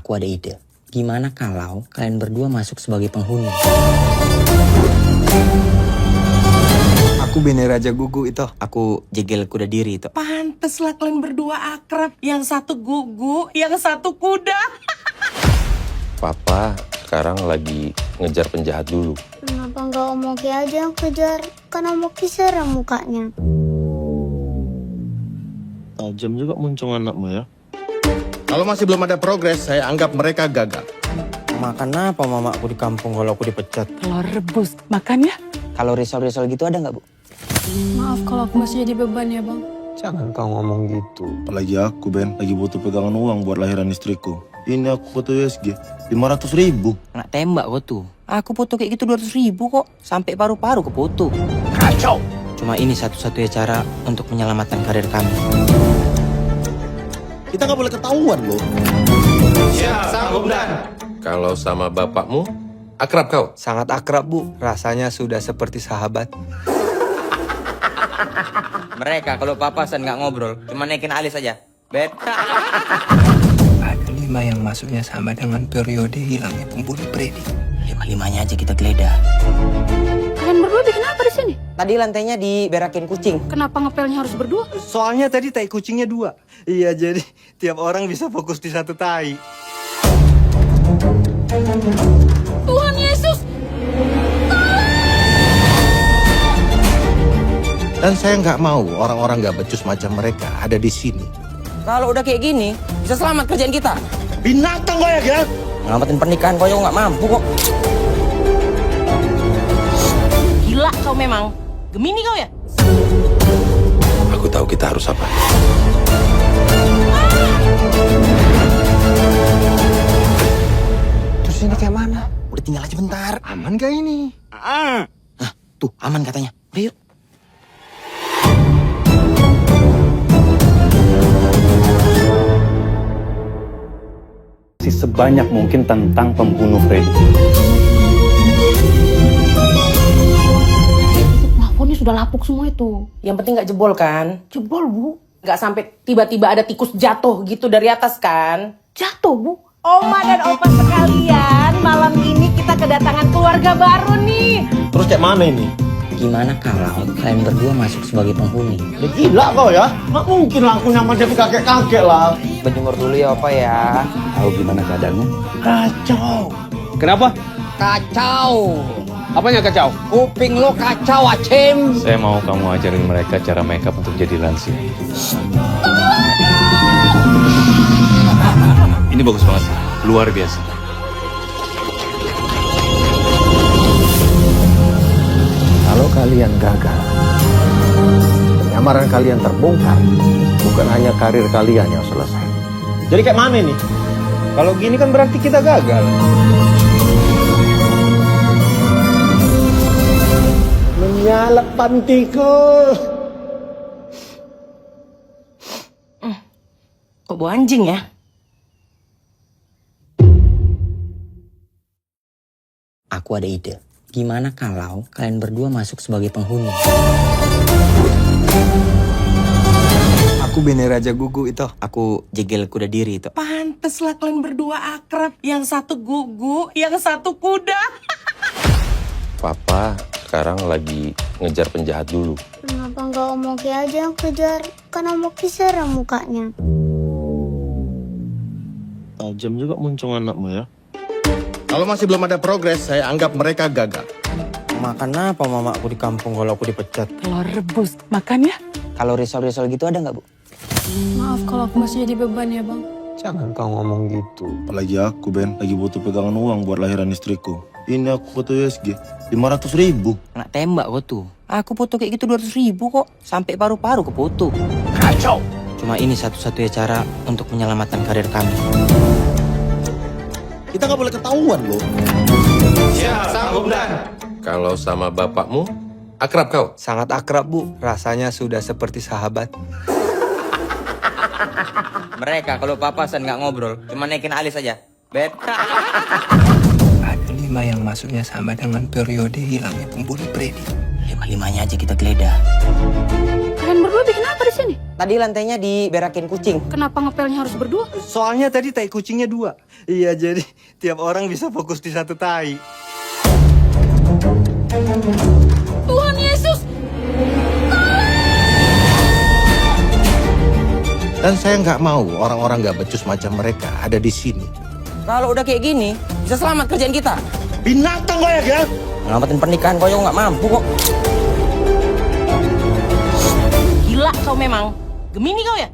Aku ada ide. Gimana kalau kalian berdua masuk sebagai penghuni? Aku Bene Raja Gugu itu. Aku Jegel Kuda Diri itu. Pantes lah kalian berdua akrab. Yang satu gugu, yang satu kuda. Papa sekarang lagi ngejar penjahat dulu. Kenapa nggak Om Oki aja yang kejar? Kan Om Oki serem mukanya. Tajam juga muncung anakmu ya. Kalau masih belum ada progres, saya anggap mereka gagal. Makan apa mamaku di kampung kalau aku dipecat? Telur rebus, makan ya? Kalau risol-risol gitu ada nggak, Bu? Maaf kalau aku masih jadi beban ya, Bang. Jangan kau ngomong gitu. Apalagi aku, Ben, lagi butuh pegangan uang buat lahiran istriku. Ini aku foto USG, 500.000. Nggak tembak kok tuh. Aku foto kayak gitu 200.000 kok. Sampai paru-paru kefoto. Kacau! Cuma ini satu-satunya cara untuk menyelamatkan karir kami. Kita nggak boleh ketahuan loh. Kalau sama bapakmu, akrab kau? Sangat akrab, Bu. Rasanya sudah seperti sahabat. Mereka kalau papasan nggak ngobrol, cuma naikin alis aja. Bet. Ada 5 yang masuknya sama dengan periode hilangnya pembunuh Freddy. 5-5-nya aja kita geledah. Kalian berdua bikin apa di sini? Tadi lantainya diberakin kucing. Kenapa ngepelnya harus berdua? Soalnya tadi tai kucingnya 2. Iya, jadi tiap orang bisa fokus di satu tai. Tuhan Yesus! Dan saya nggak mau orang-orang nggak becus macam mereka ada di sini. Kalau udah kayak gini, bisa selamat kerjaan kita. Binatang kau ya, Ngelamatin pernikahan kau nggak mampu kok. Gila kau memang. Gemini kau ya? Aku tahu kita harus apa. Terus ini kayak mana? Udah tinggal aja bentar. Aman gak ini? Nah, tuh aman katanya. Udah yuk. Sebanyak mungkin tentang pembunuh Freddy. Plafonnya sudah lapuk semua itu. Yang penting nggak jebol kan? Jebol, Bu. Nggak sampai tiba-tiba ada tikus jatuh gitu dari atas kan? Jatuh, Bu. Oma dan opa sekalian, malam ini kita kedatangan keluarga baru nih. Terus kayak mana ini? Gimana kalau kalian berdua masuk sebagai penghuni? Ya gila kau ya. Nggak mungkin langsung nyaman jadi kakek-kakek lah. Berjemur dulu ya opa ya. Tahu gimana keadaannya? Kacau. Kenapa? Kacau. Apanya kacau? Kuping lo kacau, Acim. Saya mau kamu ajarin mereka cara makeup untuk jadi lansia. Ini bagus banget, luar biasa. Kalau kalian gagal, penyamaran kalian terbongkar, bukan hanya karir kalian yang selesai. Jadi kayak mana ini? Kalau gini kan berarti kita gagal. Menyalak pantiku. Kok bau anjing ya? Aku ada ide. Gimana kalau kalian berdua masuk sebagai penghuni? Aku Bene Raja Gugu itu. Aku Jegel Kuda Diri itu. Pantes lah kalian berdua akrab. Yang satu gugu, yang satu kuda. Papa sekarang lagi ngejar penjahat dulu. Kenapa nggak Om Oki aja yang kejar? Kan Om Oki serem mukanya. Tajam juga muncung anakmu ya. Kalau masih belum ada progres, saya anggap mereka gagal. Makan apa mamaku di kampung kalau aku dipecat? Telur rebus, makan ya? Kalau risol-risol gitu ada nggak, Bu? Maaf kalau aku masih jadi beban ya, Bang. Jangan kau ngomong gitu. Apalagi aku, Ben, lagi butuh pegangan uang buat lahiran istriku. Ini aku foto USG, 500.000. Nggak tembak kok tuh. Aku foto kayak gitu 200.000 kok. Sampai paru-paru kefoto. Kacau! Cuma ini satu-satunya cara untuk menyelamatkan karir kami. Kita nggak boleh ketahuan loh. Kalau sama bapakmu, akrab kau? Sangat akrab, Bu. Rasanya sudah seperti sahabat. Mereka kalau papasan nggak ngobrol, cuma naikin alis aja. Bet. Ada 5 yang masuknya sama dengan periode hilangnya pembunuh Freddy. 5-5-nya aja kita geledah. Kalian berdua bikin apa di sini? Tadi lantainya diberakin kucing. Kenapa ngepelnya harus berdua? Soalnya tadi tai kucingnya 2. Iya, jadi tiap orang bisa fokus di satu tai. Tuhan Yesus! Dan saya nggak mau orang-orang nggak becus macam mereka ada di sini. Kalau udah kayak gini, bisa selamat kerjaan kita. Binatang kau ya, Ngelamatin pernikahan kau nggak mampu kok. Gila kau memang. Gemini kau ya?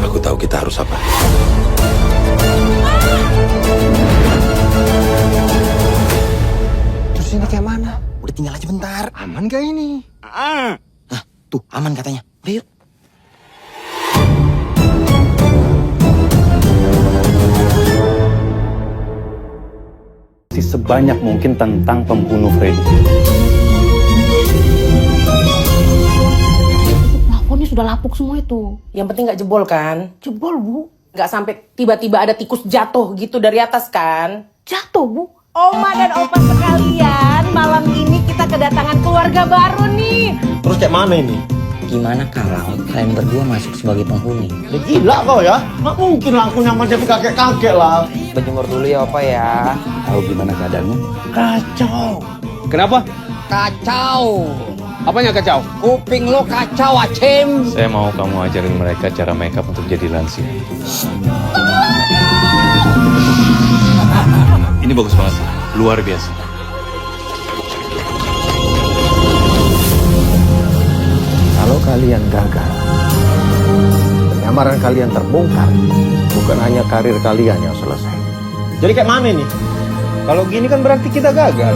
Aku tahu kita harus apa. Terus ini kayak mana? Udah tinggal aja bentar. Aman gak ini? Nah, tuh aman katanya. Udah yuk. Sebanyak mungkin tentang pembunuh Freddy. Plafonnya sudah lapuk semua itu. Yang penting nggak jebol kan? Jebol, Bu. Nggak sampai tiba-tiba ada tikus jatuh gitu dari atas kan? Jatuh, Bu. Oma dan opa sekalian, malam ini kita kedatangan keluarga baru nih. Terus kayak mana ini? Gimana kalau kalian berdua masuk sebagai penghuni? Ya gila kau ya. Nggak mungkin lah aku nyaman jadi kakek-kakek lah. Berjemur dulu ya Opa ya. Tahu gimana keadaanmu? Kacau. Kenapa? Kacau. Apanya kacau? Kuping lo kacau, Acem. Saya mau kamu ajarin mereka cara makeup untuk jadi lansia. Ini bagus banget, luar biasa. Kalau kalian gagal, penyamaran kalian terbongkar, bukan hanya karir kalian yang selesai. Jadi kayak mana nih? Kalau gini kan berarti kita gagal.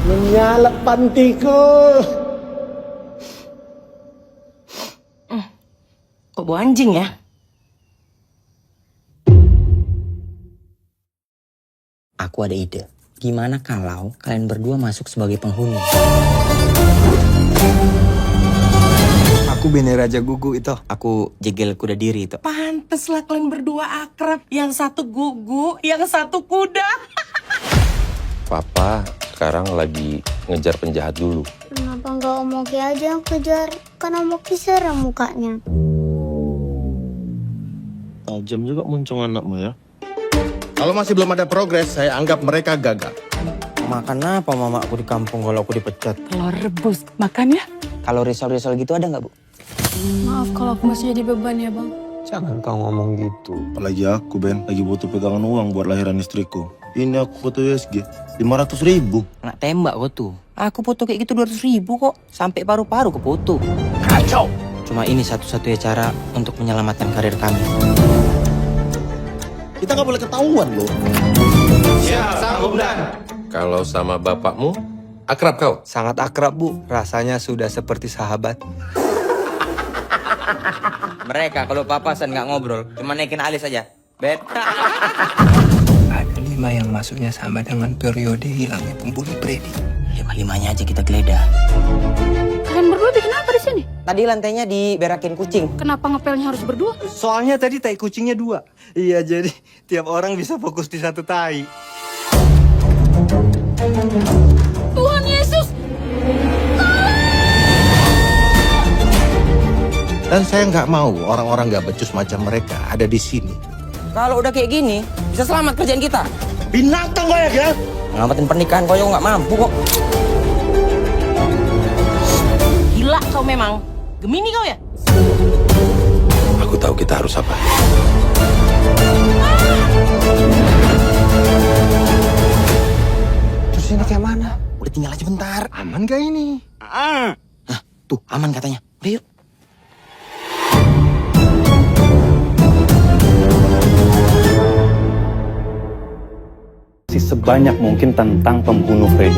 Menyala pantiku. Kok bau anjing ya? Aku ada ide. Gimana kalau kalian berdua masuk sebagai penghuni? Aku Bene Raja Gugu itu. Aku jegel kuda diri itu. Pantes lah kalian berdua akrab. Yang satu gugu, yang satu kuda. Papa sekarang lagi ngejar penjahat dulu. Kenapa nggak Om Oki aja yang kejar? Kan Om Oki serem mukanya. Tajam juga muncung anakmu ya. Kalau masih belum ada progres, saya anggap mereka gagal. Makan apa mama aku di kampung kalau aku dipecat? Telur rebus. Makan ya? Kalau risol-risol gitu ada nggak, Bu? Maaf kalau aku masih jadi beban ya, Bang. Jangan kau ngomong gitu. Apalagi aku, Ben, lagi butuh pegangan uang buat lahiran istriku. Ini aku foto USG 500.000. Nggak tembak kok tuh. Aku foto kayak gitu 200.000 kok. Sampai paru-paru ke foto. Kacau! Cuma ini satu-satunya cara untuk menyelamatkan karir kami. Kita nggak boleh ketahuan loh. Kalau sama bapakmu, akrab kau. Sangat akrab, Bu. Rasanya sudah seperti sahabat. Mereka kalau papasan nggak ngobrol, cuma naikin alis aja. Bet. Ada 5 yang masuknya sama dengan periode hilangnya pembunuh Freddy. 5-5-nya aja kita geledah. Kalian berdua bikin apa di sini? Tadi lantainya diberakin kucing. Kenapa ngepelnya harus berdua? Soalnya tadi tai kucingnya 2. Iya, jadi tiap orang bisa fokus di satu tai. Tuhan Yesus! Dan saya nggak mau orang-orang nggak becus macam mereka ada di sini. Kalau udah kayak gini, bisa selamat kerjaan kita. Binatang kau ya, Ngelamatin pernikahan kau nggak mampu kok. Gila kau memang. Gemini kau ya? Aku tahu kita harus apa. Terus ini kayak mana? Udah tinggal aja bentar. Aman gak ini? Nah, tuh aman katanya. Udah yuk. Sebanyak mungkin tentang pembunuh Freddy.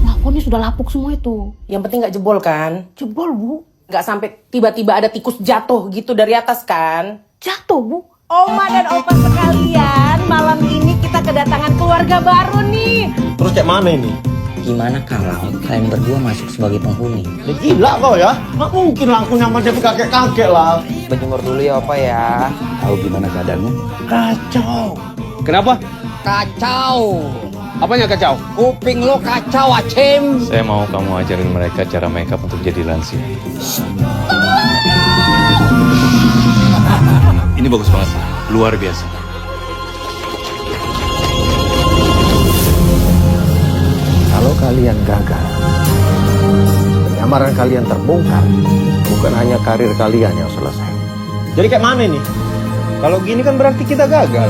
Plafonnya sudah lapuk semua itu. Yang penting nggak jebol kan? Jebol, Bu. Nggak sampai tiba-tiba ada tikus jatuh gitu dari atas kan? Jatuh, Bu. Oma dan opa sekalian, malam ini kita kedatangan keluarga baru nih. Terus kayak mana ini? Gimana kalau kalian berdua masuk sebagai penghuni? Ya gila kau ya. Nggak mungkin lah aku nyaman jadi kakek-kakek lah. Berjemur dulu ya Opa ya. Tahu gimana keadaanmu? Kacau. Kenapa? Kacau. Apanya kacau? Kuping lo kacau, Acim. Saya mau kamu ajarin mereka cara makeup untuk jadi lansia. Ini bagus banget, luar biasa. Kalau kalian gagal, penyamaran kalian terbongkar, bukan hanya karir kalian yang selesai. Jadi kayak mana nih? Kalau gini kan berarti kita gagal.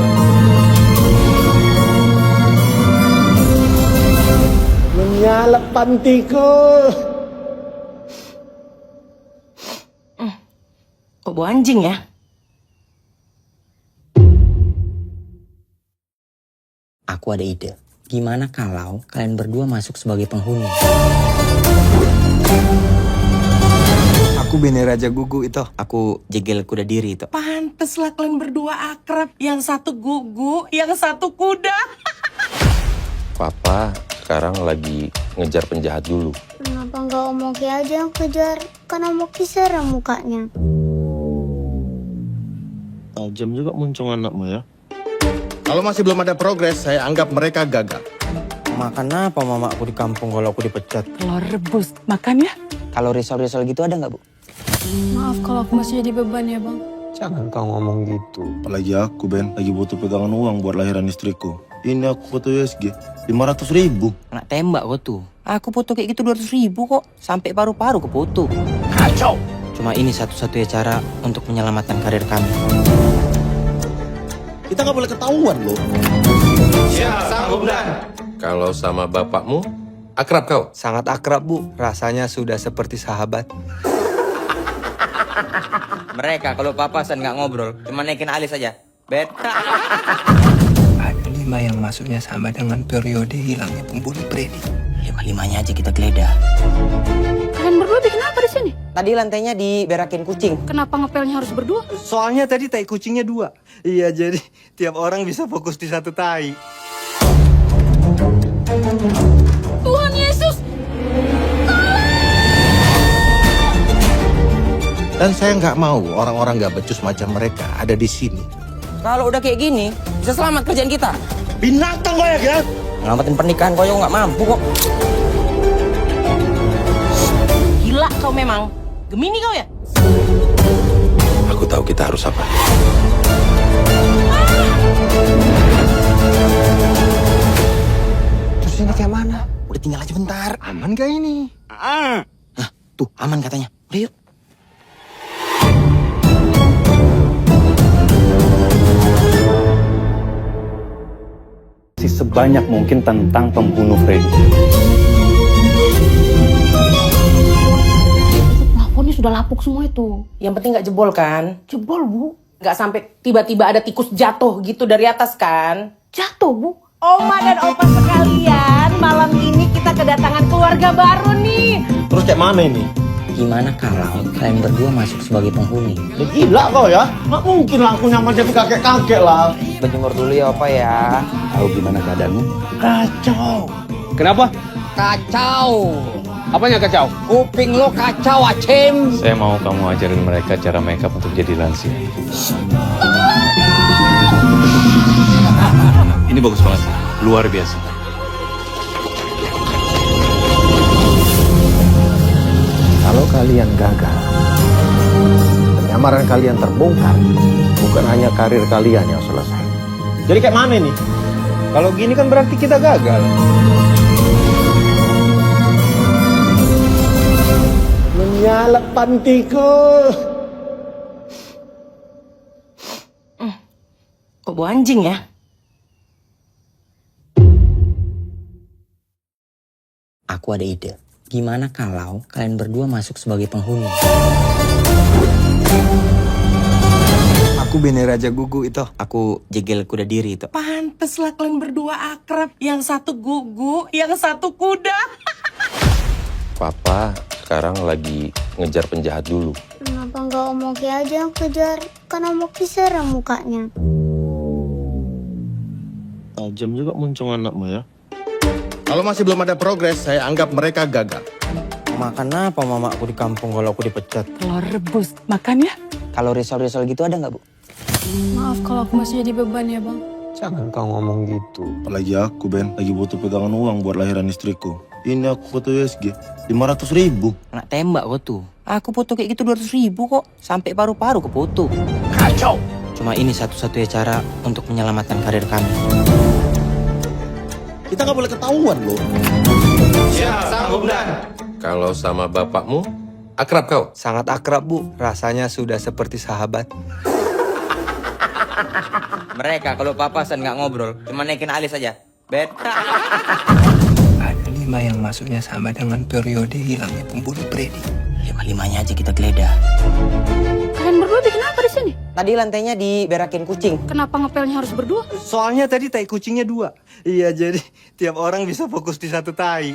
Menyala pantiku. Kok bau anjing ya? Aku ada ide. Gimana kalau kalian berdua masuk sebagai penghuni? Aku Bene Raja Gugu itu. Aku Jegel Kuda Diri itu. Pantes lah kalian berdua akrab. Yang satu gugu, yang satu kuda. Papa sekarang lagi ngejar penjahat dulu. Kenapa nggak Om Oki aja yang kejar? Kan Om Oki serem mukanya. Tajam juga muncung anakmu ya. Kalau masih belum ada progres, saya anggap mereka gagal. Makan apa mama aku di kampung kalau aku dipecat? Telur rebus, makan ya? Kalau risol-risol gitu ada nggak, Bu? Maaf kalau aku masih jadi beban ya bang. Jangan kau ngomong gitu. Apalagi aku, Ben, lagi butuh pegangan uang buat lahiran istriku. Ini aku foto USG 500.000. Kena tembak kok tuh. Aku foto kayak gitu 200.000 kok. Sampai paru-paru ke foto. Kacau. Cuma ini satu-satunya cara untuk menyelamatkan karir kami. Kita nggak boleh ketahuan loh. Kalau sama bapakmu, akrab kau? Sangat akrab, Bu. Rasanya sudah seperti sahabat. Mereka kalau papasan nggak ngobrol, cuma naikin alis aja. Bet. Ada 5 yang masuknya sama dengan periode hilangnya pembunuh Freddy. 5-5-nya aja kita geledah. Kalian berdua bikin apa di sini? Tadi lantainya diberakin kucing. Kenapa ngepelnya harus berdua? Soalnya tadi tai kucingnya 2. Iya, jadi tiap orang bisa fokus di satu tai. Tuhan Yesus! Dan saya nggak mau orang-orang nggak becus macam mereka ada di sini. Kalau udah kayak gini, bisa selamat kerjaan kita. Binatang kau ya, kan? Ngelamatin pernikahan kau nggak mampu kok. Gila kau memang. Gemini kau ya? Aku tahu kita harus apa. Terus ini kayak mana? Udah tinggal aja bentar. Aman gak ini? Nah, tuh aman katanya. Udah yuk. Sebanyak mungkin tentang pembunuh Freddy. Plafonnya sudah lapuk semua itu. Yang penting nggak jebol kan? Jebol bu. Nggak sampai tiba-tiba ada tikus jatuh gitu dari atas kan? Jatuh bu. Oma dan opa sekalian, malam ini kita kedatangan keluarga baru nih. Terus kayak mana ini? Gimana kalau kalian berdua masuk sebagai penghuni? Ya, gila kau ya. Nggak mungkin lah aku nyamar jadi kakek-kakek lah. Berjemur dulu ya opa ya. Tahu gimana keadaanmu? Kacau. Kenapa? Kacau. Apanya kacau? Kuping lo kacau, Acim. Saya mau kamu ajarin mereka cara makeup untuk jadi lansia. Ini bagus banget, luar biasa. Kalau kalian gagal, penyamaran kalian terbongkar, bukan hanya karir kalian yang selesai. Jadi kayak mana nih? Kalau gini kan berarti kita gagal. Menyala pantiku. Kok bau anjing ya? Aku ada ide. Gimana kalau kalian berdua masuk sebagai penghuni? Aku Bene Raja Gugu itu. Aku Jegel Kuda Diri itu. Pantes lah kalian berdua akrab. Yang satu gugu, yang satu kuda. Papa sekarang lagi ngejar penjahat dulu. Kenapa nggak Om Oki aja yang kejar? Kan Om Oki serem mukanya. Tajam juga muncung anakmu ya. Kalau masih belum ada progres, saya anggap mereka gagal. Makan apa mama aku di kampung kalau aku dipecat? Telur rebus, makan ya? Kalau risol-risol gitu ada nggak, Bu? Maaf kalau aku masih jadi beban ya bang. Jangan kau ngomong gitu. Apalagi aku, Ben, lagi butuh pegangan uang buat lahiran istriku. Ini aku foto USG 500.000. Nak tembak kok tuh. Aku foto kayak gitu 200.000 kok. Sampai paru-paru ke foto. Kacau. Cuma ini satu-satunya cara untuk menyelamatkan karir kami. Kita nggak boleh ketahuan loh. Kalau sama bapakmu, akrab kau? Sangat akrab, Bu. Rasanya sudah seperti sahabat. Mereka kalau papasan nggak ngobrol, cuma naikin alis aja. Bet. Ada 5 yang masuknya sama dengan periode hilangnya pembunuh Freddy. 5-5-nya aja kita geledah. Kalian berdua bikin apa di sini? Tadi lantainya diberakin kucing. Kenapa ngepelnya harus berdua? Soalnya tadi tai kucingnya 2. Iya, jadi tiap orang bisa fokus di satu tai.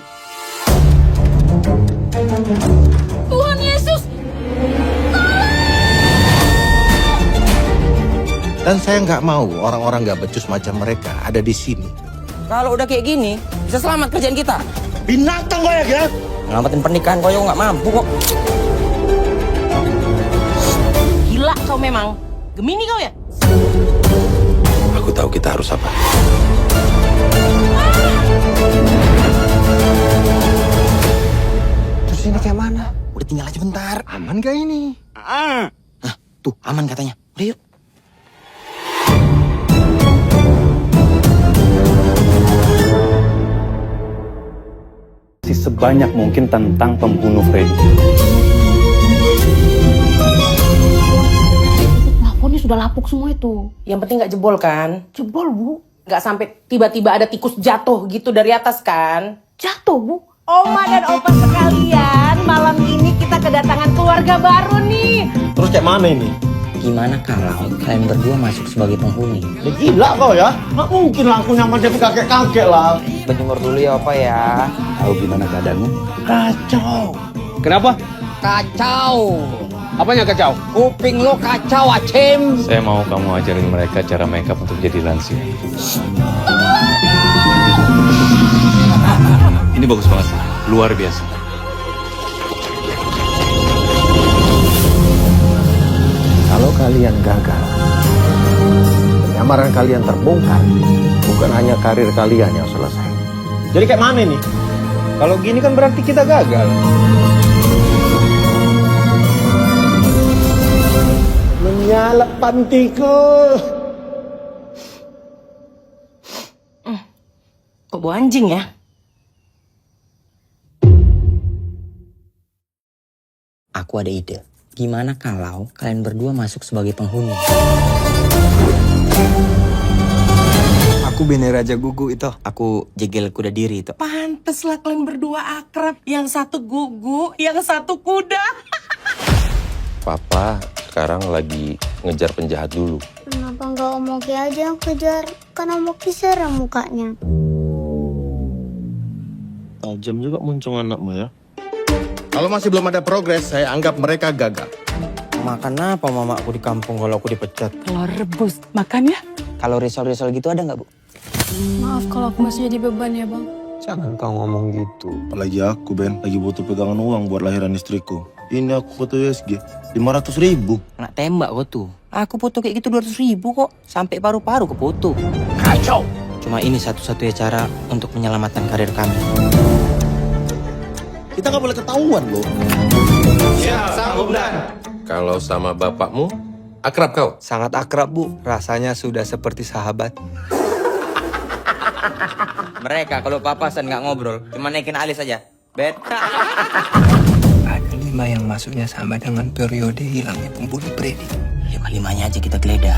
Tuhan Yesus! Dan saya nggak mau orang-orang nggak becus macam mereka ada di sini. Kalau udah kayak gini, bisa selamat kerjaan kita. Binatang kau ya, Gak? Ngelamatin pernikahan kau nggak mampu kok. Gila kau memang. Gemini kau ya? Aku tahu kita harus apa. Terus ini kayak mana? Udah tinggal aja bentar. Aman gak ini? Nah, tuh aman katanya. Udah yuk. Sebanyak mungkin tentang pembunuh Freddy. Plafonnya sudah lapuk semua itu. Yang penting nggak jebol kan? Jebol, Bu. Nggak sampai tiba-tiba ada tikus jatuh gitu dari atas kan? Jatuh, Bu. Oma dan opa sekalian, malam ini kita kedatangan keluarga baru nih. Terus kayak mana ini? Gimana kalau kalian berdua masuk sebagai penghuni? Ya, gila kau ya. Nggak mungkin lah aku nyaman jadi kakek-kakek lah. Berjemur dulu ya opa ya. Tahu gimana keadaanmu? Kacau. Kenapa? Kacau. Apanya kacau? Kuping lo kacau, Acim. Saya mau kamu ajarin mereka cara makeup untuk jadi lansia. Ini bagus banget, luar biasa. Kalau kalian gagal, penyamaran kalian terbongkar, bukan hanya karir kalian yang selesai. Jadi kayak mana nih? Kalau gini kan berarti kita gagal. Menyalak pantiku. Kok bau anjing ya? Aku ada ide. Gimana kalau kalian berdua masuk sebagai penghuni? Aku Bene Raja Gugu itu. Aku jegel kuda diri itu. Pantes lah kalian berdua akrab. Yang satu gugu, yang satu kuda. Papa sekarang lagi ngejar penjahat dulu. Kenapa nggak Om Oki aja yang kejar? Kan Om Oki serem mukanya. Tajam juga muncung anakmu ya. Kalau masih belum ada progres, saya anggap mereka gagal. Makan apa mamaku di kampung kalau aku dipecat? Telur rebus. Makan ya? Kalau risol-risol gitu ada nggak, Bu? Maaf kalau aku masih jadi beban ya, Bang. Jangan kau ngomong gitu. Apalagi aku, Ben, lagi butuh pegangan uang buat lahiran istriku. Ini aku foto USG 500.000. Nak tembak kok tuh. Aku foto kayak gitu 200.000 kok. Sampai paru-paru ke foto. Kacau. Cuma ini satu-satunya cara untuk menyelamatkan karir kami. Kita nggak boleh ketahuan loh. Kalau sama bapakmu, akrab kau? Sangat akrab, Bu. Rasanya sudah seperti sahabat. Mereka kalau papasan nggak ngobrol, cuma naikin alis aja. Bet. Ada 5 yang masuknya sama dengan periode hilangnya pembunuh Freddy. 5-5-nya aja kita geledah.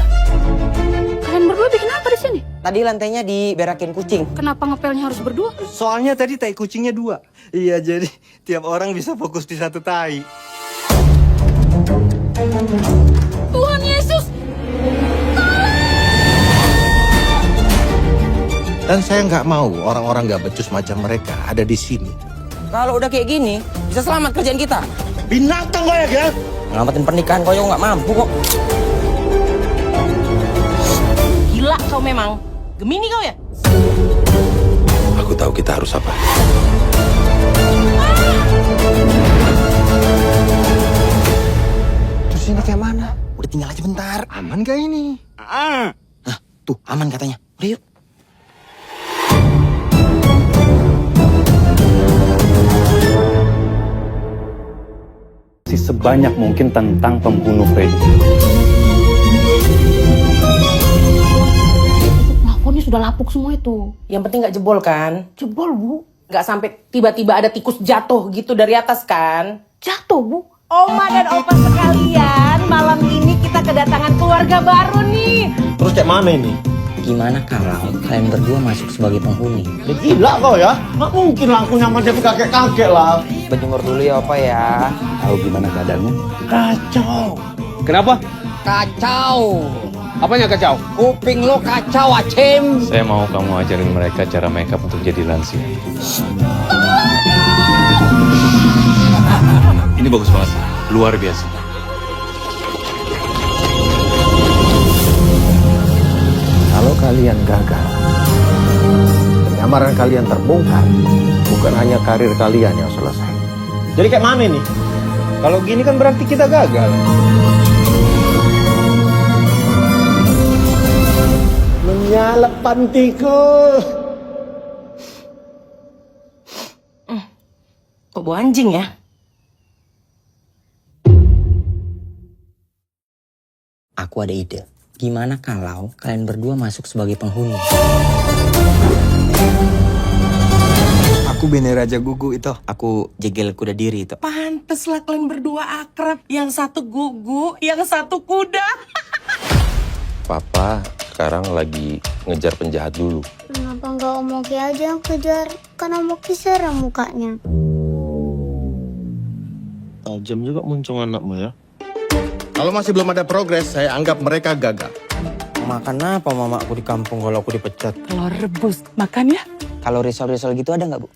Kalian berdua bikin apa di sini? Tadi lantainya diberakin kucing. Kenapa ngepelnya harus berdua? Soalnya tadi tai kucingnya 2. Iya, jadi tiap orang bisa fokus di satu tai. Tuhan Yesus! Dan saya nggak mau orang-orang nggak becus macam mereka ada di sini. Kalau udah kayak gini, bisa selamat kerjaan kita. Binatang kau ya, Gak? Ngelamatin pernikahan kau nggak mampu kok. Gila kau memang. Gemini kau ya? Aku tahu kita harus apa. Terus ini kayak mana? Udah tinggal aja bentar. Aman gak ini? Nah, tuh aman katanya. Udah yuk. Sebanyak mungkin tentang pembunuh Freddy. Plafonnya sudah lapuk semua itu. Yang penting nggak jebol kan? Jebol, Bu. Nggak sampai tiba-tiba ada tikus jatuh gitu dari atas kan? Jatuh, Bu. Oma dan opa sekalian, malam ini kita kedatangan keluarga baru nih. Terus kayak mana ini? Gimana kalau kalian berdua masuk sebagai penghuni? Ya gila kau ya. Nggak mungkin lah aku nyaman jadi kakek-kakek lah. Berjemur dulu ya opa ya. Tahu gimana keadaannya? Kacau. Kenapa? Kacau. Apanya kacau? Kuping lo kacau, Acem. Saya mau kamu ajarin mereka cara makeup untuk jadi lansia. Ini bagus banget, luar biasa. Kalau kalian gagal, penyamaran kalian terbongkar, bukan hanya karir kalian yang selesai. Jadi kayak mana nih? Kalau gini kan berarti kita gagal. Menyala pantiku. Kok bau anjing ya? Aku ada ide. Gimana kalau kalian berdua masuk sebagai penghuni? Aku Bene Raja Gugu itu. Aku jegel kuda diri itu. Pantes lah kalian berdua akrab. Yang satu gugu, yang satu kuda. Papa sekarang lagi ngejar penjahat dulu. Kenapa nggak Om Oki aja yang kejar? Kan Om Oki serem mukanya. Tajam juga muncung anakmu ya. Kalau masih belum ada progres, saya anggap mereka gagal. Makan apa mamaku di kampung kalau aku dipecat? Telur rebus. Makan ya? Kalau risol-risol gitu ada nggak, Bu?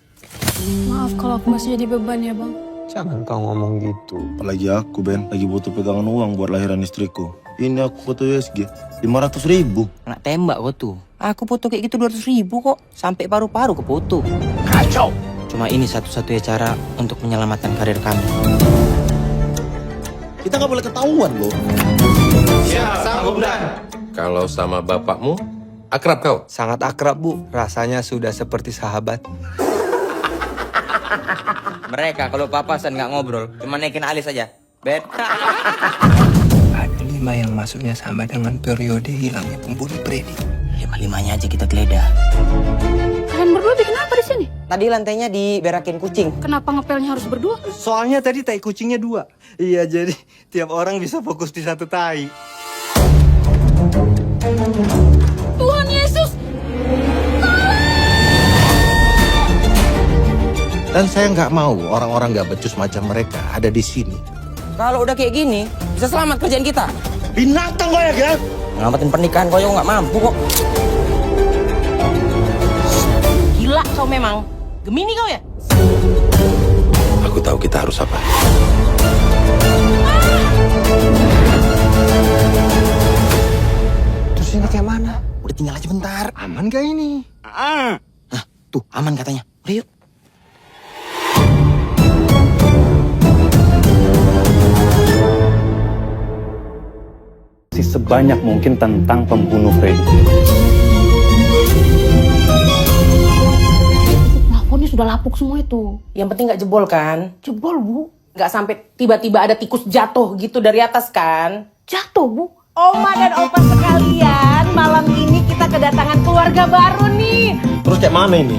Maaf kalau aku masih jadi beban ya, Bang. Jangan kau ngomong gitu. Apalagi aku, Ben. Lagi butuh pegangan uang buat lahiran istriku. Ini aku foto USG. 500.000. Nak tembak kok tuh. Aku foto kayak gitu 200.000 kok. Sampai paru-paru ke foto. Kacau. Cuma ini satu-satunya cara untuk menyelamatkan karir kami. Kita nggak boleh ketahuan loh. Kalau sama bapakmu, akrab kau? Sangat akrab, Bu. Rasanya sudah seperti sahabat. Mereka kalau papasan nggak ngobrol, cuma naikin alis aja. Ben. Ada 5 yang masuknya sama dengan periode hilangnya pembunuh Freddy. 5-5-nya aja kita geledah. Kalian berdua bikin apa di sini? Tadi lantainya diberakin kucing. Kenapa ngepelnya harus berdua? Soalnya tadi tai kucingnya 2. Iya, jadi tiap orang bisa fokus di satu tai. Tuhan Yesus! Dan saya nggak mau orang-orang nggak becus macam mereka ada di sini. Kalau udah kayak gini, bisa selamat kerjaan kita. Binatang kau ya, Gak? Ngelamatin pernikahan kau nggak mampu kok. Gila kau memang. Gemini kau ya? Aku tahu kita harus apa. Terus ini kayak mana? Udah tinggal aja bentar. Aman gak ini? Nah, tuh aman katanya. Udah yuk. Sebanyak mungkin tentang pembunuh Freddy. Plafonnya sudah lapuk semua itu. Yang penting nggak jebol kan? Jebol, Bu. Nggak sampai tiba-tiba ada tikus jatuh gitu dari atas kan? Jatuh, Bu. Oma dan opa sekalian, malam ini kita kedatangan keluarga baru nih. Terus kayak mana ini?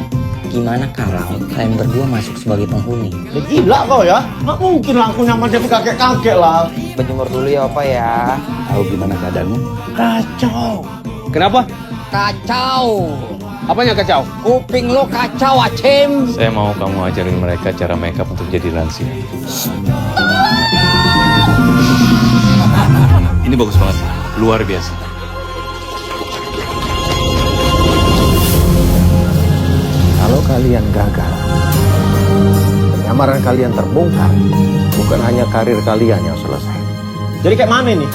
Gimana kalau kalian berdua masuk sebagai penghuni? Ya gila kau ya. Nggak mungkin lah aku nyaman jadi kakek-kakek lah. Berjemur dulu ya opa ya. Tahu gimana keadaannya? Kacau. Kenapa? Kacau. Apanya kacau? Kuping lo kacau, Acem. Saya mau kamu ajarin mereka cara makeup untuk jadi lansia. Ini bagus banget, luar biasa. Kalau kalian gagal, penyamaran kalian terbongkar, bukan hanya karir kalian yang selesai. Jadi kayak mana nih?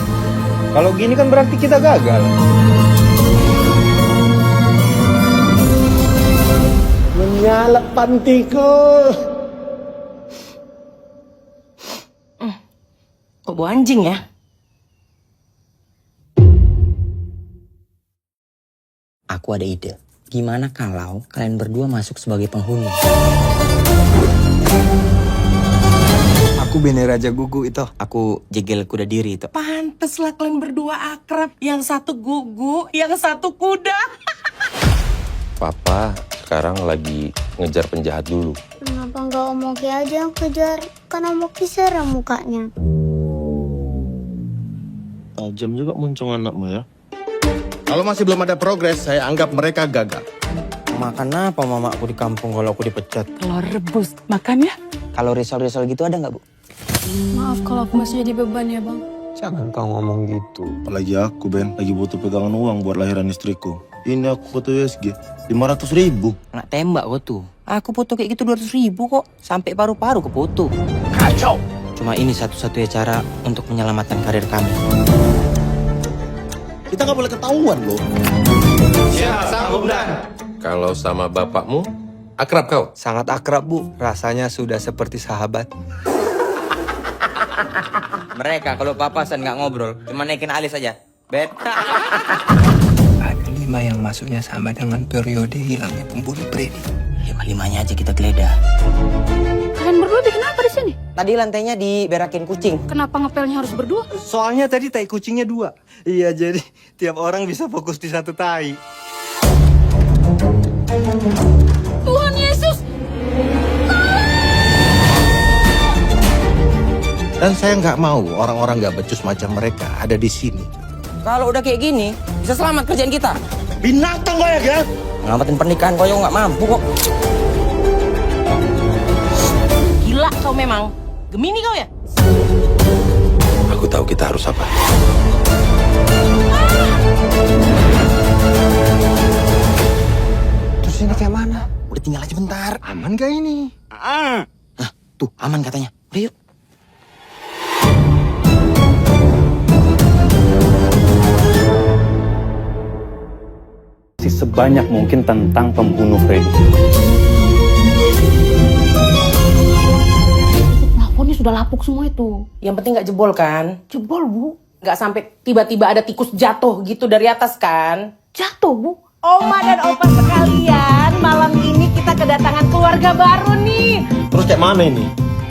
Kalau gini kan berarti kita gagal. Menyala pantiku. Kok bau anjing ya? Aku ada ide. Gimana kalau kalian berdua masuk sebagai penghuni? Aku Bene Raja Gugu itu. Aku Jegel Kuda Diri itu. Pantes lah kalian berdua akrab. Yang satu gugu, yang satu kuda. Papa sekarang lagi ngejar penjahat dulu. Kenapa nggak Om Oki aja yang kejar? Kan Om Oki serem mukanya. Tajam juga muncung anakmu ya. Kalau masih belum ada progres, saya anggap mereka gagal. Makan apa mamaku di kampung kalau aku dipecat? Telur rebus. Makan ya? Kalau risol-risol gitu ada nggak, Bu? Maaf kalau aku masih jadi beban ya, Bang. Jangan kau ngomong gitu. Apalagi aku, Ben. Lagi butuh pegangan uang buat lahiran istriku. Ini aku foto USG. 500.000. Nak tembak kok tuh. Aku foto kayak gitu 200.000 kok. Sampai paru-paru ke foto. Kacau! Cuma ini satu-satunya cara untuk menyelamatkan karir kami. Kita nggak boleh ketahuan loh. Kalau sama bapakmu, akrab kau. Sangat akrab, Bu. Rasanya sudah seperti sahabat. Mereka kalau papasan nggak ngobrol, cuma naikin alis aja. Bet. Ada 5 yang masuknya sama dengan periode hilangnya pembunuh Freddy. 5-5-nya aja kita geledah. Kalian berdua bikin apa di sini? Tadi lantainya diberakin kucing. Kenapa ngepelnya harus berdua? Soalnya tadi tai kucingnya 2. Iya, jadi tiap orang bisa fokus di satu tai. Tuhan Yesus! Dan saya nggak mau orang-orang nggak becus macam mereka ada di sini. Kalau udah kayak gini, bisa selamat kerjaan kita. Binatang kau ya, Gel? Ngamatin pernikahan kau nggak mampu kok. Gila kau memang. Gemini kau ya? Aku tahu kita harus apa. Terus ini kayak mana? Udah tinggal aja bentar. Aman gak ini? Tuh, aman katanya. Udah yuk. Sebanyak mungkin tentang pembunuh Freddy. Plafonnya sudah lapuk semua itu. Yang penting gak jebol kan? Jebol, Bu. Gak sampai tiba-tiba ada tikus jatuh gitu dari atas kan? Jatuh, Bu. Oma dan opa sekalian, malam ini kita kedatangan keluarga baru nih. Terus kayak mana ini?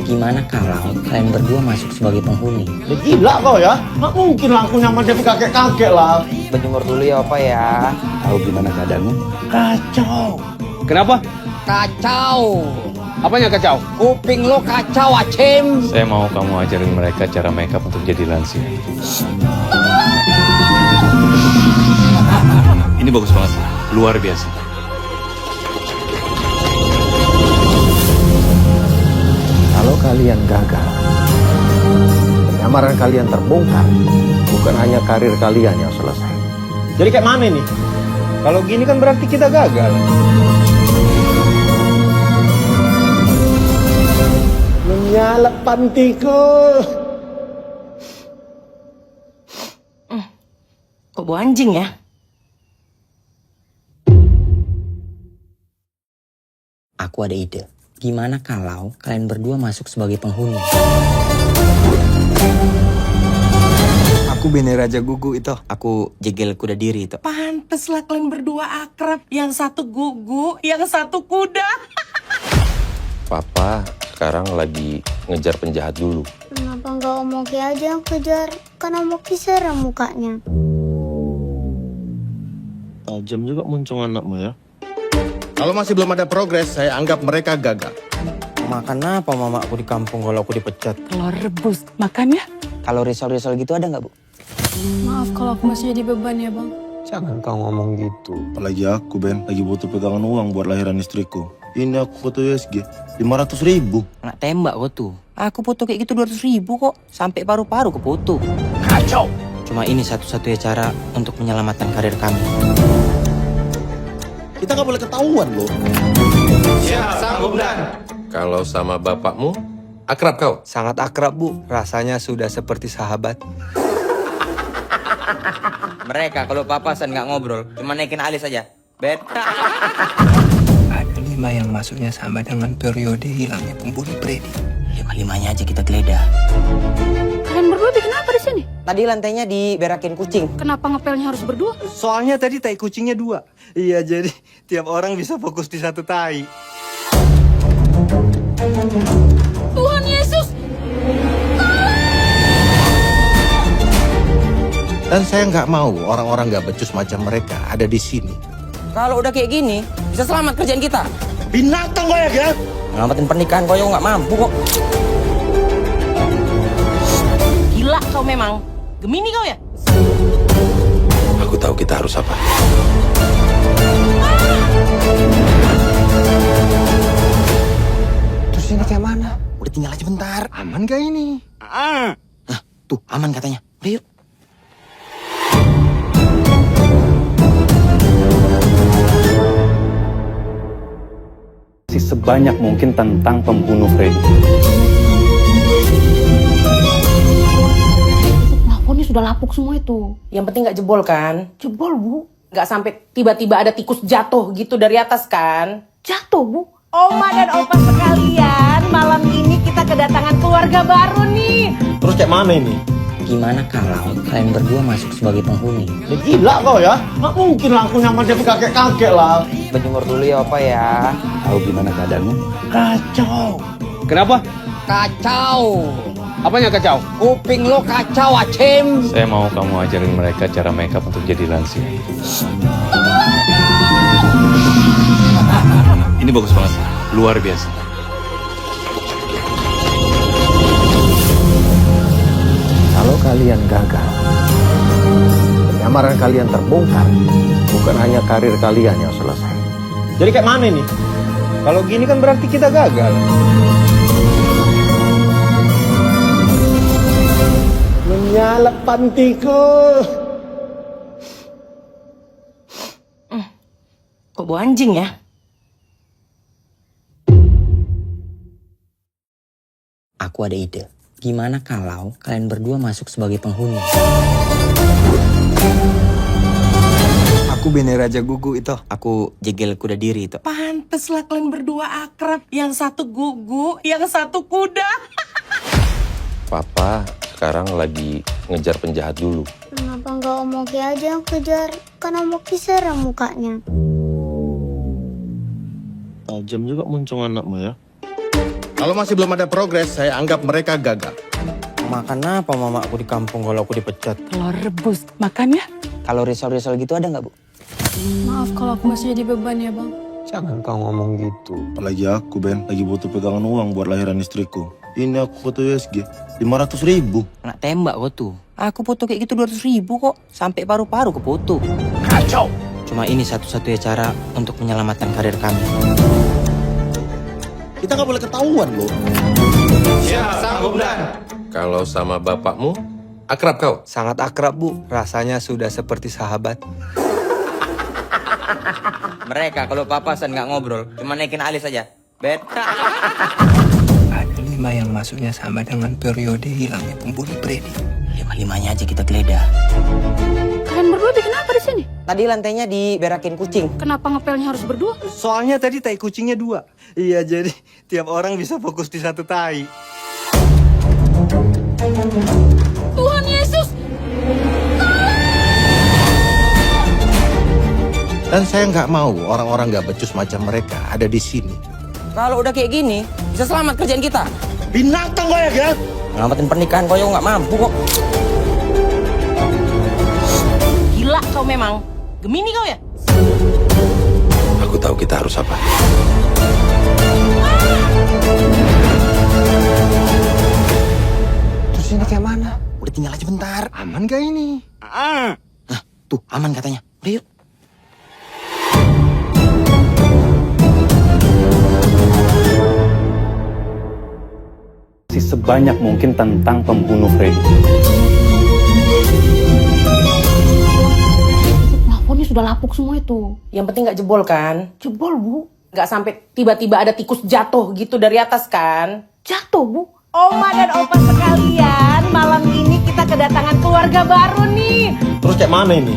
Gimana kalau kalian berdua masuk sebagai penghuni? Ya, gila kau ya. Nggak mungkin lah aku nyamar jadi kakek-kakek lah. Berjemur dulu ya opa ya. Tahu gimana keadaanmu? Kacau. Kenapa? Kacau. Apanya kacau? Kuping lo kacau, Acem. Saya mau kamu ajarin mereka cara makeup untuk jadi lansia. Ini bagus banget, luar biasa. Kalau kalian gagal, penyamaran kalian terbongkar, bukan hanya karir kalian yang selesai. Jadi kayak mana nih? Kalau gini kan berarti kita gagal. Menyalak pantiku. Kok bau anjing ya? Aku ada ide. Gimana kalau kalian berdua masuk sebagai penghuni? Aku Bene Raja Gugu itu. Aku Jegel Kuda Diri itu. Pantes lah kalian berdua akrab. Yang satu gugu, yang satu kuda. Papa sekarang lagi ngejar penjahat dulu. Kenapa nggak Om Oki aja yang kejar? Kan Om Oki serem mukanya. Tajam juga muncung anakmu ya. Kalau masih belum ada progres, saya anggap mereka gagal. Makan apa mamaku di kampung kalau aku dipecat? Telur rebus. Makan ya? Kalau risol-risol gitu ada nggak, Bu? Maaf kalau aku masih jadi beban ya, Bang. Jangan kau ngomong gitu. Apalagi aku, Ben. Lagi butuh pegangan uang buat lahiran istriku. Ini aku foto USG. 500.000. Nak tembak kok tuh. Aku foto kayak gitu 200.000 kok. Sampai paru-paru ke foto. Kacau! Cuma ini satu-satunya cara untuk menyelamatkan karir kami. Kita nggak boleh ketahuan loh. Kalau sama bapakmu, akrab kau. Sangat akrab, Bu. Rasanya sudah seperti sahabat. Mereka kalau papasan nggak ngobrol, cuma naikin alis aja. Bet. Ada 5 yang masuknya sama dengan periode hilangnya pembunuh Freddy. 5-5-nya aja kita geledah. Kalian berdua bikin apa di sini? Tadi lantainya diberakin kucing. Kenapa ngepelnya harus berdua? Soalnya tadi tai kucingnya 2. Iya, jadi tiap orang bisa fokus di satu tai. Tuhan Yesus! Dan saya nggak mau orang-orang nggak becus macam mereka ada di sini. Kalau udah kayak gini, bisa selamat kerjaan kita. Binatang kau ya, Gak? Ngelamatin pernikahan kau nggak mampu kok. Gila kau memang. Gemini kau ya? Aku tahu kita harus apa. Terus ini kayak mana? Udah tinggal aja bentar. Aman gak ini? Nah, tuh aman katanya. Udah yuk. Sebanyak mungkin tentang pembunuh Freddy. Plafonnya sudah lapuk semua itu. Yang penting nggak jebol kan? Jebol, Bu. Nggak sampai tiba-tiba ada tikus jatuh gitu dari atas kan? Jatuh, Bu. Oma dan opa sekalian, malam ini kita kedatangan keluarga baru nih. Terus kayak mana ini? Gimana kalau kalian berdua masuk sebagai penghuni? Ya gila kau ya. Nggak mungkin langsung nyamar jadi kakek-kakek lah. Berjemur dulu ya Opa ya. Tahu gimana keadaanmu? Kacau. Kenapa? Kacau. Apanya kacau? Kuping lo kacau, Acem. Saya mau kamu ajarin mereka cara makeup untuk jadi lansia. Ini bagus banget, luar biasa. Kalau kalian gagal, penyamaran kalian terbongkar, bukan hanya karir kalian yang selesai. Jadi kayak mana ini? Kalau gini kan berarti kita gagal. Menyalap pantiku. Kok bau anjing ya? Aku ada ide. Gimana kalau kalian berdua masuk sebagai penghuni? Aku Bene Raja Gugu itu. Aku jegel kuda diri itu. Pantes lah kalian berdua akrab. Yang satu gugu, yang satu kuda. Papa sekarang lagi ngejar penjahat dulu. Kenapa nggak Om Oki aja yang kejar? Kan Om Oki serem mukanya. Tajam juga muncung anakmu ya. Kalau masih belum ada progres, saya anggap mereka gagal. Makan apa mama aku di kampung kalau aku dipecat? Telur rebus. Makan ya? Kalau risol-risol gitu ada nggak Bu? Maaf kalau aku masih jadi beban ya, Bang. Jangan kau ngomong gitu. Apalagi aku, Ben. Lagi butuh pegangan uang buat lahiran istriku. Ini aku foto USG. 500.000. Anak tembak kok tuh. Aku foto kayak gitu 200.000 kok. Sampai paru-paru ke foto. Kacau. Cuma ini satu-satunya cara untuk menyelamatkan karir kami. Kita nggak boleh ketahuan loh. Kalau sama bapakmu, akrab kau. Sangat akrab, Bu. Rasanya sudah seperti sahabat. Mereka kalau papasan nggak ngobrol, cuma naikin alis aja. Bet. Ada 5 yang masuknya sama dengan periode hilangnya pembunuh Freddy. 5-5-nya aja kita geledah. Kalian berdua bikin apa di sini? Tadi lantainya diberakin kucing. Kenapa ngepelnya harus berdua? Soalnya tadi tai kucingnya 2. Iya, jadi tiap orang bisa fokus di satu tai. Tuhan Yesus! Dan saya nggak mau orang-orang nggak becus macam mereka ada di sini. Kalau udah kayak gini, bisa selamat kerjaan kita. Binatang kau ya, Gak? Ngelamatin pernikahan kau nggak mampu kok. Gila kau memang. Gemini kau ya? Aku tahu kita harus apa. Terus ini kayak mana? Udah tinggal aja bentar. Aman gak ini? Nah, tuh aman katanya. Udah yuk. Sebanyak mungkin tentang pembunuh Freddy. Plafonnya sudah lapuk semua itu. Yang penting nggak jebol kan? Jebol, Bu. Nggak sampai tiba-tiba ada tikus jatuh gitu dari atas kan? Jatuh, Bu. Oma dan opa sekalian, malam ini kita kedatangan keluarga baru nih. Terus kayak mana ini?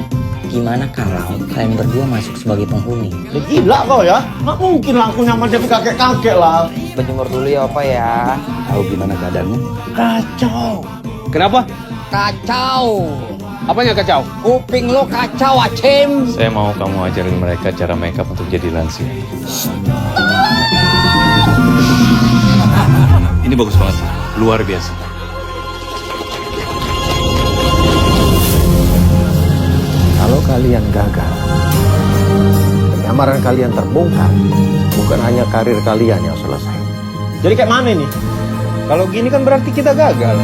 Gimana kalau kalian berdua masuk sebagai penghuni? Ya gila kau ya. Nggak mungkin langsung nyamar jadi kakek-kakek lah. Berjemur dulu ya Opa ya. Tahu gimana keadaanmu? Kacau. Kenapa? kacau. Apanya kacau? Kuping lo kacau, Acem. Saya mau kamu ajarin mereka cara makeup untuk jadi lansia. Ini bagus banget, luar biasa. Kalau kalian gagal, penyamaran kalian terbongkar, bukan hanya karir kalian yang selesai. Jadi kayak mana nih? Kalau gini kan berarti kita gagal.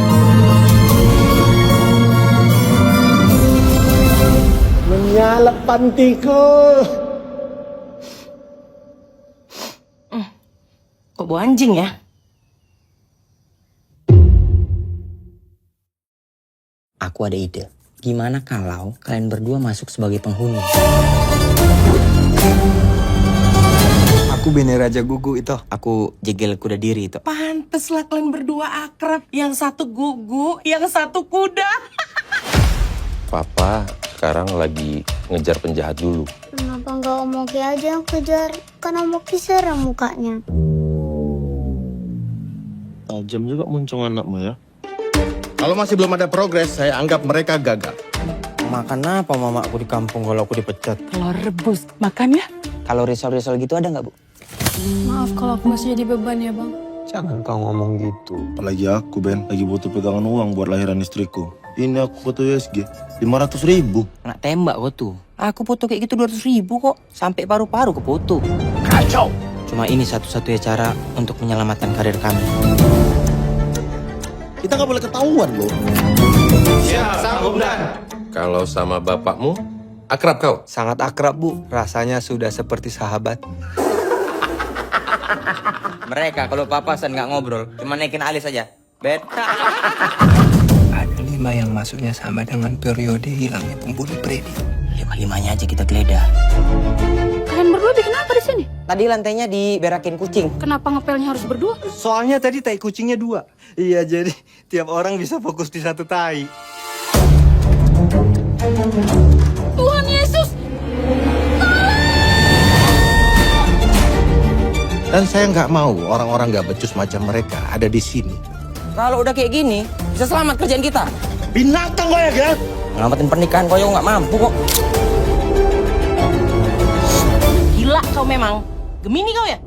Menyalap pantiku. Kok bau anjing ya? Aku ada ide. Gimana kalau kalian berdua masuk sebagai penghuni? Aku Bene Raja Gugu itu. Aku Jegel Kuda Diri itu. Pantes lah kalian berdua akrab. Yang satu gugu, yang satu kuda. Papa sekarang lagi ngejar penjahat dulu. Kenapa nggak Om Oki aja yang kejar? Kan Om Oki serem mukanya. Tajam juga muncung anakmu ya. Kalau masih belum ada progres, saya anggap mereka gagal. Makan apa mama aku di kampung kalau aku dipecat? Telur rebus. Makan ya? Kalau risol-risol gitu ada nggak, Bu? Maaf kalau aku masih jadi beban ya, Bang. Jangan kau ngomong gitu. Apalagi aku, Ben, lagi butuh pegangan uang buat lahiran istriku. Ini aku foto USG 500.000. Nak tembak kok tuh. Aku foto kayak gitu 200.000 kok. Sampai paru-paru ke foto. Kacau. Cuma ini satu-satunya cara untuk menyelamatkan karir kami. Kita nggak boleh ketahuan loh. Kalau sama bapakmu, akrab kau. Sangat akrab, Bu. Rasanya sudah seperti sahabat. Mereka kalau papasan nggak ngobrol, cuma naikin alis aja. Bet. Ada 5 yang masuknya sama dengan periode hilangnya pembunuh Freddy. 5-5-nya aja kita geledah. Kalian berdua bikin apa di sini? Tadi lantainya diberakin kucing. Kenapa ngepelnya harus berdua? Soalnya tadi tai kucingnya 2. Iya, jadi tiap orang bisa fokus di satu tai. Tuhan Yesus! Dan saya nggak mau orang-orang nggak becus macam mereka ada di sini. Kalau udah kayak gini, bisa selamat kerjaan kita. Binatang kau ya, Ngelamatin pernikahan kau yang nggak mampu kok. Gila kau memang. Gemini kau ya?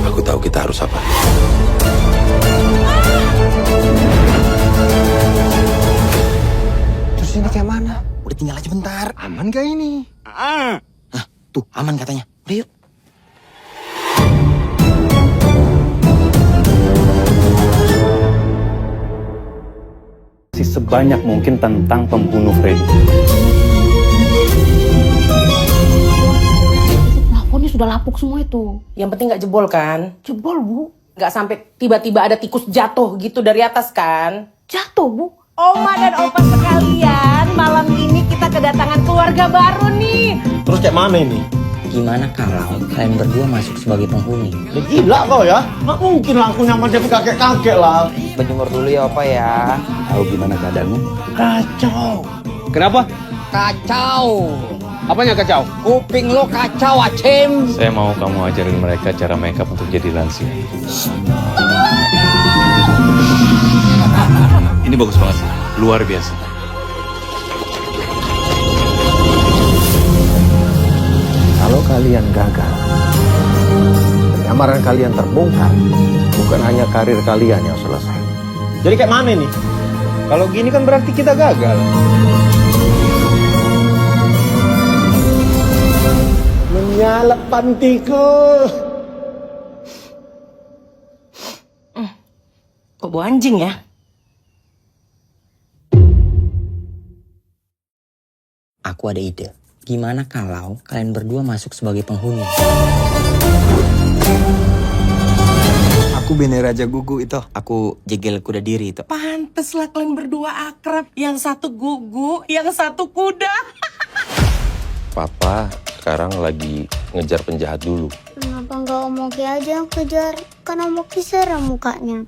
Aku tahu kita harus apa. Terus ini kayak mana? Udah tinggal aja bentar. Aman gak ini? Nah, tuh aman katanya. Udah yuk. Sebanyak mungkin tentang pembunuh Freddy. Plafonnya sudah lapuk semua itu. Yang penting nggak jebol kan? Jebol, Bu. Nggak sampai tiba-tiba ada tikus jatuh gitu dari atas kan? Jatuh, Bu. Oma dan opa sekalian, malam ini kita kedatangan keluarga baru nih. Terus kayak mana ini? Gimana kalau kalian berdua masuk sebagai penghuni? Ya gila kau ya. Nggak mungkin langsung nyamar jadi kakek-kakek lah. Berjemur dulu ya opa ya. Tahu gimana keadaanmu? Kacau. Kenapa? Kacau. Apanya kacau? Kuping lo kacau, Acem. Saya mau kamu ajarin mereka cara makeup untuk jadi lansia. Ini bagus banget, luar biasa. Kalau kalian gagal, penyamaran kalian terbongkar, bukan hanya karir kalian yang selesai. Jadi kayak mana nih? Kalau gini kan berarti kita gagal. Menyalap pantiku. Kok bau anjing ya? Aku ada ide. Gimana kalau kalian berdua masuk sebagai penghuni? Aku Bene Raja Gugu itu. Aku Jegel Kuda Diri itu. Pantes lah kalian berdua akrab. Yang satu gugu, yang satu kuda. Papa sekarang lagi ngejar penjahat dulu. Kenapa nggak Om Oki aja yang kejar? Kan Om Oki serem mukanya.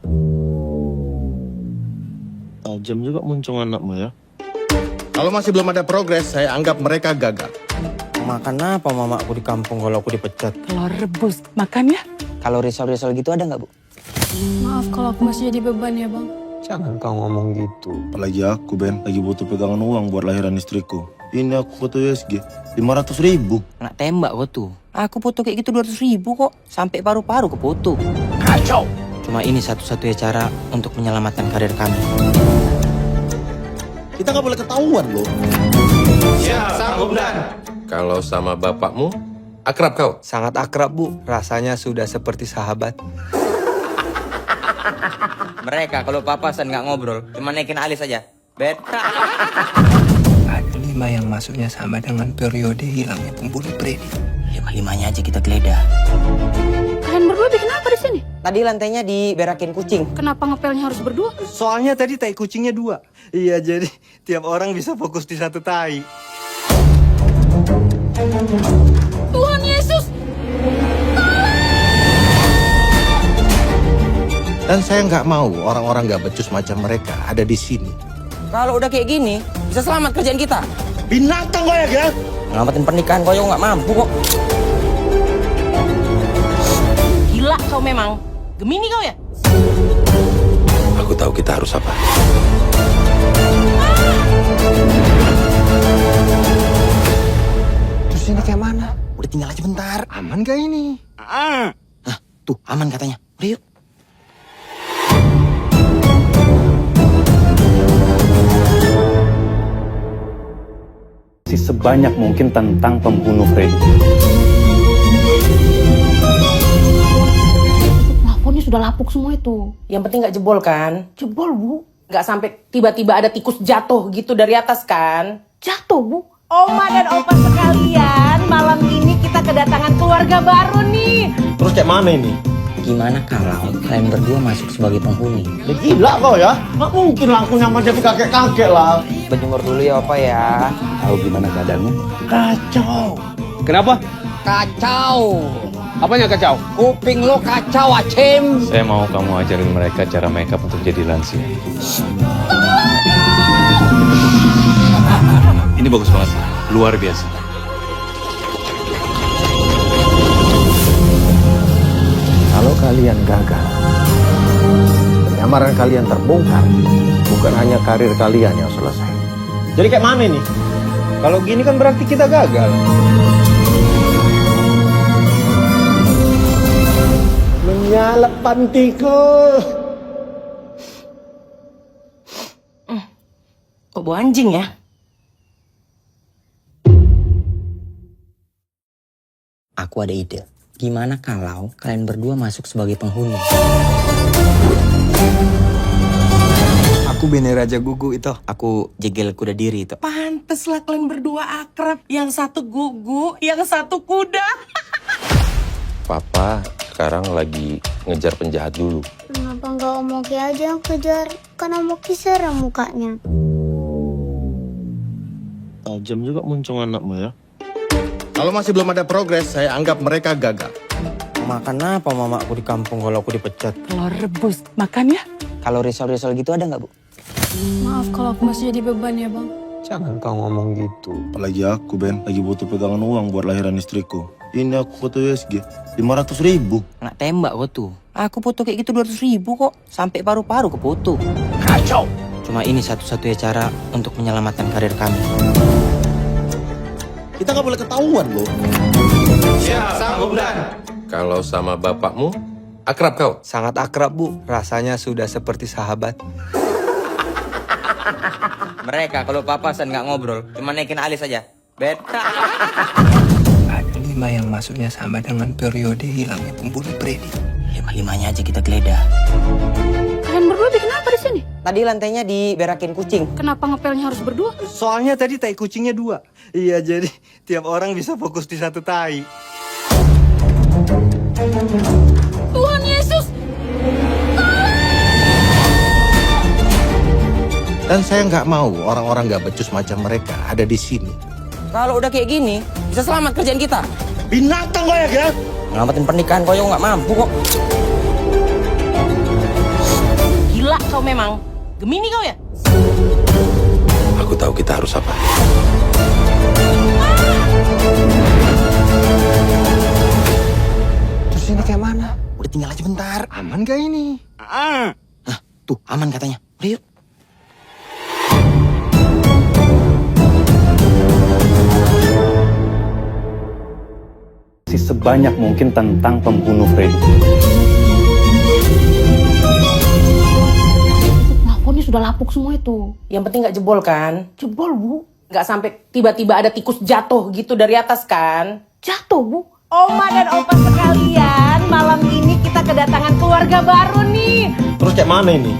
Tajam juga muncung anakmu ya. Kalau masih belum ada progres, saya anggap mereka gagal. Makan apa mama aku di kampung kalau aku dipecat? Telur rebus. Makan ya? Kalau risol-risol gitu ada nggak, Bu? Maaf kalau aku masih jadi beban ya, Bang. Jangan kau ngomong gitu. Apalagi aku, Ben, lagi butuh pegangan uang buat lahiran istriku. Ini aku foto USG 500.000. Nak tembak kok tuh. Aku foto kayak gitu 200.000 kok. Sampai paru-paru ke foto. Kacau. Cuma ini satu-satunya cara untuk menyelamatkan karir kami. Kita nggak boleh ketahuan loh. Kalau sama bapakmu, akrab kau. Sangat akrab, Bu. Rasanya sudah seperti sahabat. Mereka kalau papasan nggak ngobrol, cuma naikin alis aja. Bet. Ada 5 yang masuknya sama dengan periode hilangnya pembunuh Freddy. 5-5-nya aja kita geledah. Kalian berdua bikin apa di sini? Tadi lantainya diberakin kucing. Kenapa ngepelnya harus berdua? Soalnya tadi tai kucingnya 2. Iya, jadi tiap orang bisa fokus di satu tai. Tuhan Yesus! Dan saya nggak mau orang-orang nggak becus macam mereka ada di sini. Kalau udah kayak gini, bisa selamat kerjaan kita. Binatang kau ya, Ngelamatin pernikahan kau nggak mampu kok. Gila kau memang. Gemini kau ya? Aku tahu kita harus apa. Terus ini kayak mana? Udah tinggal aja bentar. Aman gak ini? Nah, tuh aman katanya. Udah yuk. Sebanyak mungkin tentang pembunuh Freddy. Plafonnya sudah lapuk semua itu. Yang penting nggak jebol kan? Jebol, Bu. Nggak sampai tiba-tiba ada tikus jatuh gitu dari atas kan? Jatuh, Bu. Oma dan opa sekalian, malam ini kita kedatangan keluarga baru nih. Terus kayak mana ini? Gimana kalau kalian berdua masuk sebagai penghuni? Ya gila kau ya. Nggak mungkin langsung nyamar jadi kakek-kakek lah. Berjemur dulu ya opa ya. Tahu gimana keadaannya? Kacau. Kenapa? Kacau. Apanya kacau? Kuping lo kacau, Acem. Saya mau kamu ajarin mereka cara makeup untuk jadi lansia. Ini bagus banget, luar biasa. Kalau kalian gagal, penyamaran kalian terbongkar, bukan hanya karir kalian yang selesai. Jadi kayak mana ini? Kalau gini kan berarti kita gagal. Menyalap pantiku. Kok bau anjing ya? Aku ada ide. Gimana kalau kalian berdua masuk sebagai penghuni? Aku Bene Raja Gugu itu. Aku jegel kuda diri itu. Pantes lah kalian berdua akrab. Yang satu gugu, yang satu kuda. Papa sekarang lagi ngejar penjahat dulu. Kenapa nggak Om Oki aja yang kejar? Kan Om Oki serem mukanya. Tajam juga muncung anakmu ya. Kalau masih belum ada progres, saya anggap mereka gagal. Makan apa mamaku di kampung kalau aku dipecat? Telur rebus. Makan ya? Kalau risol-risol gitu ada nggak, Bu? Maaf kalau aku masih jadi beban ya, Bang. Jangan kau ngomong gitu. Apalagi aku, Ben, lagi butuh pegangan uang buat lahiran istriku. Ini aku foto USG 500.000. Nak tembak kok tuh. Aku foto kayak gitu 200.000 kok. Sampai paru-paru ke foto. Kacau. Cuma ini satu-satunya cara untuk menyelamatkan karir kami. Kita nggak boleh ketahuan loh. Kalau sama bapakmu, akrab kau. Sangat akrab, Bu. Rasanya sudah seperti sahabat. Mereka kalau papasan nggak ngobrol, cuma naikin alis aja. Bet. Ada 5 yang masuknya sama dengan periode hilangnya pembunuh Freddy. 5-5-nya aja kita geledah. Kalian berdua bikin apa di sini? Tadi lantainya diberakin kucing. Kenapa ngepelnya harus berdua? Soalnya tadi tai kucingnya 2. Iya, jadi tiap orang bisa fokus di satu tai. Tuhan Yesus! Dan saya nggak mau orang-orang nggak becus macam mereka ada di sini. Kalau udah kayak gini, bisa selamat kerjaan kita. Binatang kau ya, Ngelamatin pernikahan kau nggak mampu kok. Gila kau memang. Gemini kau ya? Aku tahu kita harus apa. Terus ini kayak mana? Udah tinggal aja bentar. Aman gak ini? Nah, tuh aman katanya. Udah yuk. Sebanyak mungkin tentang pembunuh Freddy. Plafonnya sudah lapuk semua itu. Yang penting nggak jebol kan? Jebol, Bu. Nggak sampai tiba-tiba ada tikus jatuh gitu dari atas kan? Jatuh, Bu. Oma dan opa sekalian, malam ini kita kedatangan keluarga baru nih. Terus kayak mana ini?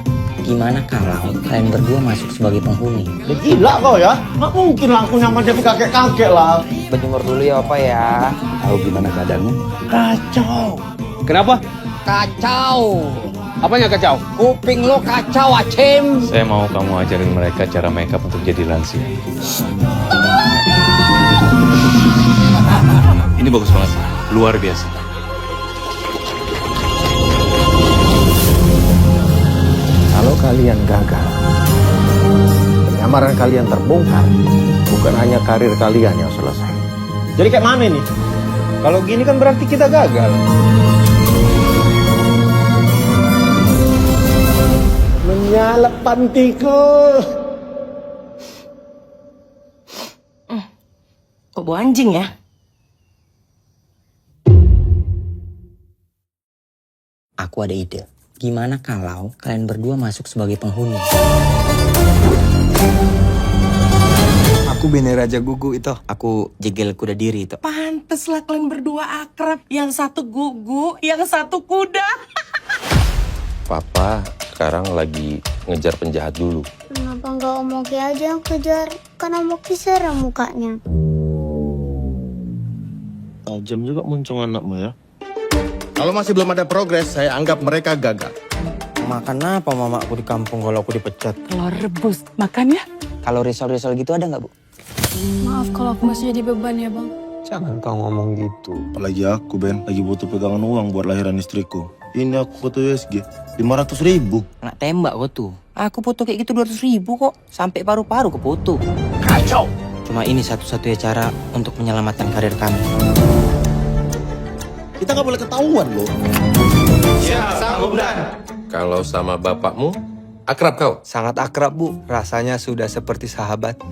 Gimana kalau kalian berdua masuk sebagai penghuni? Ya gila kau ya. Nggak mungkin langsung nyamar jadi kakek-kakek lah. Berjemur dulu ya opa ya. Tahu gimana keadaannya? Kacau. Kenapa? Kacau. Apanya kacau? Kuping lo kacau, Acem. Saya mau kamu ajarin mereka cara makeup untuk jadi lansia. Ini bagus banget, luar biasa. Kalau kalian gagal, penyamaran kalian terbongkar, bukan hanya karir kalian yang selesai. Jadi kayak mana ini? Kalau gini kan berarti kita gagal. Menyala pantiku. Kok bau anjing ya? Aku ada ide. Gimana kalau kalian berdua masuk sebagai penghuni? Aku Bene Raja Gugu itu. Aku jegel kuda diri itu. Pantes lah kalian berdua akrab. Yang satu gugu, yang satu kuda. Papa sekarang lagi ngejar penjahat dulu. Kenapa nggak Om Oki aja yang kejar? Kan Om Oki serem mukanya. Tajam juga muncung anakmu ya. Kalau masih belum ada progres, saya anggap mereka gagal. Makan apa mamaku di kampung kalau aku dipecat? Telur rebus. Makan ya? Kalau risol-risol gitu ada nggak, Bu? Maaf kalau aku masih jadi beban ya, Bang. Jangan kau ngomong gitu. Apalagi aku, Ben, lagi butuh pegangan uang buat lahiran istriku. Ini aku foto USG 500.000. Nggak tembak kok tuh. Aku foto kayak gitu 200.000 kok. Sampai paru-paru ke foto. Kacau. Cuma ini satu-satunya cara untuk menyelamatkan karir kami. Kita nggak boleh ketahuan loh. Kalau sama bapakmu, akrab kau? Sangat akrab, Bu. Rasanya sudah seperti sahabat.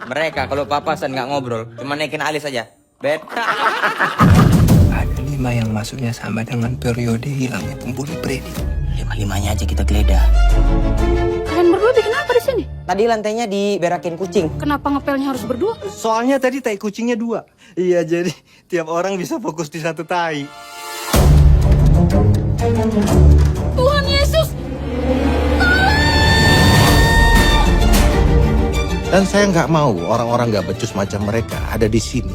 Mereka kalau papasan nggak ngobrol, cuma naikin alis aja. Bet. Ada 5 yang masuknya sama dengan periode hilangnya pembunuh Freddy. 5-5-nya aja kita geledah. Kalian berdua bikin apa di sini? Tadi lantainya diberakin kucing. Kenapa ngepelnya harus berdua? Soalnya tadi tai kucingnya 2. Iya, jadi tiap orang bisa fokus di satu tai. Tuhan Yesus! Dan saya nggak mau orang-orang nggak becus macam mereka ada di sini.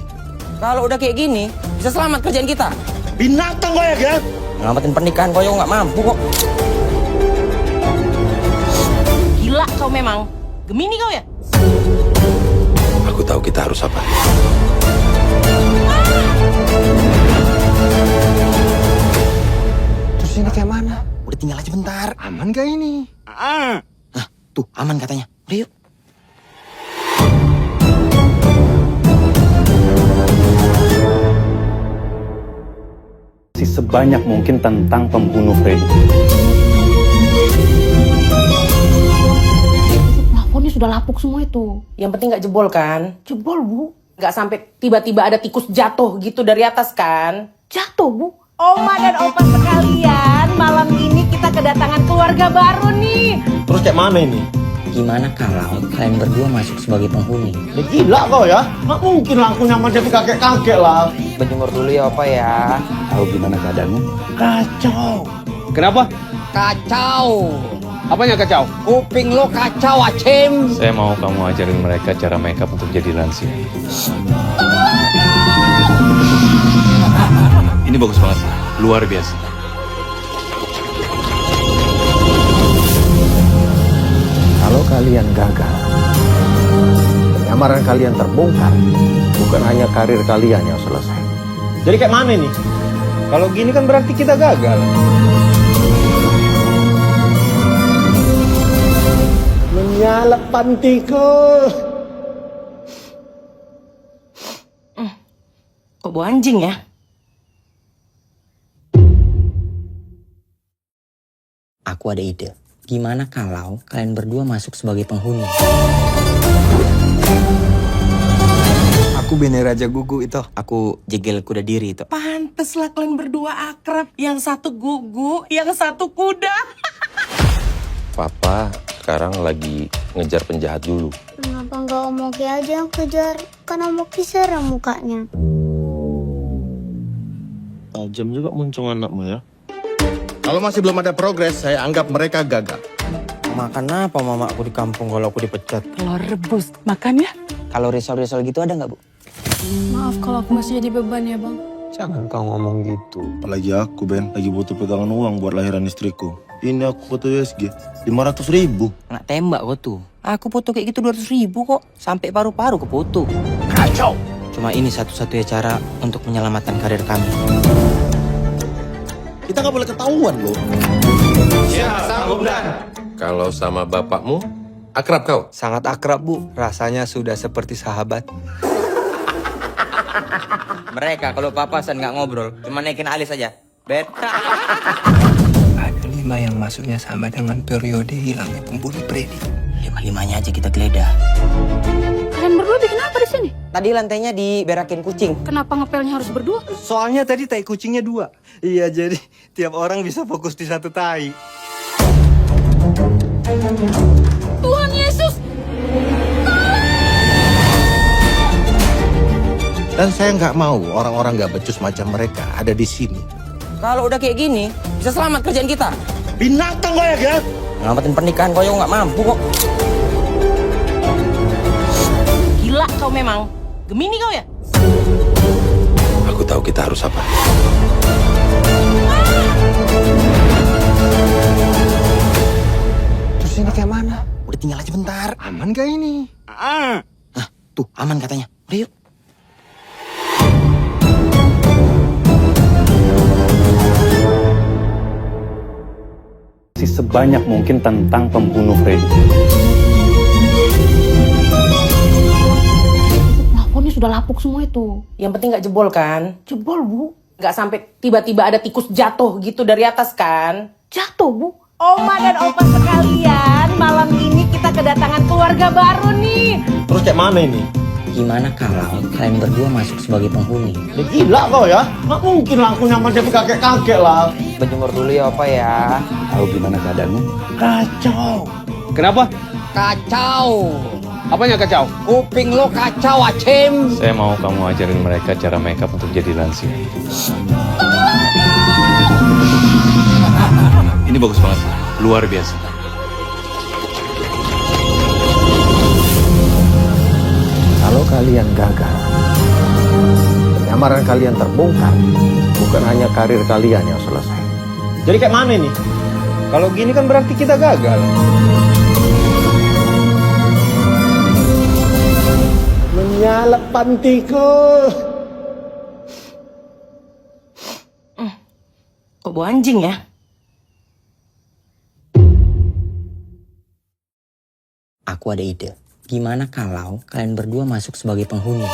Kalau udah kayak gini, bisa selamat kerjaan kita. Binatang kau ya, Ngelamatin pernikahan kau nggak mampu kok. Gila kau memang. Gemini kau ya? Aku tahu kita harus apa. Terus ini kayak mana? Udah tinggal aja bentar. Aman gak ini? Nah, tuh aman katanya. Udah yuk. Sebanyak mungkin tentang pembunuh Freddy. Plafonnya sudah lapuk semua itu. Yang penting nggak jebol kan? Jebol, Bu. Nggak sampai tiba-tiba ada tikus jatuh gitu dari atas kan? Jatuh, Bu. Oma dan opa sekalian, malam ini kita kedatangan keluarga baru nih. Terus kayak mana ini? Gimana kalau kalian berdua masuk sebagai penghuni? Ya gila kau ya. Nggak mungkin langsung nyamar jadi kakek-kakek lah. Berjemur dulu ya opa ya. Tahu gimana keadaannya? Kacau. Kenapa? Kacau. Apanya kacau? Kuping lo kacau, Acem. Saya mau kamu ajarin mereka cara makeup untuk jadi lansia. Ini bagus banget, luar biasa. Kalau kalian gagal, penyamaran kalian terbongkar, bukan hanya karir kalian yang selesai. Jadi kayak mana ini? Kalau gini kan berarti kita gagal. Menyala pantiku. Kok bau anjing ya? Aku ada ide. Gimana kalau kalian berdua masuk sebagai penghuni? Aku Bene Raja Gugu itu. Aku Jegel Kuda Diri itu. Pantes lah kalian berdua akrab. Yang satu gugu, yang satu kuda. Papa sekarang lagi ngejar penjahat dulu. Kenapa nggak Om Oki aja yang kejar? Kan Om Oki serem mukanya. Tajam juga muncung anakmu ya. Kalau masih belum ada progres, saya anggap mereka gagal. Makan apa mama aku di kampung kalau aku dipecat? Telur rebus, makan ya? Kalau risol-risol gitu ada nggak, Bu? Maaf kalau aku masih jadi beban ya bang. Jangan kau ngomong gitu. Apalagi aku, Ben, lagi butuh pegangan uang buat lahiran istriku. Ini aku foto USG 500.000. Nggak tembak kok tuh. Aku foto kayak gitu 200.000 kok. Sampai paru-paru ke foto. Kacau! Cuma ini satu-satunya cara untuk menyelamatkan karir kami. Kita nggak boleh ketahuan loh. Kalau sama bapakmu, akrab kau? Sangat akrab, Bu. Rasanya sudah seperti sahabat. Mereka kalau papasan nggak ngobrol, cuma naikin alis aja. Bet. Ada 5 yang masuknya sama dengan periode hilangnya pembunuh Freddy. 5-5-nya aja kita geledah. Kalian berdua bikin apa di sini? Tadi lantainya diberakin kucing. Kenapa ngepelnya harus berdua? Soalnya tadi tai kucingnya 2. Iya, jadi tiap orang bisa fokus di satu tai. Tuhan Yesus! Dan saya nggak mau orang-orang nggak becus macam mereka ada di sini. Kalau udah kayak gini, bisa selamat kerjaan kita. Binatang kau ya, Ngelamatin pernikahan kau nggak mampu kok. Gila kau memang. Gemini kau ya? Aku tahu kita harus apa. Terus ini kayak mana? Udah tinggal aja bentar. Aman gak ini? Tuh, aman katanya. Udah yuk. Sebanyak mungkin tentang pembunuh Freddy. Plafonnya sudah lapuk semua itu. Yang penting nggak jebol kan? Jebol bu. Nggak sampai tiba-tiba ada tikus jatuh gitu dari atas kan? Jatuh bu. Oma dan opa sekalian, malam ini kita kedatangan keluarga baru nih. Terus kayak mana ini? Gimana kalau kalian berdua masuk sebagai penghuni? Ya gila kau ya. Nggak mungkin lah aku nyaman jadi kakek-kakek lah. Berjemur dulu ya opa ya. Tahu gimana keadaanmu? Kacau. Kenapa? Kacau. Apanya kacau? Kuping lo kacau, Acem. Saya mau kamu ajarin mereka cara makeup untuk jadi lansia. Ini bagus banget, luar biasa. Kalau kalian gagal, penyamaran kalian terbongkar, bukan hanya karir kalian yang selesai. Jadi kayak mana nih? Kalau gini kan berarti kita gagal. Menyalap pantiku. Kok bau anjing ya? Aku ada ide. Gimana kalau kalian berdua masuk sebagai penghuni?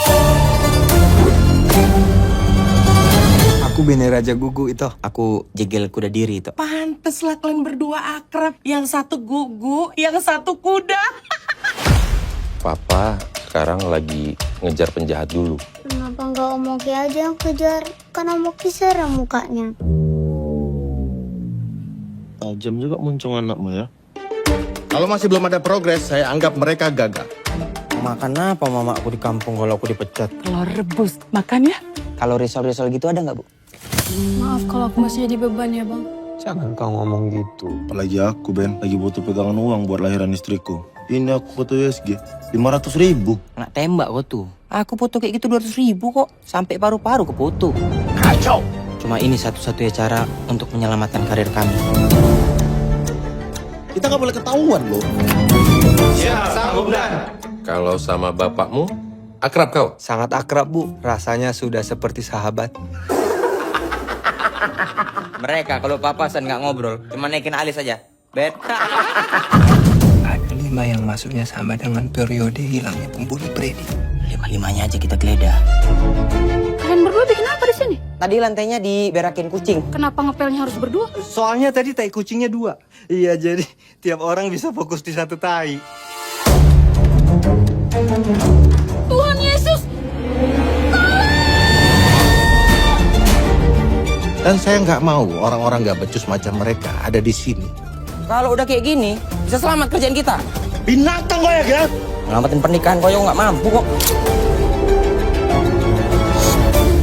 Aku Bene Raja Gugu itu. Aku Jegel Kuda Diri itu. Pantes lah kalian berdua akrab. Yang satu gugu, yang satu kuda. Papa sekarang lagi ngejar penjahat dulu. Kenapa nggak Om Oki aja yang kejar? Kan Om Oki serem mukanya. Tajam juga muncung anakmu ya. Kalau masih belum ada progres, saya anggap mereka gagal. Makan apa mama aku di kampung kalau aku dipecat? Telur rebus, makan ya? Kalau risol-risol gitu ada nggak, Bu? Maaf kalau aku masih jadi beban ya bang. Jangan kau ngomong gitu. Apalagi aku, Ben, lagi butuh pegangan uang buat lahiran istriku. Ini aku foto USG 500.000. Nggak tembak kok tuh. Aku foto kayak gitu 200.000 kok. Sampai paru-paru ke foto. Kacau! Cuma ini satu-satunya cara untuk menyelamatkan karir kami. Kita nggak boleh ketahuan loh. Kalau sama bapakmu, akrab kau? Sangat akrab, Bu. Rasanya sudah seperti sahabat. Mereka kalau papasan nggak ngobrol, cuma naikin alis aja. Bet. Ada 5 yang masuknya sama dengan periode hilangnya pembunuh Freddy. Lima-limanya aja kita geledah. Kalian berdua bikin apa di sini? Tadi lantainya diberakin kucing. Kenapa ngepelnya harus berdua? Soalnya tadi tai kucingnya 2. Iya, jadi tiap orang bisa fokus di satu tai. Tuhan Yesus! Dan saya nggak mau orang-orang nggak becus macam mereka ada di sini. Kalau udah kayak gini, bisa selamat kerjaan kita. Binatang kau ya, Gan? Ngelamatin pernikahan kau nggak mampu kok.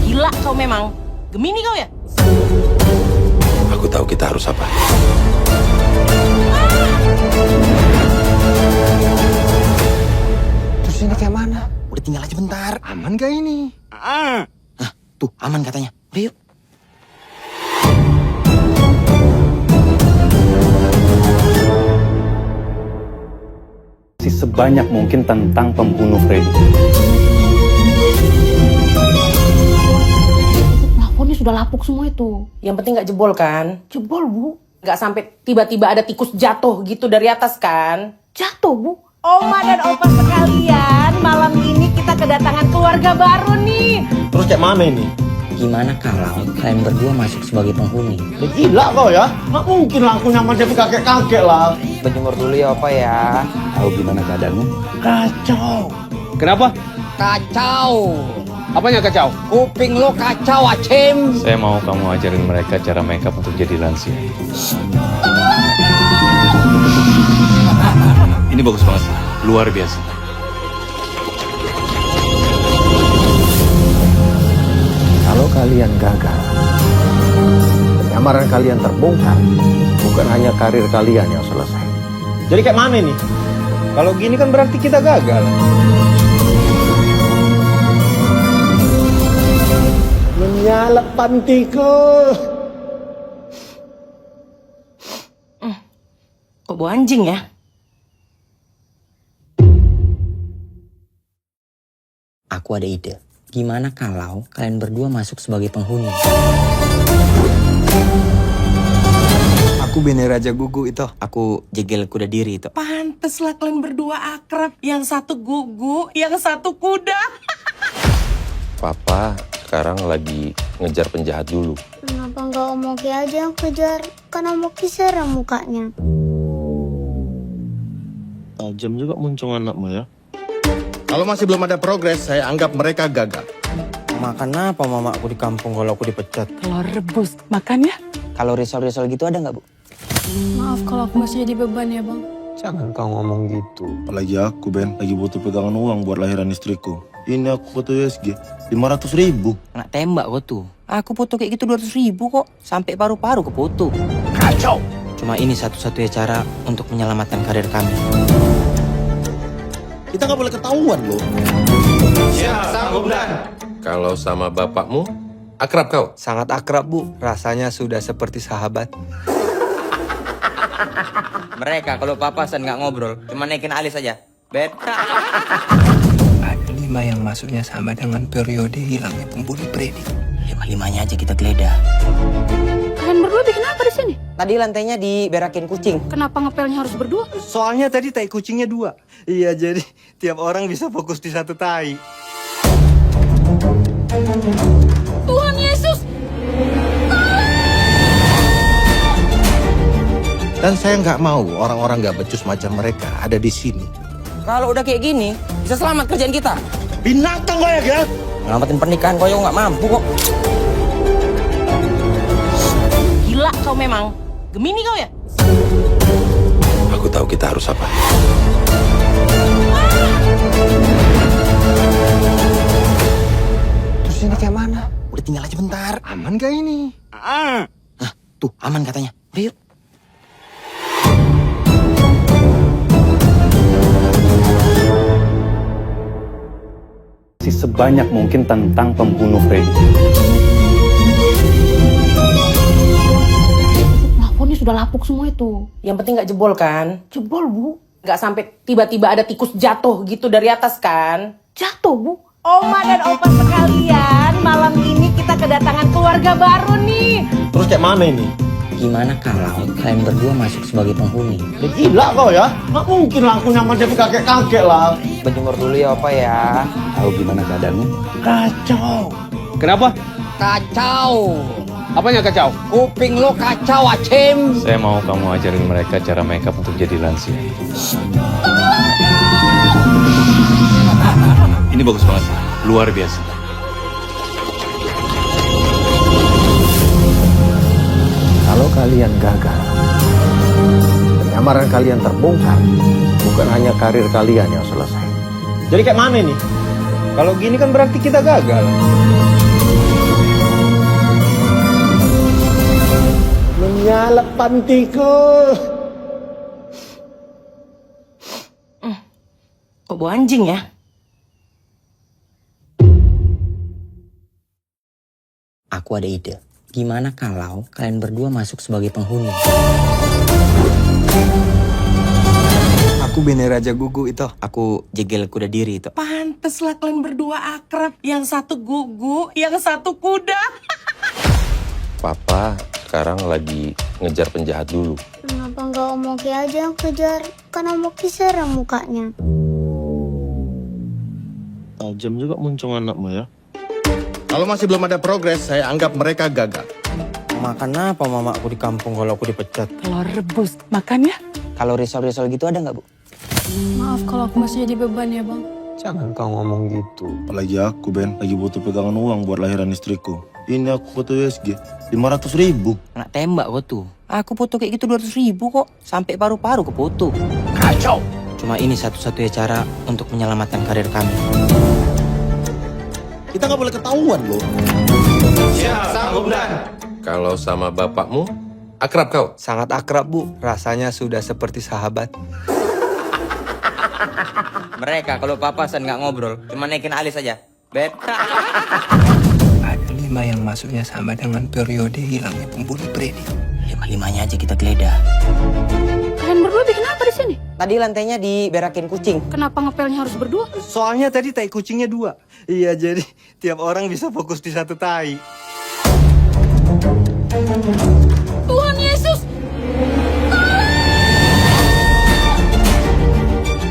Gila kau memang. Gemini kau ya? Aku tahu kita harus apa. Terus ini kayak mana? Udah tinggal aja bentar. Aman gak ini? Nah, tuh aman katanya. Udah yuk. Sebanyak mungkin tentang pembunuh Freddy. Plafonnya sudah lapuk semua itu. Yang penting nggak jebol kan? Jebol, Bu. Nggak sampai tiba-tiba ada tikus jatuh gitu dari atas kan? Jatuh, Bu. Oma dan opa sekalian, malam ini kita kedatangan keluarga baru nih. Terus kayak mana ini? Gimana kalau kalian berdua masuk sebagai penghuni? Gila kau ya? Nggak mungkin lah aku nyaman jadi kakek-kakek lah. Berjemur dulu ya opa ya. Tahu gimana keadaanmu? Kacau. Kenapa? Kacau. Apanya kacau? Kuping lo kacau, Acem. Saya mau kamu ajarin mereka cara makeup untuk jadi lansia. Ini bagus banget, luar biasa. Kalau kalian gagal, penyamaran kalian terbongkar, bukan hanya karir kalian yang selesai. Jadi kayak mana nih? Kalau gini kan berarti kita gagal. Menyalak pantiku. Kok bau anjing ya? Aku ada ide. Gimana kalau kalian berdua masuk sebagai penghuni? Aku Bene Raja Gugu itu. Aku jegel kuda diri itu. Pantes lah kalian berdua akrab. Yang satu gugu, yang satu kuda. Papa sekarang lagi ngejar penjahat dulu. Kenapa nggak Om Oki aja yang kejar? Kan Om Oki serem mukanya. Tajam juga muncung anakmu ya. Kalau masih belum ada progres, saya anggap mereka gagal. Makan apa mamaku di kampung kalau aku dipecat? Telur rebus, makan ya? Kalau risol-risol gitu ada nggak, Bu? Maaf kalau aku masih jadi beban ya, Bang. Jangan kau ngomong gitu. Apalagi aku, Ben. Lagi butuh pegangan uang buat lahiran istriku. Ini aku foto USG. 500.000. Nggak tembak kok tuh. Aku foto kayak gitu 200.000 kok. Sampai paru-paru ke foto. Kacau. Cuma ini satu-satunya cara untuk menyelamatkan karir kami. Kita nggak boleh ketahuan loh. Kalau sama bapakmu, akrab kau. Sangat akrab, Bu. Rasanya sudah seperti sahabat. Mereka kalau papasan nggak ngobrol, cuma naikin alis aja. Bet. Ada 5 yang masuknya sama dengan periode hilangnya pembunuh Freddy. Lima-limanya aja kita geledah. Kalian berdua bikin apa di sini? Tadi lantainya diberakin kucing. Kenapa ngepelnya harus berdua? Soalnya tadi tai kucingnya 2. Iya, jadi tiap orang bisa fokus di satu tai. Tuhan Yesus! Dan saya nggak mau orang-orang nggak becus macam mereka ada di sini. Kalau udah kayak gini, bisa selamat kerjaan kita. Binatang kau ya, Gan? Ngelamatin pernikahan kau nggak mampu kok. Gila kau memang. Gemini kau ya? Aku tahu kita harus apa. Terus ini kayak mana? Udah tinggal aja bentar. Aman gak ini? Nah, tuh aman katanya. Udah yuk. Sebanyak mungkin tentang pembunuh Freddy. Plafonnya sudah lapuk semua itu. Yang penting nggak jebol kan? Jebol, Bu. Nggak sampai tiba-tiba ada tikus jatuh gitu dari atas kan? Jatuh, Bu. Oma dan opa sekalian, malam ini kita kedatangan keluarga baru nih. Terus kayak mana ini? Gimana kalau kalian berdua masuk sebagai penghuni? Gila kau ya? Nggak mungkin lah aku nyamar jadi kakek-kakek lah. Berjemur dulu ya Opa ya. Tahu gimana keadaanmu? Kacau. Kenapa? Kacau. Apanya kacau? Kuping lo kacau Acim. Saya mau kamu ajarin mereka cara makeup untuk jadi lansia. Ini bagus banget, luar biasa. Kalau kalian gagal, penyamaran kalian terbongkar, bukan hanya karir kalian yang selesai. Jadi kayak mana nih? Kalau gini kan berarti kita gagal. Menyala pantiku. Kok bau anjing ya? Aku ada ide. Gimana kalau kalian berdua masuk sebagai penghuni? Aku Bene Raja Gugu itu. Aku Jegel Kuda Diri itu. Pantes lah kalian berdua akrab. Yang satu gugu, yang satu kuda. Papa sekarang lagi ngejar penjahat dulu. Kenapa nggak Om Oki aja yang kejar? Kan Om Oki serem mukanya. Tajam juga muncung anakmu ya. Kalau masih belum ada progres, saya anggap mereka gagal. Makan apa mamaku di kampung kalau aku dipecat? Telur rebus. Makan ya? Kalau risol-risol gitu ada nggak Bu? Maaf kalau aku masih jadi beban ya bang. Jangan kau ngomong gitu. Apalagi aku Ben, lagi butuh pegangan uang buat lahiran istriku. Ini aku foto USG 500.000. Nak tembak kok tuh. Aku foto kayak gitu 200.000 kok. Sampai paru-paru ke foto. Kacau. Cuma ini satu-satunya cara untuk menyelamatkan karir kami. Kita nggak boleh ketahuan loh. Kalau sama bapakmu, akrab kau? Sangat akrab, Bu. Rasanya sudah seperti sahabat. Mereka kalau papasan nggak ngobrol, cuma naikin alis aja. Bet. Ada 5 yang masuknya sama dengan periode hilangnya pembunuh Freddy. 5-5-nya aja kita geledah. Kalian berdua bikin apa di sini? Tadi lantainya diberakin kucing. Kenapa ngepelnya harus berdua? Soalnya tadi tai kucingnya 2. Iya, jadi tiap orang bisa fokus di satu tai. Tuhan Yesus!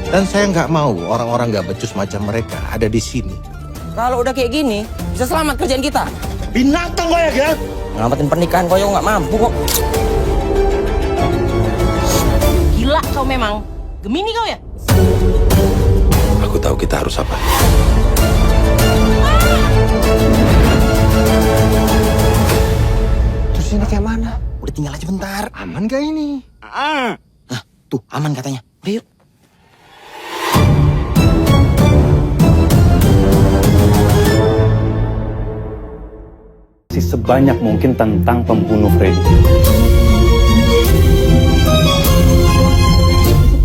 Dan saya nggak mau orang-orang nggak becus macam mereka ada di sini. Kalau udah kayak gini, bisa selamat kerjaan kita. Binatang kau ya, Gak? Ngelamatin pernikahan kau nggak mampu kok. Gila kau memang. Gemini kau ya? Aku tahu kita harus apa. Terus ini kayak mana? Udah tinggal aja bentar. Aman gak ini? Tuh, aman katanya. Udah yuk. Sebanyak mungkin tentang pembunuh Freddy.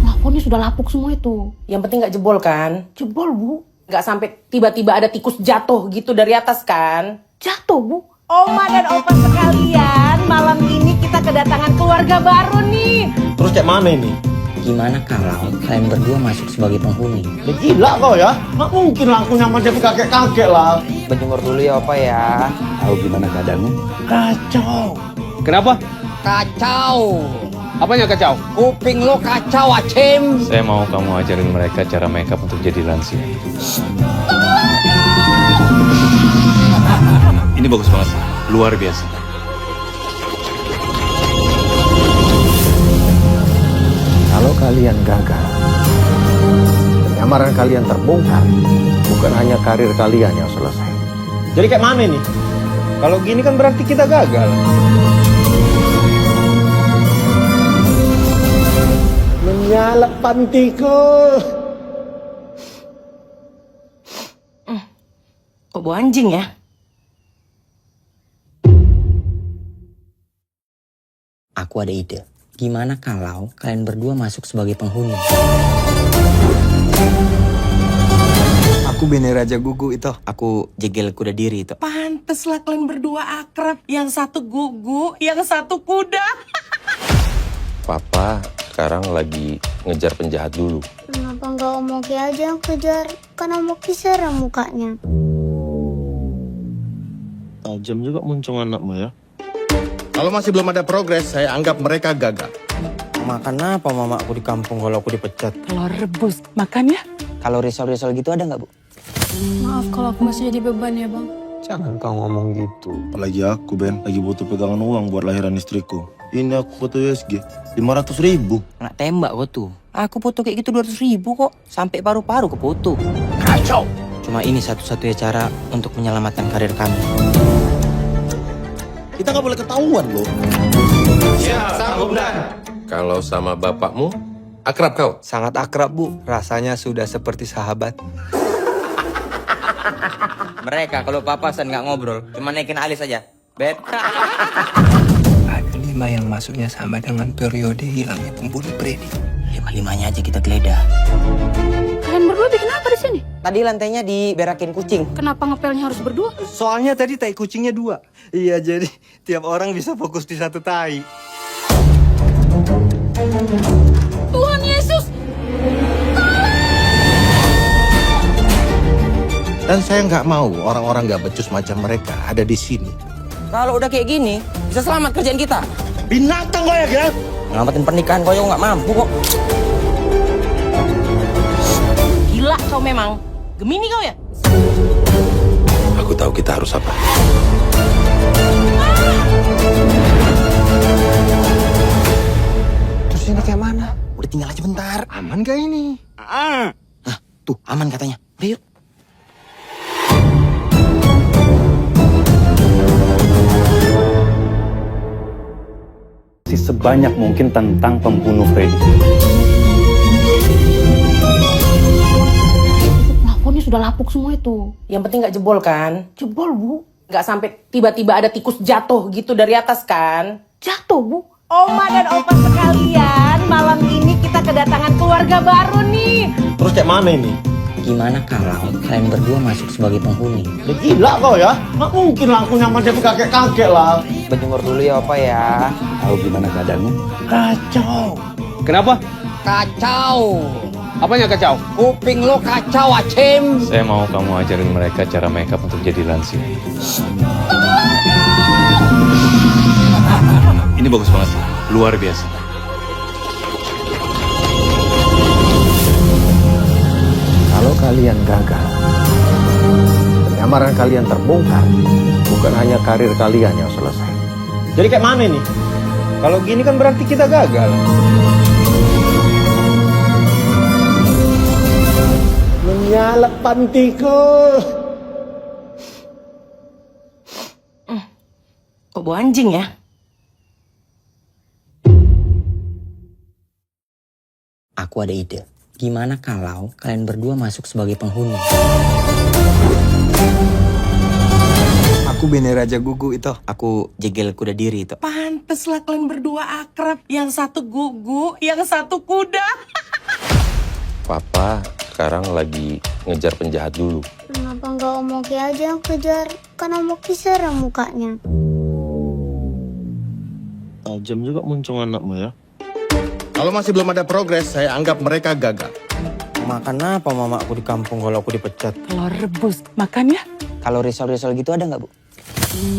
Plafonnya sudah lapuk semua itu. Yang penting nggak jebol kan? Jebol bu. Nggak sampai tiba-tiba ada tikus jatuh gitu dari atas kan? Jatuh bu. Oma dan opa sekalian, malam ini kita kedatangan keluarga baru nih. Terus kayak mana ini? Gimana kalau kalian berdua masuk sebagai penghuni? Gila kau ya? Nggak mungkin lah aku nyamar jadi kakek-kakek lah. Berjemur dulu ya Opa ya. Tahu gimana keadaanmu? Kacau. Kenapa? Kacau. Apanya kacau? Kuping lo kacau Acim. Saya mau kamu ajarin mereka cara makeup untuk jadi lansia. Ini bagus banget, luar biasa. Kalau kalian gagal, penyamaran kalian terbongkar, bukan hanya karir kalian yang selesai. Jadi kayak mana nih? Kalau gini kan berarti kita gagal. Menyala pantiku. Kok bau anjing ya? Aku ada ide. Gimana kalau kalian berdua masuk sebagai penghuni? Aku Bene Raja Gugu itu. Aku Jegel Kuda Diri itu. Pantes lah kalian berdua akrab. Yang satu gugu, yang satu kuda. Papa sekarang lagi ngejar penjahat dulu. Kenapa nggak Om Oki aja yang kejar? Kan Om Oki serem mukanya. Tajam juga muncung anakmu ya. Kalau masih belum ada progres, saya anggap mereka gagal. Makan apa mamaku di kampung kalau aku dipecat? Telur rebus. Makan ya? Kalau risol-risol gitu ada nggak, Bu? Maaf kalau aku masih jadi beban ya, Bang. Jangan kau ngomong gitu. Apalagi aku, Ben, lagi butuh pegangan uang buat lahiran istriku. Ini aku foto USG 500.000. Nak tembak kok tuh. Aku foto kayak gitu 200.000 kok. Sampai paru-paru ke foto. Kacau! Cuma ini satu-satunya cara untuk menyelamatkan karir kami. Kita nggak boleh ketahuan loh. Kalau sama bapakmu, akrab kau? Sangat akrab, Bu. Rasanya sudah seperti sahabat. Mereka kalau papasan nggak ngobrol, cuma naikin alis aja. Bet. Ada 5 yang masuknya sama dengan periode hilangnya pembunuh Freddy. 5-5-nya aja kita geledah. Kalian berdua bikin apa di sini? Tadi lantainya diberakin kucing. Kenapa ngepelnya harus berdua? Soalnya tadi tai kucingnya 2. Iya, jadi tiap orang bisa fokus di satu tai. Tuhan Yesus! Dan saya nggak mau orang-orang nggak becus macam mereka ada di sini. Kalau udah kayak gini, bisa selamat kerjaan kita. Binatang kau ya, Gap? Ngelamatin pernikahan kau nggak mampu kok. Gila kau memang. Gemini kau ya? Aku tahu kita harus apa. Terus ini kayak mana? Udah tinggal aja bentar. Aman gak ini? Tuh, aman katanya. Udah yuk. Sebanyak mungkin tentang pembunuh Freddy. Plafonnya sudah lapuk semua itu. Yang penting nggak jebol kan? Jebol, Bu. Nggak sampai tiba-tiba ada tikus jatuh gitu dari atas kan? Jatuh, Bu. Oma dan opa sekalian, malam ini kita kedatangan keluarga baru nih. Terus kayak mana ini? Gimana kalau kalian berdua masuk sebagai penghuni? Udah gila kau ya? Nggak mungkin lah aku nyaman jadi kakek-kakek lah. Berjemur dulu ya opa ya. Tahu gimana keadaanmu? Kacau. Kenapa? Kacau. Apanya kacau? Kuping lo kacau, Acem. Saya mau kamu ajarin mereka cara makeup untuk jadi lansia. Ini bagus banget, luar biasa. Kalau kalian gagal, penyamaran kalian terbongkar, bukan hanya karir kalian yang selesai. Jadi kayak mana nih? Kalau gini kan berarti kita gagal. Menyala pantiku. Kok bau anjing ya? Aku ada ide. Gimana kalau kalian berdua masuk sebagai penghuni? Aku Bene Raja Gugu itu. Aku jegel kuda diri itu. Pantes lah kalian berdua akrab. Yang satu gugu, yang satu kuda. Papa sekarang lagi ngejar penjahat dulu. Kenapa nggak Om Oki aja yang kejar? Kan Om Oki serem mukanya. Tajam juga muncung anakmu ya. Kalau masih belum ada progres, saya anggap mereka gagal. Makan apa mamaku di kampung kalau aku dipecat? Telur rebus. Makan ya? Kalau risol-risol gitu ada nggak, Bu?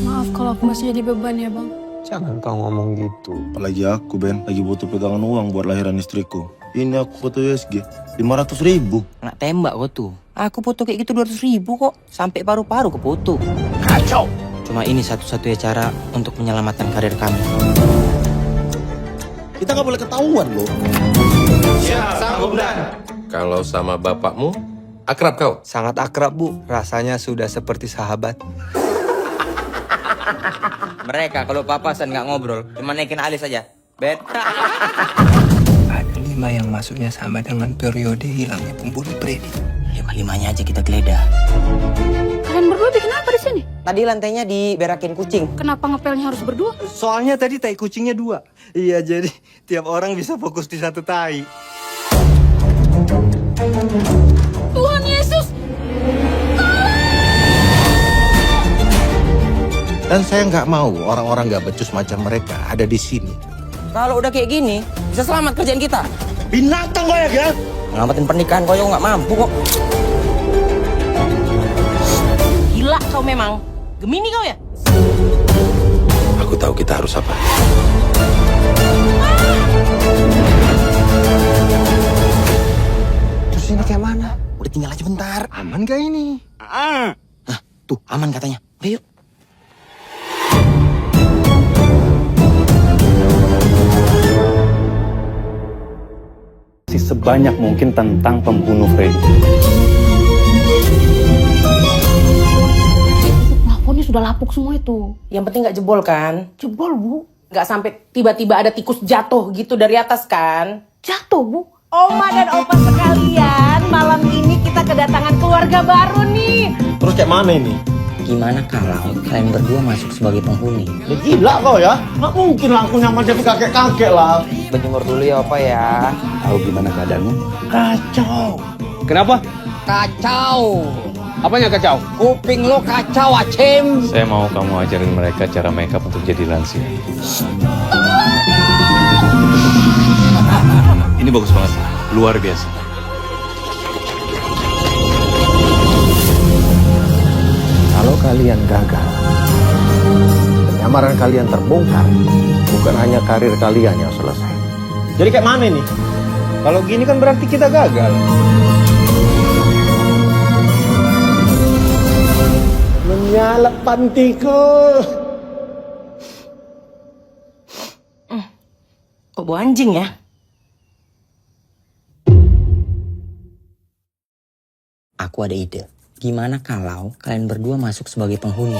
Maaf kalau aku masih jadi beban ya, Bang. Jangan kau ngomong gitu. Apalagi aku, Ben, lagi butuh pegangan uang buat lahiran istriku. Ini aku foto USG 500.000. Nak tembak kok tuh. Aku foto kayak gitu 200.000 kok. Sampai paru-paru ke foto. Kacau! Cuma ini satu-satunya cara untuk menyelamatkan karir kami. Kita nggak boleh ketahuan loh. Kalau sama bapakmu, akrab kau? Sangat akrab, Bu. Rasanya sudah seperti sahabat. Mereka kalau papasan nggak ngobrol, cuma naikin alis aja. Bet. Ada 5 yang masuknya sama dengan periode hilangnya pembunuh Freddy. 5-5-nya aja kita geledah. Kalian berdua bikin apa di sini? Tadi lantainya diberakin kucing. Kenapa ngepelnya harus berdua? Soalnya tadi tai kucingnya 2. Iya, jadi tiap orang bisa fokus di satu tai. Tuhan Yesus! Dan saya nggak mau orang-orang nggak becus macam mereka ada di sini. Kalau udah kayak gini, bisa selamat kerjaan kita. Binatang kau ya, Gap? Ngelamatin pernikahan kau nggak mampu kok. Gila kau memang. Gemini kau ya? Aku Aku tahu kita harus apa. Terus ini kayak mana? Udah tinggal aja bentar. Aman gak ini? Tuh, aman katanya. Udah yuk. Sebanyak mungkin tentang pembunuh Freddy. Plafonnya sudah lapuk semua itu. Yang penting nggak jebol kan? Jebol, Bu. Nggak sampai tiba-tiba ada tikus jatuh gitu dari atas kan? Jatuh, Bu. Oma dan opa sekalian, malam ini kita kedatangan keluarga baru nih. Terus kayak mana ini? Gimana kalau kalian berdua masuk sebagai penghuni? Ya gila kau ya. Nggak mungkin lah aku nyamar jadi kakek-kakek lah. Berjemur dulu ya opa ya. Tahu gimana keadaanmu? Kacau. Kenapa? Kacau. Apanya kacau? Kuping lo kacau, Acem. Saya mau kamu ajarin mereka cara makeup untuk jadi lansia. Ini bagus banget, luar biasa. Kalau kalian gagal, penyamaran kalian terbongkar, bukan hanya karir kalian yang selesai. Jadi kayak mana nih? Kalau gini kan berarti kita gagal. Menyalak pantiku. Kok bau anjing ya? Aku ada ide. Gimana kalau kalian berdua masuk sebagai penghuni?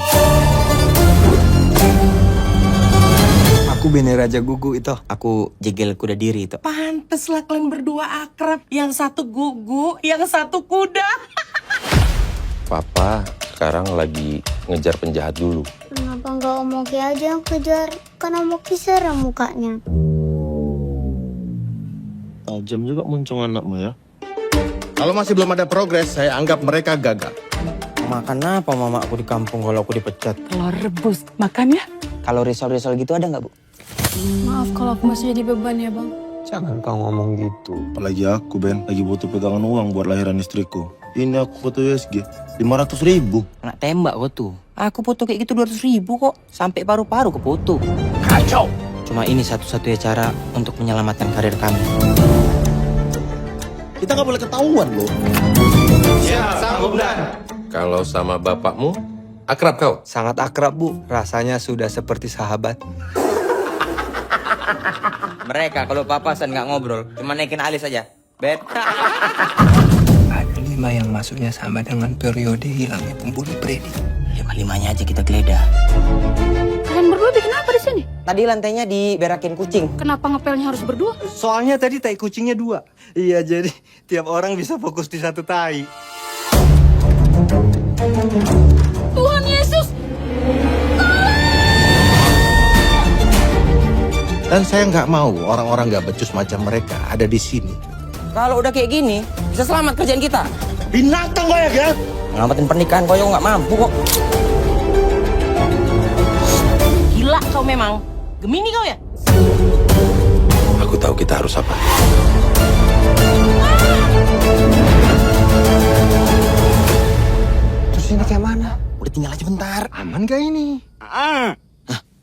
Aku Bene Raja Gugu itu. Aku jegel kuda diri itu. Pantes lah kalian berdua akrab. Yang satu gugu, yang satu kuda. Papa sekarang lagi ngejar penjahat dulu. Kenapa nggak Om Oki aja yang kejar? Kan Om Oki serem mukanya. Tajam juga muncung anakmu ya. Kalau masih belum ada progres, saya anggap mereka gagal. Makan apa mama aku di kampung kalau aku dipecat? Telur rebus. Makan ya? Kalau risol-risol gitu ada nggak, Bu? Maaf kalau aku masih jadi beban ya, Bang. Jangan kau ngomong gitu. Apalagi aku, Ben. Lagi butuh pegangan uang buat lahiran istriku. Ini aku foto USG. 500.000. Anak tembak kok tuh. Aku foto kayak gitu 200.000 kok. Sampai paru-paru ke foto. Kacau. Cuma ini satu-satunya cara untuk menyelamatkan karir kami. Kita nggak boleh ketahuan loh. Kalau sama bapakmu, akrab kau. Sangat akrab, Bu. Rasanya sudah seperti sahabat. Mereka kalau papasan nggak ngobrol, cuma naikin alis aja. Bet. Ada 5 yang masuknya sama dengan periode hilangnya pembunuh Freddy. 5-5-nya aja kita geledah. Kalian berdua bikin apa di sini? Tadi lantainya diberakin kucing. Kenapa ngepelnya harus berdua? Soalnya tadi tai kucingnya 2. Iya, jadi tiap orang bisa fokus di satu tai. Tuhan Yesus! Dan saya nggak mau orang-orang nggak becus macam mereka ada di sini. Kalau udah kayak gini, bisa selamat kerjaan kita. Binatang kayak ya. Ngelamatin pernikahan kau yang nggak mampu kok. Gila kau memang. Gemini kau ya? Aku tahu kita harus apa. Terus ini kayak mana? Udah tinggal aja bentar. Aman gak ini?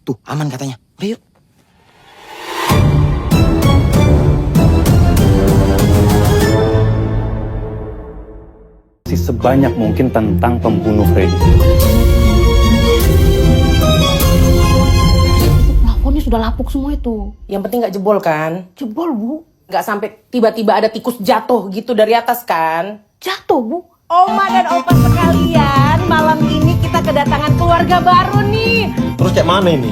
Tuh, aman katanya. Udah yuk. Sebanyak mungkin tentang pembunuh Freddy. Plafonnya sudah lapuk semua itu. Yang penting nggak jebol kan? Jebol, Bu. Nggak sampai tiba-tiba ada tikus jatuh gitu dari atas kan? Jatuh, Bu. Oma dan opa sekalian, malam ini kita kedatangan keluarga baru nih. Terus kayak mana ini?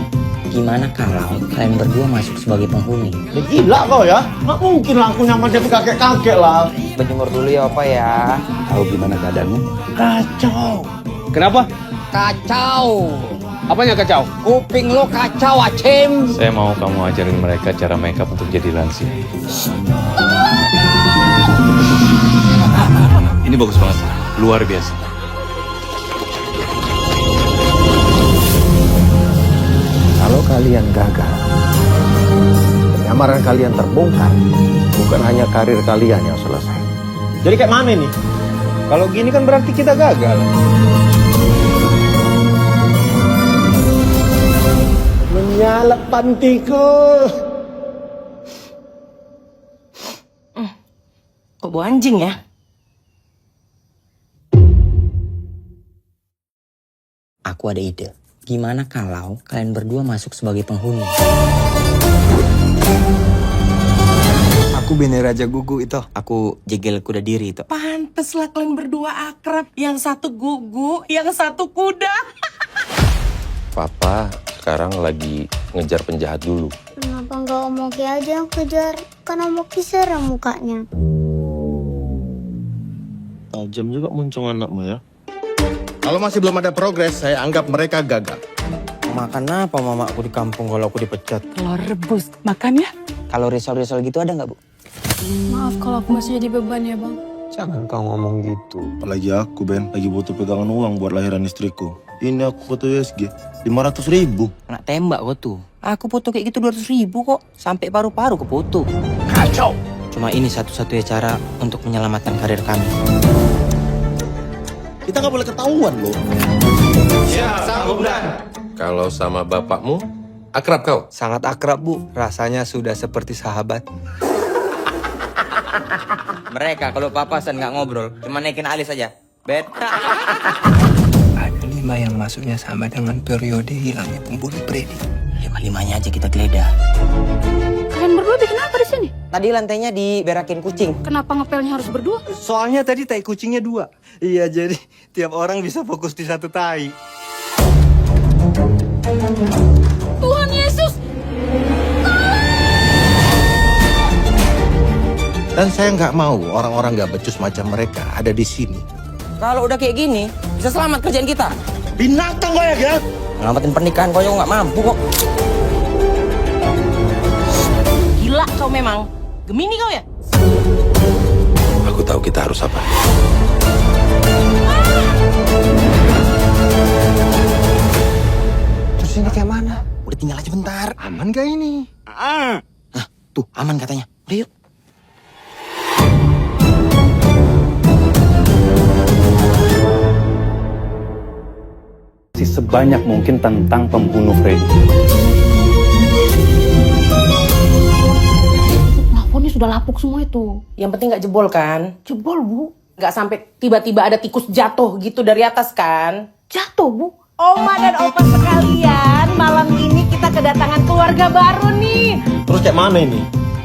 Gimana kalau kalian berdua masuk sebagai penghuni? Ya gila kau ya. Nggak mungkin lah aku nyamar jadi kakek-kakek lah. Berjemur dulu ya opa ya. Tahu gimana keadaanmu? Kacau. Kenapa? Kacau. Apanya kacau? Kuping lo kacau, Acem. Saya mau kamu ajarin mereka cara makeup untuk jadi lansia. Ini bagus banget, luar biasa. Kalau kalian gagal, penyamaran kalian terbongkar, bukan hanya karir kalian yang selesai. Jadi kayak mana nih? Kalau gini kan berarti kita gagal. Menyalak pantiku. Kok bau anjing ya? Aku ada ide. Gimana kalau kalian berdua masuk sebagai penghuni? Aku Bene Raja Gugu itu. Aku Jegel Kuda Diri itu. Pantes lah kalian berdua akrab. Yang satu gugu, yang satu kuda. Papa sekarang lagi ngejar penjahat dulu. Kenapa nggak Om Oki aja yang kejar? Kan Om Oki serem mukanya. Tajam juga muncung anakmu ya. Kalau masih belum ada progres, saya anggap mereka gagal. Makan apa mama aku di kampung kalau aku dipecat? Telur rebus. Makan ya? Kalau risol-risol gitu ada nggak, Bu? Maaf kalau aku masih jadi beban ya, Bang. Jangan kau ngomong gitu. Apalagi aku, Ben, lagi butuh pegangan uang buat lahiran istriku. Ini aku foto USG 500.000. Anak tembak kok tuh. Aku foto kayak gitu 200.000 kok. Sampai paru-paru ke foto. Kacau. Cuma ini satu-satunya cara untuk menyelamatkan karir kami. Kita nggak boleh ketahuan loh. Kalau sama bapakmu, akrab kau. Sangat akrab, Bu. Rasanya sudah seperti sahabat. Mereka kalau papasan nggak ngobrol, cuma naikin alis aja. Bet. Ada 5 yang masuknya sama dengan periode hilangnya pembunuh Freddy. 5-5-nya aja kita geledah. Kalian berdua bikin apa di sini? Tadi lantainya diberakin kucing. Kenapa ngepelnya harus berdua? Soalnya tadi tai kucingnya 2. Iya, jadi tiap orang bisa fokus di satu tai. Tuhan Yesus! Dan saya nggak mau orang-orang nggak becus macam mereka ada di sini. Kalau udah kayak gini, bisa selamat kerjaan kita. Binatang kau ya, Ngelamatin pernikahan kau nggak mampu kok. Gila kau memang. Gemini kau ya? Aku tahu kita harus apa. Terus ini kayak mana? Udah tinggal aja bentar. Aman gak ini? Nah, tuh aman katanya. Udah yuk. Sebanyak mungkin tentang pembunuh Freddy. Plafonnya sudah lapuk semua itu. Yang penting nggak jebol kan? Jebol, Bu. Nggak sampai tiba-tiba ada tikus jatuh gitu dari atas kan? Jatuh, Bu. Oma dan opa sekalian, malam ini kita kedatangan keluarga baru nih. Terus kayak mana ini?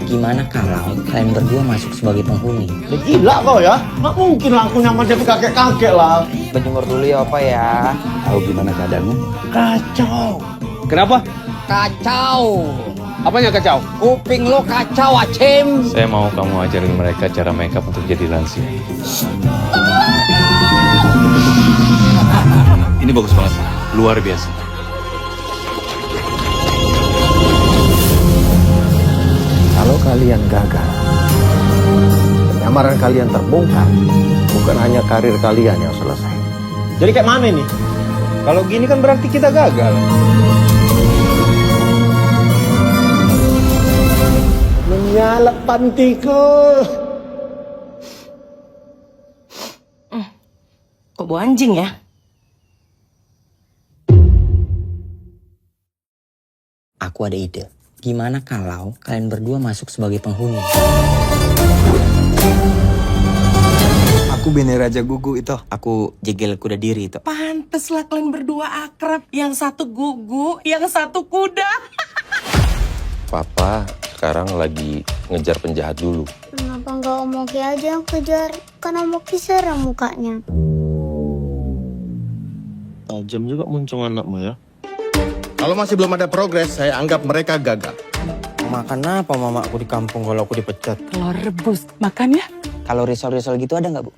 Gimana kalau kalian berdua masuk sebagai penghuni? Udah gila kau ya. Nggak mungkin langsung nyaman jadi kakek-kakek lah. Berjemur dulu ya opa ya. Tahu gimana keadaanmu? Kacau. Kenapa? Kacau. Apanya kacau? Kuping lo kacau, Acem. Saya mau kamu ajarin mereka cara makeup untuk jadi lansia. Ini bagus banget, luar biasa. Kalau kalian gagal, penyamaran kalian terbongkar, bukan hanya karir kalian yang selesai. Jadi kayak mana ini? Kalau gini kan berarti kita gagal. Menyalak pantiku. Kok bau anjing ya? Aku ada ide. Gimana kalau kalian berdua masuk sebagai penghuni? Aku Bene Raja Gugu itu. Aku Jegel Kuda Diri itu. Pantes lah kalian berdua akrab. Yang satu gugu, yang satu kuda. Papa sekarang lagi ngejar penjahat dulu. Kenapa nggak Om Oki aja yang kejar? Kan Om Oki serem mukanya. Tajam juga muncung anakmu ya. Kalau masih belum ada progres, saya anggap mereka gagal. Makan apa mama aku di kampung kalau aku dipecat? Telur rebus. Makan ya? Kalau risol-risol gitu ada nggak, Bu?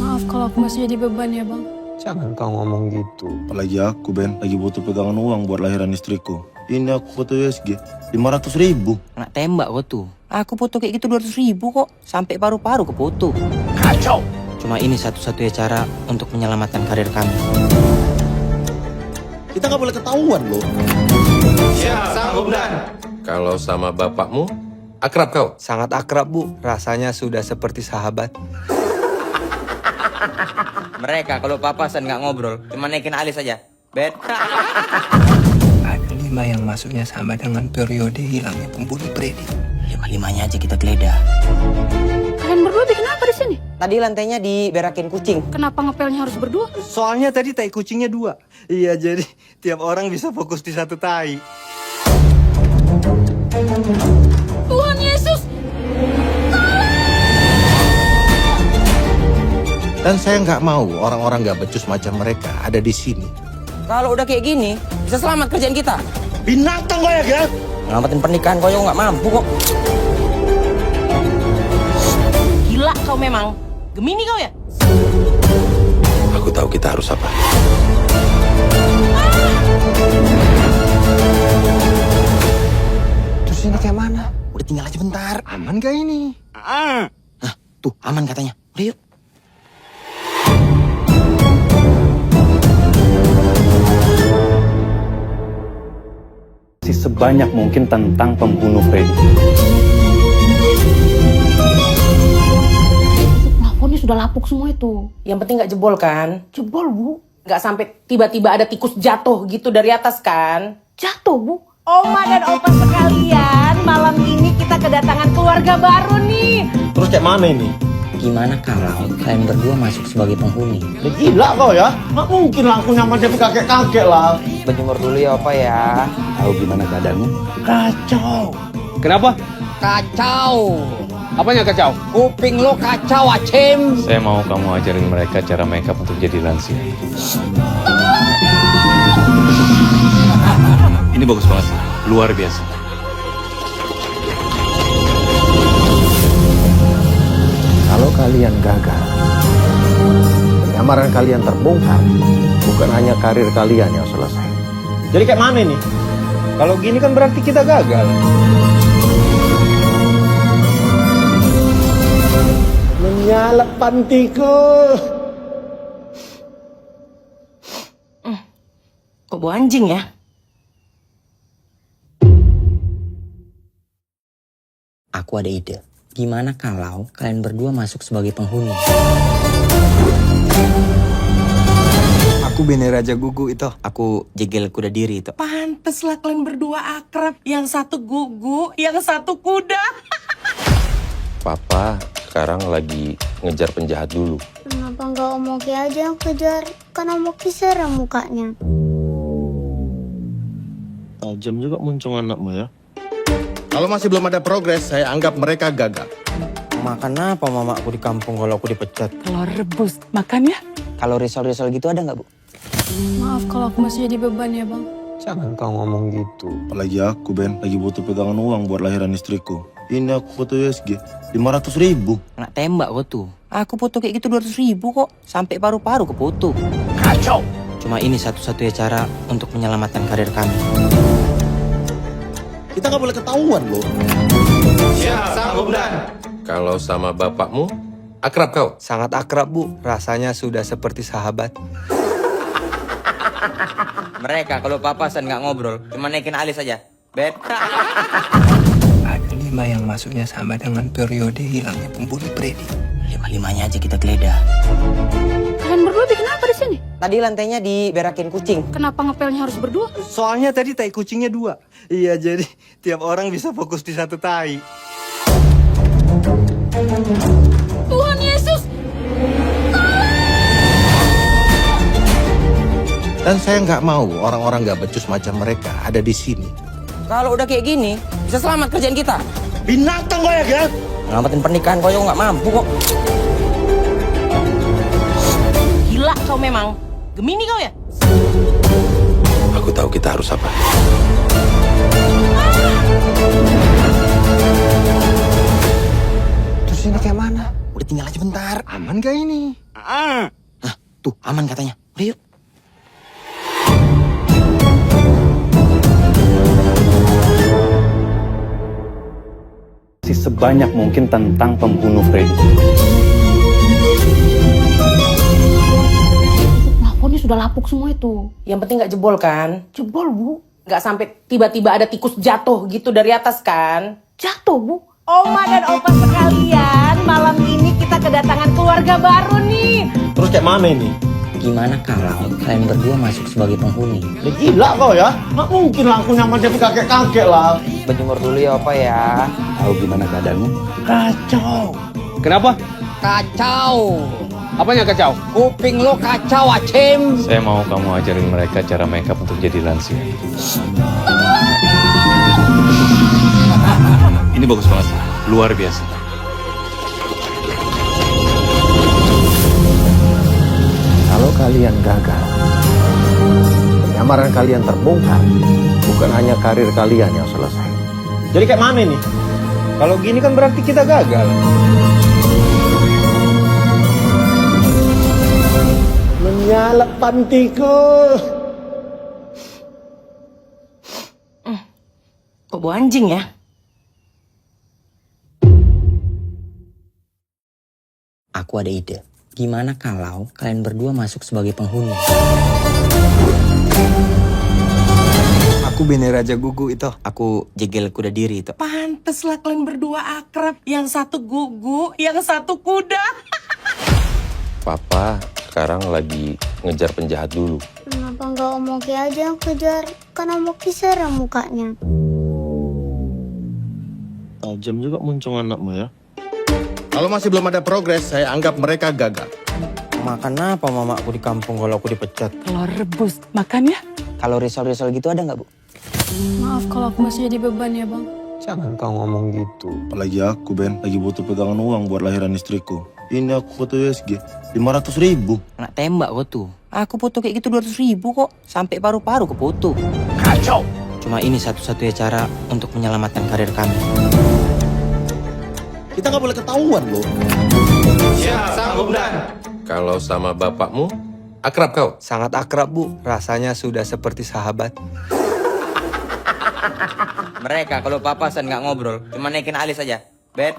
Maaf kalau aku masih jadi beban ya, Bang. Jangan kau ngomong gitu. Apalagi aku, Ben, lagi butuh pegangan uang buat lahiran istriku. Ini aku foto USG 500.000. Anak tembak kok tuh. Aku foto kayak gitu 200.000 kok. Sampai paru-paru ke foto. Kacau. Cuma ini satu-satunya cara untuk menyelamatkan karir kami. Kita nggak boleh ketahuan loh. Kalau sama bapakmu, akrab kau. Sangat akrab, Bu. Rasanya sudah seperti sahabat. Mereka kalau papasan nggak ngobrol, cuma naikin alis aja. Bet. Ada 5 5 yang masuknya sama dengan periode hilangnya pembunuh Freddy. 5-5-nya aja kita geledah. Kalian berdua bikin apa di sini? Tadi lantainya diberakin kucing. Kenapa ngepelnya harus berdua? Soalnya tadi tai kucingnya 2. Iya, jadi tiap orang bisa fokus di satu tai. Tuhan Yesus! Dan saya nggak mau orang-orang nggak becus macam mereka ada di sini. Kalau udah kayak gini, bisa selamat kerjaan kita. Binatang kau ya, Gel? Ngelamatin pernikahan kau nggak mampu kok. Gila kau memang. Gemini kau ya? Aku tahu kita harus apa. Terus ini kayak mana? Udah tinggal aja bentar. Aman gak ini? Nah, tuh aman katanya. Udah yuk. Sebanyak mungkin tentang pembunuh Freddy. Plafonnya sudah lapuk semua itu. Yang penting nggak jebol kan? Jebol, Bu. Nggak sampai tiba-tiba ada tikus jatuh gitu dari atas kan? Jatuh, Bu. Oma dan opa sekalian, malam ini kita kedatangan keluarga baru nih. Terus kayak mana ini? Gimana kalau kalian berdua masuk sebagai penghuni? Udah gila kau ya? Nggak mungkin langsung nyamar jadi kakek-kakek lah. Berjemur dulu ya opa ya. Tahu gimana keadaannya? Kacau. Kenapa? Kacau. Apanya kacau? Kuping lo kacau, Acem. Saya mau kamu ajarin mereka cara makeup untuk jadi lansia. Ini bagus banget, luar biasa. Kalau kalian gagal, penyamaran kalian terbongkar, bukan hanya karir kalian yang selesai. Jadi kayak mana nih? Kalau gini kan berarti kita gagal. Menyalak pantiku. Kok bau anjing ya? Aku ada ide. Gimana kalau kalian berdua masuk sebagai penghuni? Aku Bene Raja Gugu itu. Aku jegel kuda diri itu. Pantes lah kalian berdua akrab. Yang satu gugu, yang satu kuda. Papa sekarang lagi ngejar penjahat dulu. Kenapa nggak Om Oki aja yang kejar? Kan Om Oki serem mukanya. Tajam juga muncung anakmu ya. Kalau masih belum ada progres, saya anggap mereka gagal. Makan apa mamaku di kampung kalau aku dipecat? Telur rebus. Makan ya? Kalau risol-risol gitu ada nggak, Bu? Maaf kalau aku masih jadi beban ya, Bang. Jangan kau ngomong gitu. Apalagi aku, Ben, lagi butuh pegangan uang buat lahiran istriku. Ini aku foto USG, 500.000. Nggak tembak kok tuh. Aku foto kayak gitu 200.000 kok. Sampai paru-paru ke foto. Kacau. Cuma ini satu-satunya cara untuk menyelamatkan karir kami. Kita nggak boleh ketahuan loh. Kalau sama bapakmu, akrab kau. Sangat akrab, Bu. Rasanya sudah seperti sahabat. Mereka kalau papasan nggak ngobrol, cuma naikin alis aja. Bet. Ada 5 yang masuknya sama dengan periode hilangnya pembunuh Freddy. 5-5-nya aja kita geledah. Kalian berdua bikin apa di sini? Tadi lantainya diberakin kucing. Kenapa ngepelnya harus berdua? Soalnya tadi tai kucingnya 2. Iya, jadi tiap orang bisa fokus di satu tai. Tuhan Yesus! Dan saya nggak mau orang-orang nggak becus macam mereka ada di sini. Kalau udah kayak gini, bisa selamat kerjaan kita. Binatang kau ya, Gel? Ngelamatin pernikahan kau nggak mampu kok. Gila kau memang. Gemini kau ya? Aku tahu kita harus apa. Terus ini kayak mana? Udah tinggal aja bentar. Aman gak ini? Nah, tuh aman katanya. Udah yuk. Sebanyak mungkin tentang pembunuh Freddy. Plafonnya sudah lapuk semua itu. Yang penting nggak jebol kan? Jebol, Bu. Nggak sampai tiba-tiba ada tikus jatuh gitu dari atas kan? Jatuh, Bu. Oma dan opa sekalian, malam ini kita kedatangan keluarga baru nih. Terus kayak mana ini? Gimana kalau kalian berdua masuk sebagai penghuni? Gila kau ya? Nggak mungkin lah aku nyaman jadi kakek-kakek lah. Berjemur dulu ya Opa ya. Tahu gimana keadaanmu? Kacau. Kenapa? Kacau. Apanya kacau? Kuping lo kacau, Acim. Saya mau kamu ajarin mereka cara makeup untuk jadi lansia. Ini bagus banget, luar biasa. Kalau kalian gagal, penyamaran kalian terbongkar, bukan hanya karir kalian yang selesai. Jadi kayak mana nih? Kalau gini kan berarti kita gagal. Menyala pantiku. Kok bau anjing ya? Aku ada ide. Gimana kalau kalian berdua masuk sebagai penghuni? Aku Bene Raja Gugu itu. Aku Jegel Kuda Diri itu. Pantes lah kalian berdua akrab. Yang satu gugu, yang satu kuda. Papa sekarang lagi ngejar penjahat dulu. Kenapa nggak Om Oki aja yang kejar? Kan Om Oki serem mukanya. Tajam juga muncung anakmu ya. Kalau masih belum ada progres, saya anggap mereka gagal. Makan apa mamaku di kampung kalau aku dipecat? Telur rebus. Makan ya? Kalau risol-risol gitu ada nggak, Bu? Maaf kalau aku masih jadi beban ya, Bang. Jangan kau ngomong gitu. Apalagi aku, Ben, lagi butuh pegangan uang buat lahiran istriku. Ini aku foto USG 500.000. Nak tembak kok tuh. Aku foto kayak gitu 200.000 kok. Sampai paru-paru ke foto. Kacau. Cuma ini satu-satunya cara untuk menyelamatkan karir kami. Kita nggak boleh ketahuan loh. Kalau sama bapakmu, akrab kau? Sangat akrab, Bu. Rasanya sudah seperti sahabat. Mereka kalau papasan nggak ngobrol, cuma naikin alis aja. Bet.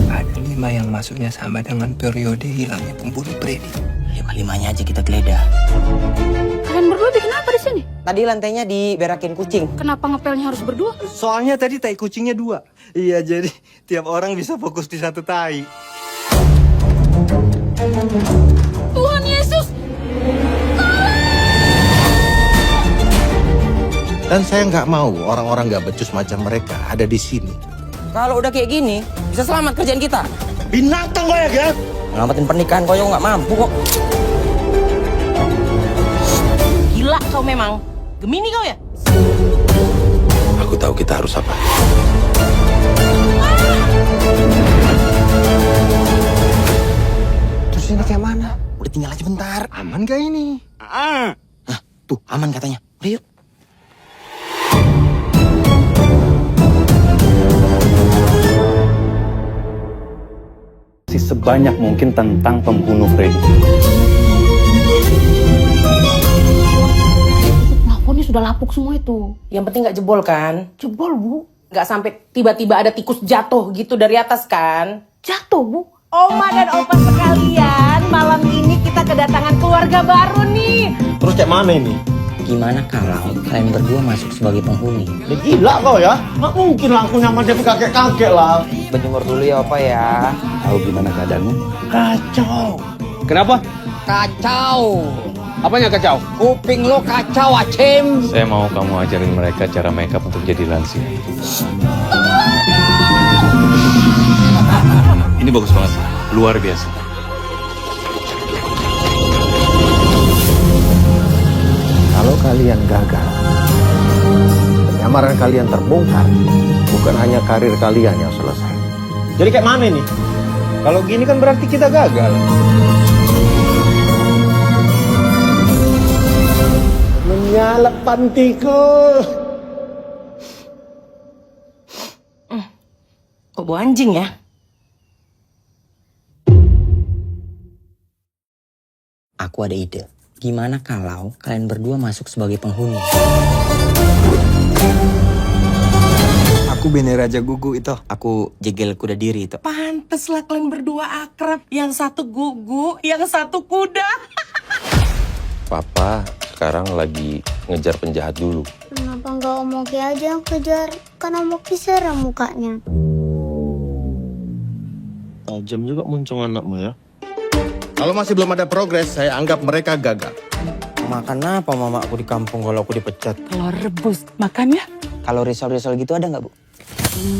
Ada 5 yang masuknya sama dengan periode hilangnya pembunuh Freddy. 5-5-nya aja kita geledah. Kalian berdua bikin apa di sini? Tadi lantainya diberakin kucing. Kenapa ngepelnya harus berdua? Soalnya tadi tai kucingnya 2. Iya, jadi tiap orang bisa fokus di satu tai. Tuhan Yesus! Dan saya nggak mau orang-orang nggak becus macam mereka ada di sini. Kalau udah kayak gini, bisa selamat kerjaan kita. Binatang kau ya, Gak? Ngelamatin pernikahan kau nggak mampu kok. Gila kau memang. Gemini kau ya? Aku tahu kita harus apa. Terus ini kayak mana? Udah tinggal aja bentar. Aman gak ini? Nah, tuh aman katanya. Udah yuk. Sebanyak mungkin tentang pembunuh Freddy. Plafonnya sudah lapuk semua itu. Yang penting nggak jebol kan? Jebol, Bu. Nggak sampai tiba-tiba ada tikus jatuh gitu dari atas kan? Jatuh, Bu. Oma dan opa sekalian, malam ini kita kedatangan keluarga baru nih. Terus kayak mana ini? Gimana kalau kalian berdua masuk sebagai penghuni? Gila kau ya? Nggak mungkin lah aku nyaman jadi kakek-kakek lah. Berjemur dulu ya Opa ya. Tahu gimana keadaanmu? Kacau. Kenapa? Kacau. Apanya kacau? Kuping lo kacau, Acim. Saya mau kamu ajarin mereka cara makeup untuk jadi lansia. Ini bagus banget, luar biasa. Kalau kalian gagal, penyamaran kalian terbongkar, bukan hanya karir kalian yang selesai. Jadi kayak mana nih? Kalau gini kan berarti kita gagal. Menyala pantiku. Kok bau anjing ya? Aku ada ide. Gimana kalau kalian berdua masuk sebagai penghuni? Aku Bene Raja Gugu itu. Aku Jegel Kuda Diri itu. Pantes lah kalian berdua akrab. Yang satu gugu, yang satu kuda. Papa sekarang lagi ngejar penjahat dulu. Kenapa nggak Om Oki aja yang kejar? Kan Om Oki serem mukanya. Tajam juga muncung anakmu ya. Kalau masih belum ada progres, saya anggap mereka gagal. Makan apa mama aku di kampung kalau aku dipecat? Telur rebus. Makan ya? Kalau risol-risol gitu ada nggak, Bu?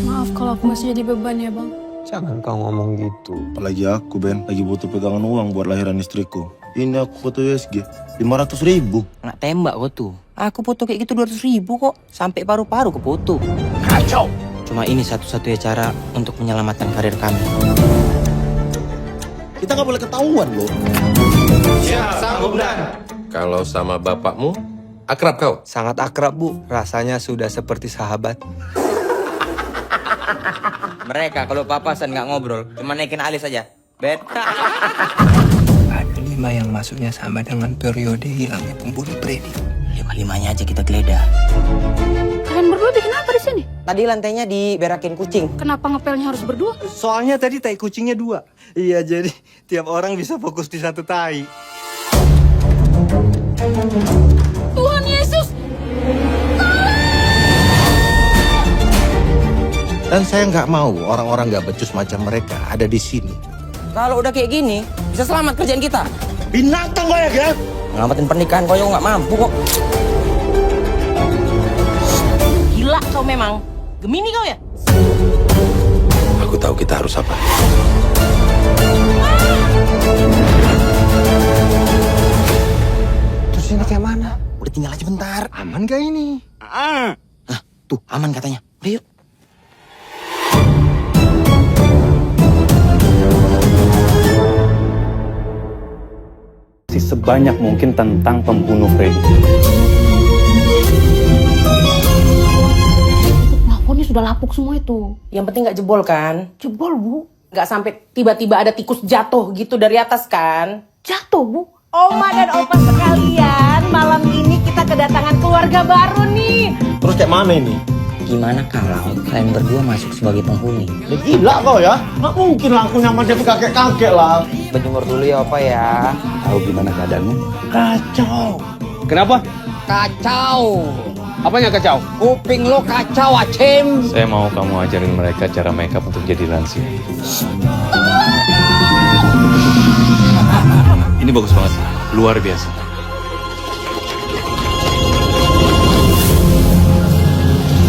Maaf kalau aku masih jadi beban ya, Bang. Jangan kau ngomong gitu. Apalagi aku, Ben, lagi butuh pegangan uang buat lahiran istriku. Ini aku foto USG 500.000. Nggak tembak kok tuh. Aku foto kayak gitu 200.000 kok. Sampai paru-paru kefoto. Kacau. Cuma ini satu-satunya cara untuk menyelamatkan karir kami. Kita nggak boleh ketahuan loh. Kalau sama bapakmu, akrab kau? Sangat akrab, Bu. Rasanya sudah seperti sahabat. Mereka kalau papasan nggak ngobrol, cuma naikin alis aja. Bet. Ada 5 yang masuknya sama dengan periode hilangnya pembunuh Freddy. 5-5-nya aja kita geledah. Kalian berdua bikin apa di sini? Tadi lantainya diberakin kucing. Kenapa ngepelnya harus berdua? Soalnya tadi tai kucingnya 2. Iya, jadi tiap orang bisa fokus di satu tai. Tuhan Yesus! Dan saya nggak mau orang-orang nggak becus macam mereka ada di sini. Kalau udah kayak gini, bisa selamat kerjaan kita. Binatang kau ya, Ngelamatin pernikahan kau nggak mampu kok. Gila kau memang. Gemini kau ya? Aku tahu kita harus apa. Terus ini kayak mana? Udah tinggal aja bentar. Aman gak ini? Nah, tuh aman katanya. Udah yuk. Sebanyak mungkin tentang pembunuh Freddy. Plafonnya sudah lapuk semua itu. Yang penting nggak jebol kan? Jebol, Bu. Nggak sampai tiba-tiba ada tikus jatuh gitu dari atas kan? Jatuh, Bu. Oma dan opa sekalian, malam ini kita kedatangan keluarga baru nih. Terus kayak mana ini? Gimana kalau kalian berdua masuk sebagai penghuni? Ya gila kau ya. Nggak mungkin lah aku nyaman jadi kakek-kakek lah. Berjemur dulu ya opa ya. Tahu gimana keadaanmu? Kacau. Kenapa? Kacau. Apanya kacau? Kuping lo kacau, Acem. Saya mau kamu ajarin mereka cara makeup untuk jadi lansia. Ini bagus banget, luar biasa.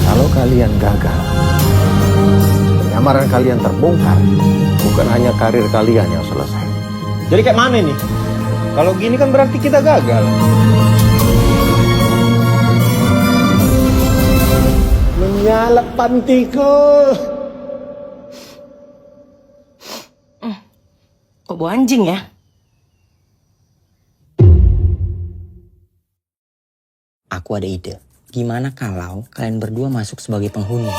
Kalau kalian gagal, penyamaran kalian terbongkar, bukan hanya karir kalian yang selesai. Jadi kayak mana nih? Kalau gini kan berarti kita gagal. Menyalap pantiku. Kok bau anjing ya? Aku ada ide. Gimana kalau kalian berdua masuk sebagai penghuni?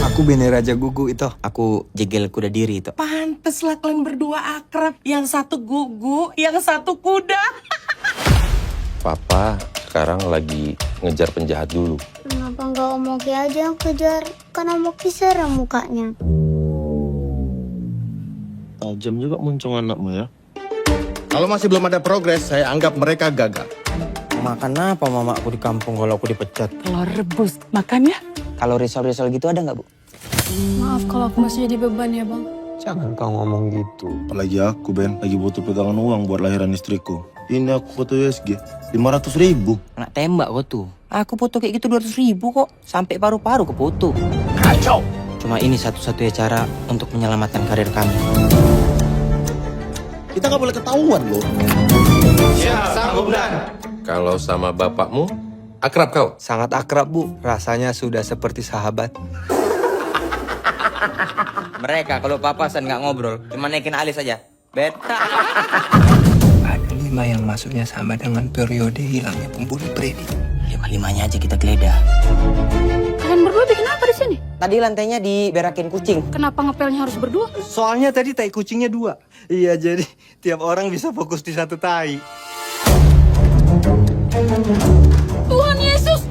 Aku Bene Raja Gugu itu. Aku jegel kuda diri itu. Pantes lah kalian berdua akrab. Yang satu gugu, yang satu kuda. Papa sekarang lagi ngejar penjahat dulu. Kenapa nggak Om Oki aja yang kejar? Kan Om Oki serem mukanya. Tajam juga muncung anakmu ya. Kalau masih belum ada progres, saya anggap mereka gagal. Makan apa mama aku di kampung kalau aku dipecat? Telur rebus. Makan ya? Kalau risol-risol gitu ada nggak, Bu? Maaf kalau aku masih jadi beban ya, Bang. Jangan kau ngomong gitu. Apalagi aku, Ben, lagi butuh pegangan uang buat lahiran istriku. Ini aku foto USG 500.000. Nggak tembak kok tuh. Aku foto kayak gitu 200.000 kok. Sampai paru-paru kefoto. Kacau. Cuma ini satu-satunya cara untuk menyelamatkan karir kami. Kita nggak boleh ketahuan loh. Kalau sama bapakmu, akrab kau? Sangat akrab, Bu. Rasanya sudah seperti sahabat. Mereka kalau papasan nggak ngobrol, cuma naikin alis aja. Bet. Ada 5 yang masuknya sama dengan periode hilangnya pembunuh Freddy. 5-5-nya aja kita geledah. Kalian berdua bikin apa di sini? Tadi lantainya diberakin kucing. Kenapa ngepelnya harus berdua? Soalnya tadi tai kucingnya 2. Iya, jadi tiap orang bisa fokus di satu tai. Tuhan Yesus!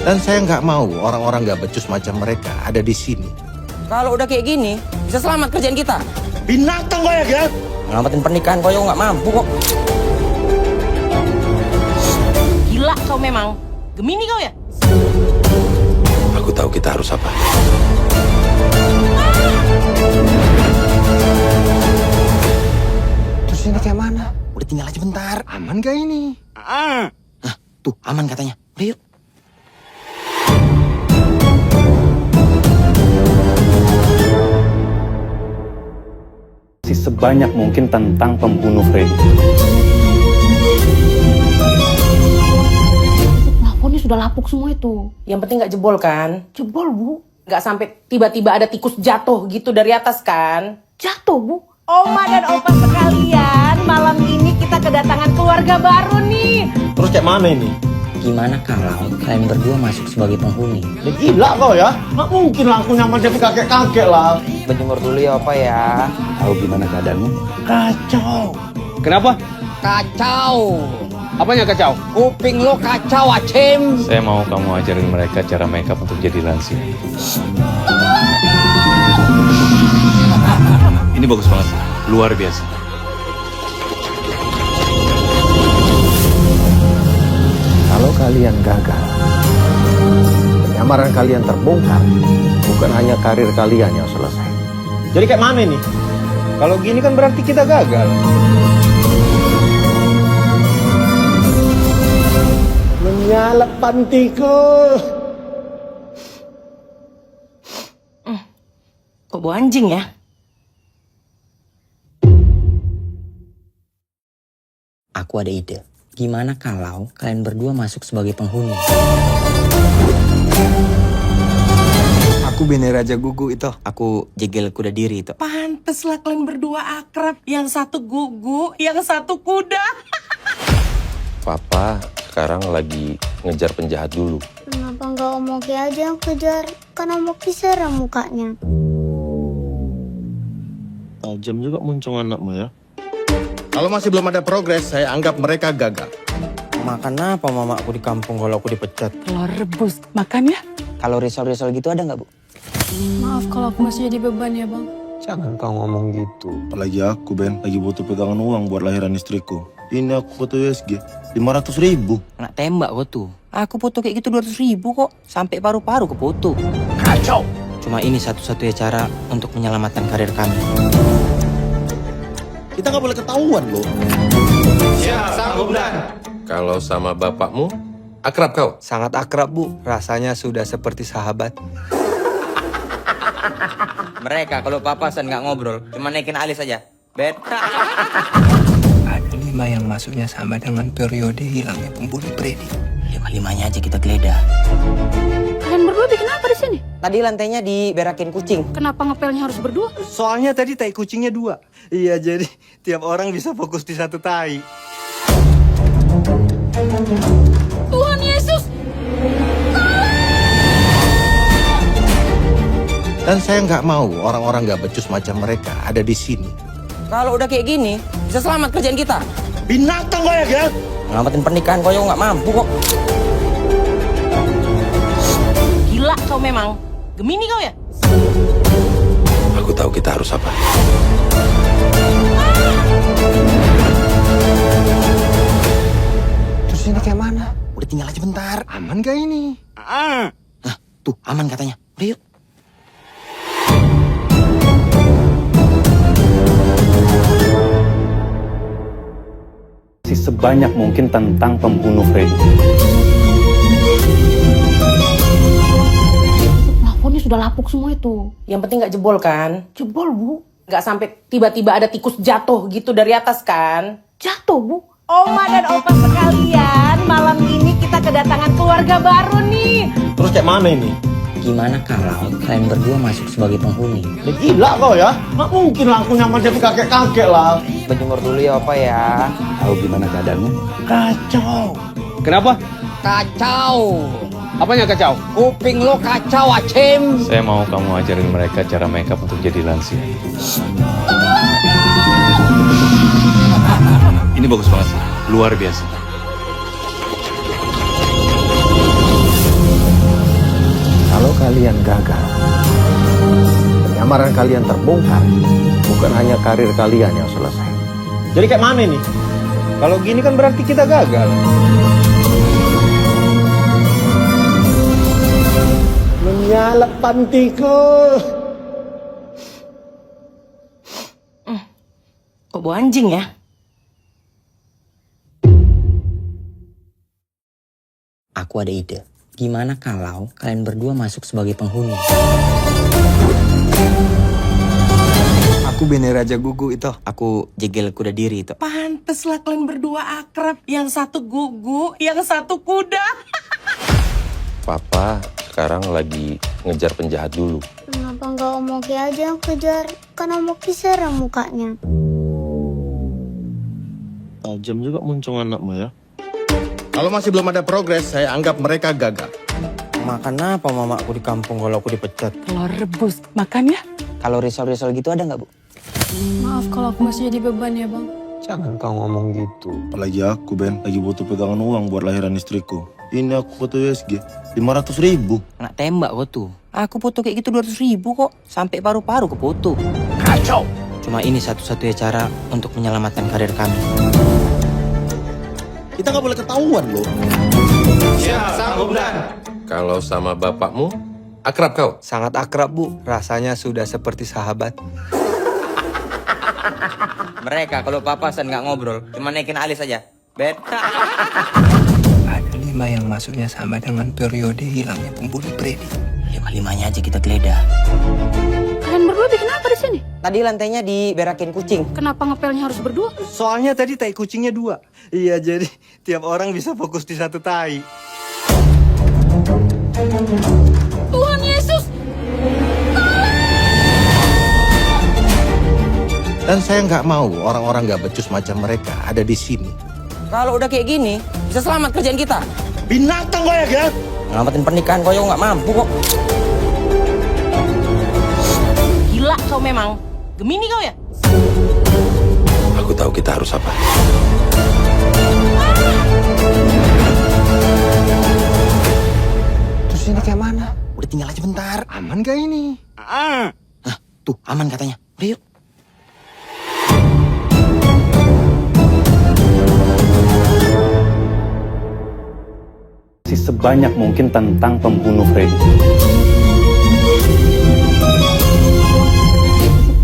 Dan saya nggak mau orang-orang nggak becus macam mereka ada di sini. Kalau udah kayak gini, bisa selamat kerjaan kita. Binatang kau ya, Ngelamatin pernikahan kau nggak mampu kok. Gila kau memang. Gemini kau ya? Aku Aku tahu kita harus apa. Terus ini kayak mana? Udah tinggal aja bentar. Aman gak ini? Nah, tuh aman katanya. Udah yuk. Sebanyak mungkin tentang pembunuh Freddy. Plafonnya sudah lapuk semua itu. Yang penting nggak jebol kan? Jebol, Bu. Nggak sampai tiba-tiba ada tikus jatuh gitu dari atas kan? Jatuh, Bu. Oma dan opa sekalian, malam ini kita kedatangan keluarga baru nih. Terus kayak mana ini? Gimana kalau kalian berdua masuk sebagai penghuni? Ya gila kau ya. Nggak mungkin lah aku nyamar jadi kakek-kakek lah. Berjemur dulu ya opa ya. Tahu gimana keadaanmu? Kacau. Kenapa? Kacau. Apanya kacau? Kuping lo kacau, Acem. Saya mau kamu ajarin mereka cara makeup untuk jadi lansia. Ini bagus banget, luar biasa. Kalau kalian gagal, penyamaran kalian terbongkar, bukan hanya karir kalian yang selesai. Jadi kayak mana nih? Kalau gini kan berarti kita gagal. Menyalak pantiku. Kok bau anjing ya? Aku ada ide. Gimana kalau kalian berdua masuk sebagai penghuni? Aku Bene Raja Gugu itu. Aku jegel kuda diri itu. Pantes lah kalian berdua akrab. Yang satu gugu, yang satu kuda. Papa sekarang lagi ngejar penjahat dulu. Kenapa nggak Om Oki aja yang kejar? Kan Om Oki serem mukanya. Tajam juga muncung anakmu ya. Kalau masih belum ada progres, saya anggap mereka gagal. Makan apa mama aku di kampung kalau aku dipecat? Telur rebus. Makan ya? Kalau risol-risol gitu ada nggak, Bu? Maaf kalau aku masih jadi beban ya, Bang. Jangan kau ngomong gitu. Apalagi aku, Ben. Lagi butuh pegangan uang buat lahiran istriku. Ini aku foto USG. 500.000. Kena tembak kok tuh. Aku foto kayak gitu 200.000 kok. Sampai paru-paru ke foto. Kacau. Cuma ini satu-satunya cara untuk menyelamatkan karir kami. Kita nggak boleh ketahuan loh. Kalau sama bapakmu, akrab kau. Sangat akrab, Bu. Rasanya sudah seperti sahabat. Mereka kalau papasan nggak ngobrol, cuma naikin alis aja. Bet. Ada 5 yang masuknya sama dengan periode hilangnya pembunuh Freddy. 5-5-nya aja kita geledah. Kalian berdua bikin apa di sini? Tadi lantainya diberakin kucing. Kenapa ngepelnya harus berdua? Soalnya tadi tai kucingnya 2. Iya, jadi tiap orang bisa fokus di satu tai. Tuhan Yesus! Dan saya nggak mau orang-orang nggak becus macam mereka ada di sini. Kalau udah kayak gini, bisa selamat kerjaan kita. Binatang kau ya, Ngelamatin pernikahan kau nggak mampu kok. Gila kau memang. Gemini kau ya? Aku tahu kita harus apa. Terus ini kayak mana? Udah tinggal aja bentar. Aman gak ini? Nah, tuh aman katanya. Udah yuk. Sebanyak mungkin tentang pembunuh Freddy. Plafonnya sudah lapuk semua itu. Yang penting nggak jebol kan? Jebol, Bu. Nggak sampai tiba-tiba ada tikus jatuh gitu dari atas kan? Jatuh, Bu. Oma dan opa sekalian, malam ini kita kedatangan keluarga baru nih. Terus kayak mana ini? Gimana kalau kalian berdua masuk sebagai penghuni? Ya gila kau ya. Nggak mungkin lah aku nyamar jadi kakek-kakek lah. Berjemur dulu ya opa ya. Tahu gimana keadaanmu? Kacau. Kenapa? Kacau. Apanya kacau? Kuping lo kacau, Acem. Saya mau kamu ajarin mereka cara makeup untuk jadi lansia. Ini bagus banget, luar biasa. Kalau kalian gagal, penyamaran kalian terbongkar, bukan hanya karir kalian yang selesai. Jadi kayak mana nih? Kalau gini kan berarti kita gagal. Menyalak pantiku. Kok bau anjing ya? Aku ada ide. Gimana kalau kalian berdua masuk sebagai penghuni? Aku Bene Raja Gugu itu. Aku Jegel Kuda Diri itu. Pantes lah kalian berdua akrab. Yang satu gugu, yang satu kuda. Papa sekarang lagi ngejar penjahat dulu. Kenapa nggak Om Oki aja yang kejar? Kan Om Oki serem mukanya. Tajam juga muncung anakmu ya. Kalau masih belum ada progres, saya anggap mereka gagal. Makan apa mamaku di kampung kalau aku dipecat? Telur rebus. Makan ya? Kalau risol-risol gitu ada nggak, Bu? Maaf kalau aku masih jadi beban ya, Bang. Jangan kau ngomong gitu. Apalagi aku, Ben, lagi butuh pegangan uang buat lahiran istriku. Ini aku foto USG 500.000. Nak tembak kok tuh. Aku foto kayak gitu 200.000 kok. Sampai paru-paru ke foto. Kacau. Cuma ini satu-satunya cara untuk menyelamatkan karir kami. Kita nggak boleh ketahuan loh. Kalau sama bapakmu, akrab kau? Sangat akrab, Bu. Rasanya sudah seperti sahabat. Mereka kalau papasan nggak ngobrol, cuma naikin alis aja. Bet. Ada 5 yang masuknya sama dengan periode hilangnya pembuli Freddy. 5-5-nya aja kita geledah. Kalian berdua bikin apa di sini? Tadi lantainya diberakin kucing. Kenapa ngepelnya harus berdua? Soalnya tadi tai kucingnya 2. Iya, jadi tiap orang bisa fokus di satu tai. Tuhan Yesus! Dan saya nggak mau orang-orang nggak becus macam mereka ada di sini. Kalau udah kayak gini, bisa selamat kerjaan kita. Binatang kau ya, Gan? Ngelamatin pernikahan kau nggak mampu kok. Gila kau memang. Gemini kau ya? Aku tahu kita harus apa. Terus ini kayak mana? Udah tinggal aja bentar. Aman gak ini? Nah, tuh aman katanya. Udah yuk. Sebanyak mungkin tentang pembunuh Freddy.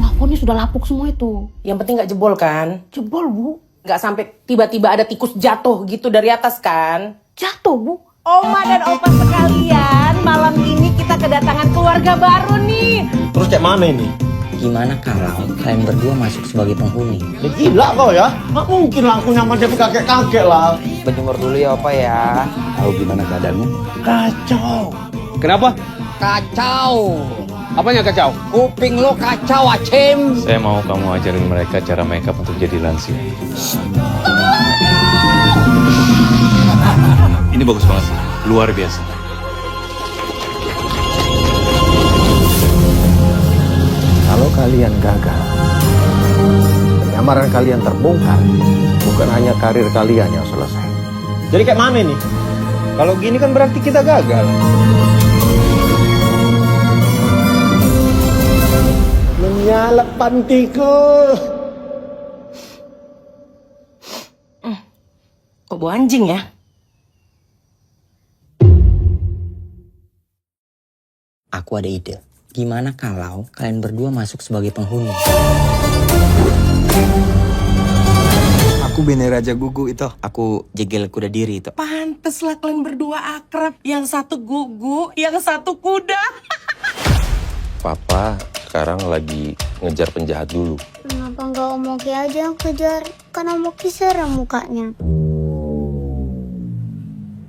Plafonnya sudah lapuk semua itu. Yang penting nggak jebol kan? Jebol, Bu. Nggak sampai tiba-tiba ada tikus jatuh gitu dari atas kan? Jatuh, Bu. Oma dan opa sekalian, malam ini kita kedatangan keluarga baru nih. Terus kayak mana ini? Gimana kalau kalian berdua masuk sebagai penghuni? Gila kau ya. Nggak mungkin lah aku nyaman jadi kakek-kakek lah. Berjemur dulu ya opa ya. Tahu gimana keadaanmu? Kacau. Kenapa? Kacau. Apanya kacau? Kuping lo kacau, Acim. Saya mau kamu ajarin mereka cara makeup untuk jadi lansia. Ini bagus banget, luar biasa. Kalau kalian gagal, penyamaran kalian terbongkar, bukan hanya karir kalian yang selesai. Jadi kayak mana nih? Kalau gini kan berarti kita gagal. Menyalak pantiku. Kok bau anjing ya? Aku ada ide. Gimana kalau kalian berdua masuk sebagai penghuni? Aku Bene Raja Gugu itu. Aku Jegel Kuda Diri itu. Pantes lah kalian berdua akrab. Yang satu gugu, yang satu kuda. Papa sekarang lagi ngejar penjahat dulu. Kenapa nggak Om Oki aja yang kejar? Kan Om Oki serem mukanya.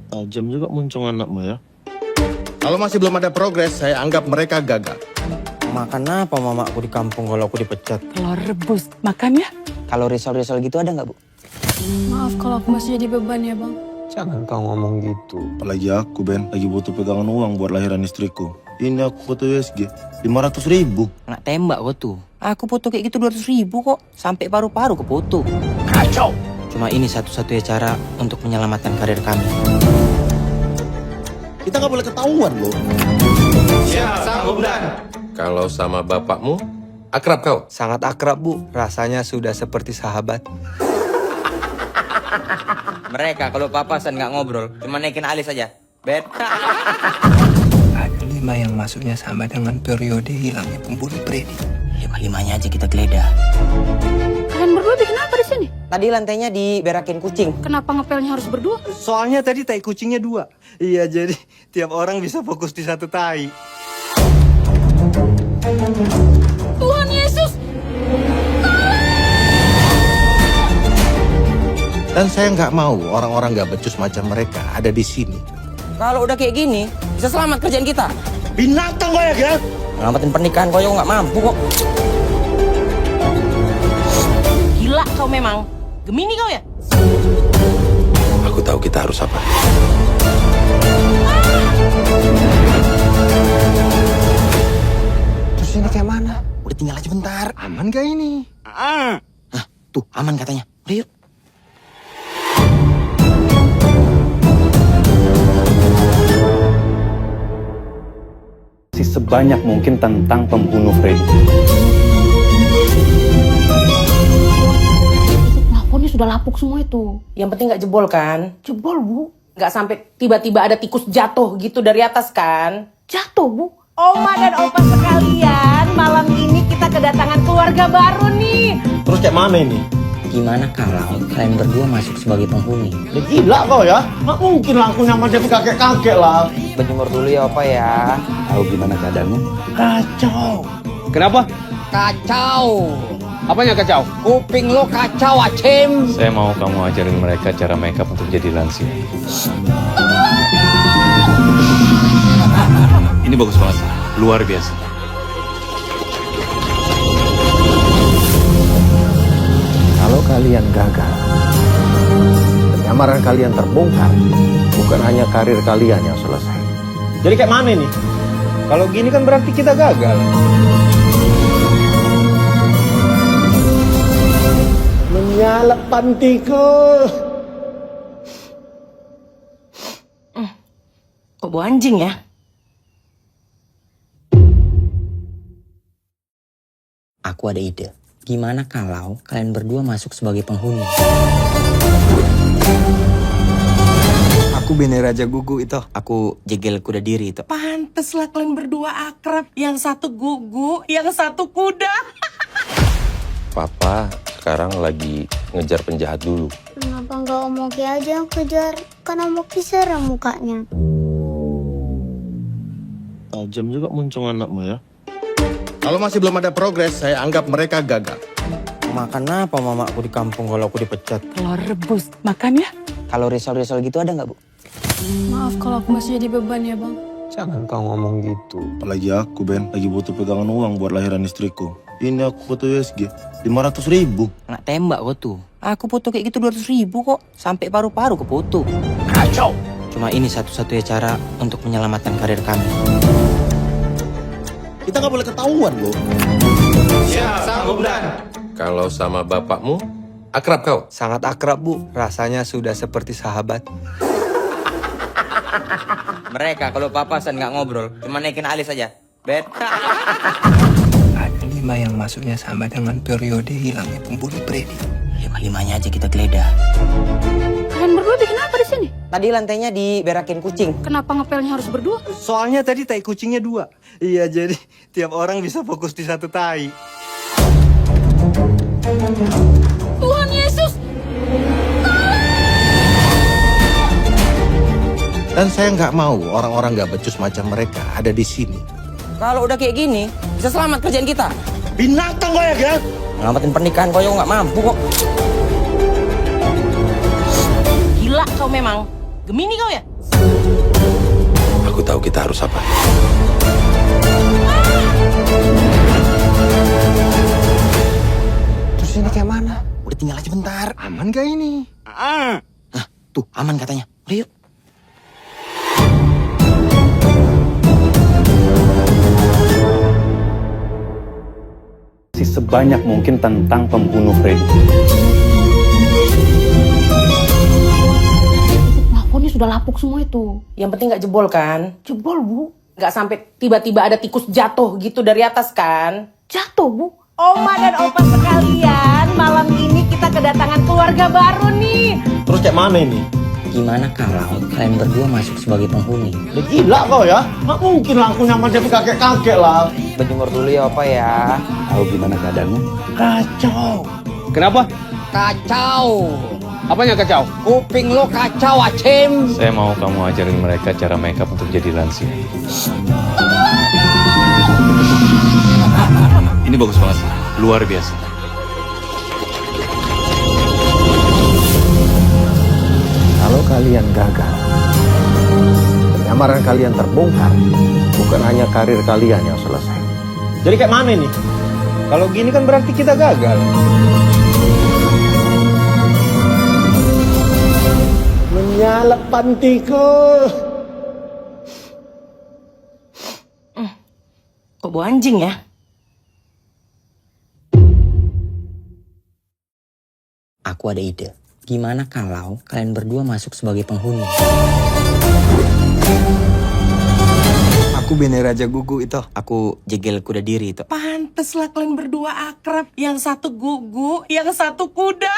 Tajam juga muncung anakmu ya. Kalau masih belum ada progres, saya anggap mereka gagal. Makan apa mamaku di kampung kalau aku dipecat? Telur rebus. Makan ya? Kalau risol-risol gitu ada nggak, Bu? Maaf kalau aku masih jadi beban ya, Bang. Jangan kau ngomong gitu. Apalagi aku, Ben, lagi butuh pegangan uang buat lahiran istriku. Ini aku foto USG 500.000. Nak tembak kok tuh. Aku foto kayak gitu 200.000 kok. Sampai paru-paru ke foto. Kacau. Cuma ini satu-satunya cara untuk menyelamatkan karir kami. Kita nggak boleh ketahuan loh. Kalau sama bapakmu, akrab kau? Sangat akrab, Bu. Rasanya sudah seperti sahabat. Mereka kalau papasan nggak ngobrol, cuma naikin alis aja. Bet. Ada 5 lima yang masuknya sama dengan periode hilangnya pembunuh Freddy. 5-5-nya aja kita geledah. Kalian berdua bikin apa di sini? Tadi lantainya diberakin kucing. Kenapa ngepelnya harus berdua? Soalnya tadi tai kucingnya 2. Iya, jadi tiap orang bisa fokus di satu tai. Tuhan Yesus! Dan saya nggak mau orang-orang nggak becus macam mereka ada di sini. Kalau udah kayak gini, bisa selamat kerjaan kita. Binatang kau ya, Gak? Ngelamatin pernikahan kau nggak mampu kok. Gila kau memang. Gemini kau ya? Aku tahu kita harus apa. Terus ini kayak mana? Udah tinggal aja bentar. Aman gak ini? Tuh, aman katanya. Udah yuk. Sebanyak mungkin tentang pembunuh Freddy. Plafonnya sudah lapuk semua itu. Yang penting nggak jebol kan? Jebol, Bu. Nggak sampai tiba-tiba ada tikus jatuh gitu dari atas kan? Jatuh, Bu. Oma dan opa sekalian, malam ini kita kedatangan keluarga baru nih. Terus kayak mana ini? Gimana kalau kalian berdua masuk sebagai penghuni? Udah gila kau ya? Nggak mungkin lah aku nyamar jadi kakek-kakek lah. Berjemur dulu ya opa ya. Tahu gimana keadaannya? Kacau. Kenapa? Kacau. Apanya kacau? Kuping lo kacau, Acem. Saya mau kamu ajarin mereka cara makeup untuk jadi lansia. Ini bagus banget, luar biasa. Kalau kalian gagal, penyamaran kalian terbongkar, bukan hanya karir kalian yang selesai. Jadi kayak mana nih? Kalau gini kan berarti kita gagal. Menyala pantiku. Kok bau anjing ya? Aku ada ide. Gimana kalau kalian berdua masuk sebagai penghuni? Aku Bene Raja Gugu itu. Aku jegel kuda diri itu. Pantes lah kalian berdua akrab. Yang satu gugu, yang satu kuda. Papa sekarang lagi ngejar penjahat dulu. Kenapa nggak Om Oki aja yang kejar? Kan Om Oki serem mukanya. Tajam juga muncung anakmu ya. Kalau masih belum ada progres, saya anggap mereka gagal. Makan apa mamaku di kampung kalau aku dipecat? Telur rebus. Makan ya? Kalau risol-risol gitu ada nggak, Bu? Maaf kalau aku masih jadi beban ya, Bang. Jangan kau ngomong gitu. Apalagi aku, Ben. Lagi butuh pegangan uang buat lahiran istriku. Ini aku foto USG. 500.000. Nak tembak kok tuh. Aku foto kayak gitu 200.000 kok. Sampai paru-paru ke foto. Kacau. Cuma ini satu-satunya cara untuk menyelamatkan karir kami. Kita nggak boleh ketahuan loh. Kalau sama bapakmu, akrab kau. Sangat akrab, Bu. Rasanya sudah seperti sahabat. Mereka kalau papasan nggak ngobrol, cuma naikin alis aja. Bet. Ada 5 yang masuknya sama dengan periode hilangnya pembunuh Freddy. 5-5-nya aja kita geledah. Kalian berdua bikin apa di sini? Tadi lantainya diberakin kucing. Kenapa ngepelnya harus berdua? Soalnya tadi tai kucingnya 2. Iya, jadi tiap orang bisa fokus di satu tai. Tuhan Yesus! Dan saya nggak mau orang-orang nggak becus macam mereka ada di sini. Kalau udah kayak gini, bisa selamat kerjaan kita. Binatang kau ya, Gak? Ngelamatin pernikahan kau nggak mampu kok. Gila kau memang. Gemini kau ya? Aku tahu kita harus apa. Terus ini kayak mana? Udah tinggal aja bentar. Aman gak ini? Tuh, aman katanya. Udah yuk. Sebanyak mungkin tentang pembunuh Freddy. Plafonnya sudah lapuk semua itu. Yang penting nggak jebol kan? Jebol, Bu. Nggak sampai tiba-tiba ada tikus jatuh gitu dari atas kan? Jatuh, Bu. Oma dan opa sekalian, malam ini kita kedatangan keluarga baru nih. Terus kayak mana ini? Gimana kalau kalian berdua masuk sebagai penghuni? Udah gila kau ya? Nggak mungkin lah aku nyaman jadi kakek-kakek lah. Berjemur dulu ya Opa ya. Tahu gimana keadaanmu? Kacau. Kenapa? Kacau. Apanya kacau? Kuping lo kacau, Acim. Saya mau kamu ajarin mereka cara makeup untuk jadi lansia. Ini bagus banget, luar biasa. Kalau kalian gagal, penyamaran kalian terbongkar, bukan hanya karir kalian yang selesai. Jadi kayak mana nih? Kalau gini kan berarti kita gagal. Menyala pantiku. Kok bau anjing ya? Aku ada ide. Gimana kalau kalian berdua masuk sebagai penghuni? Aku Bene Raja Gugu itu. Aku Jegel Kuda Diri itu. Pantes lah kalian berdua akrab. Yang satu gugu, yang satu kuda.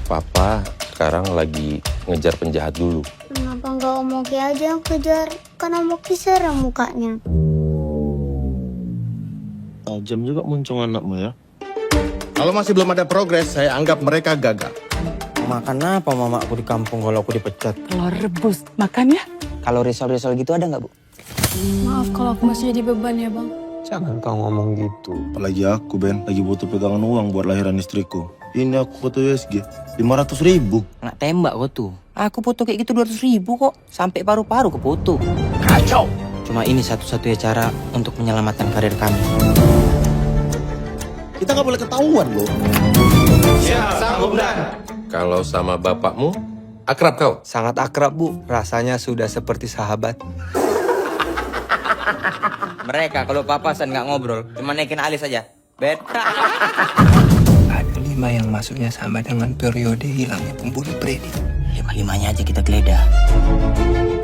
Papa sekarang lagi ngejar penjahat dulu. Kenapa nggak Om Oki aja yang kejar? Kan Om Oki serem mukanya. Tajam juga muncung anakmu ya. Kalau masih belum ada progres, saya anggap mereka gagal. Makan apa mama aku di kampung kalau aku dipecat? Telur rebus, makan ya? Kalau risol-risol gitu ada nggak Bu? Maaf kalau aku masih jadi beban ya bang. Jangan kau ngomong gitu. Apalagi aku Ben, lagi butuh pegangan uang buat lahiran istriku. Ini aku foto USG 500.000. Nak tembak kok tuh. Aku foto kayak gitu 200.000 kok. Sampai paru-paru ke foto. Kacau. Cuma ini satu-satunya cara untuk menyelamatkan karir kami. Kita nggak boleh ketahuan loh. Kalau sama bapakmu, akrab kau? Sangat akrab, Bu. Rasanya sudah seperti sahabat. Mereka kalau papasan nggak ngobrol, cuma naikin alis aja. Beta. Ada 5 yang masuknya sama dengan periode hilangnya pembunuh Freddy. 5-5-nya aja kita geledah.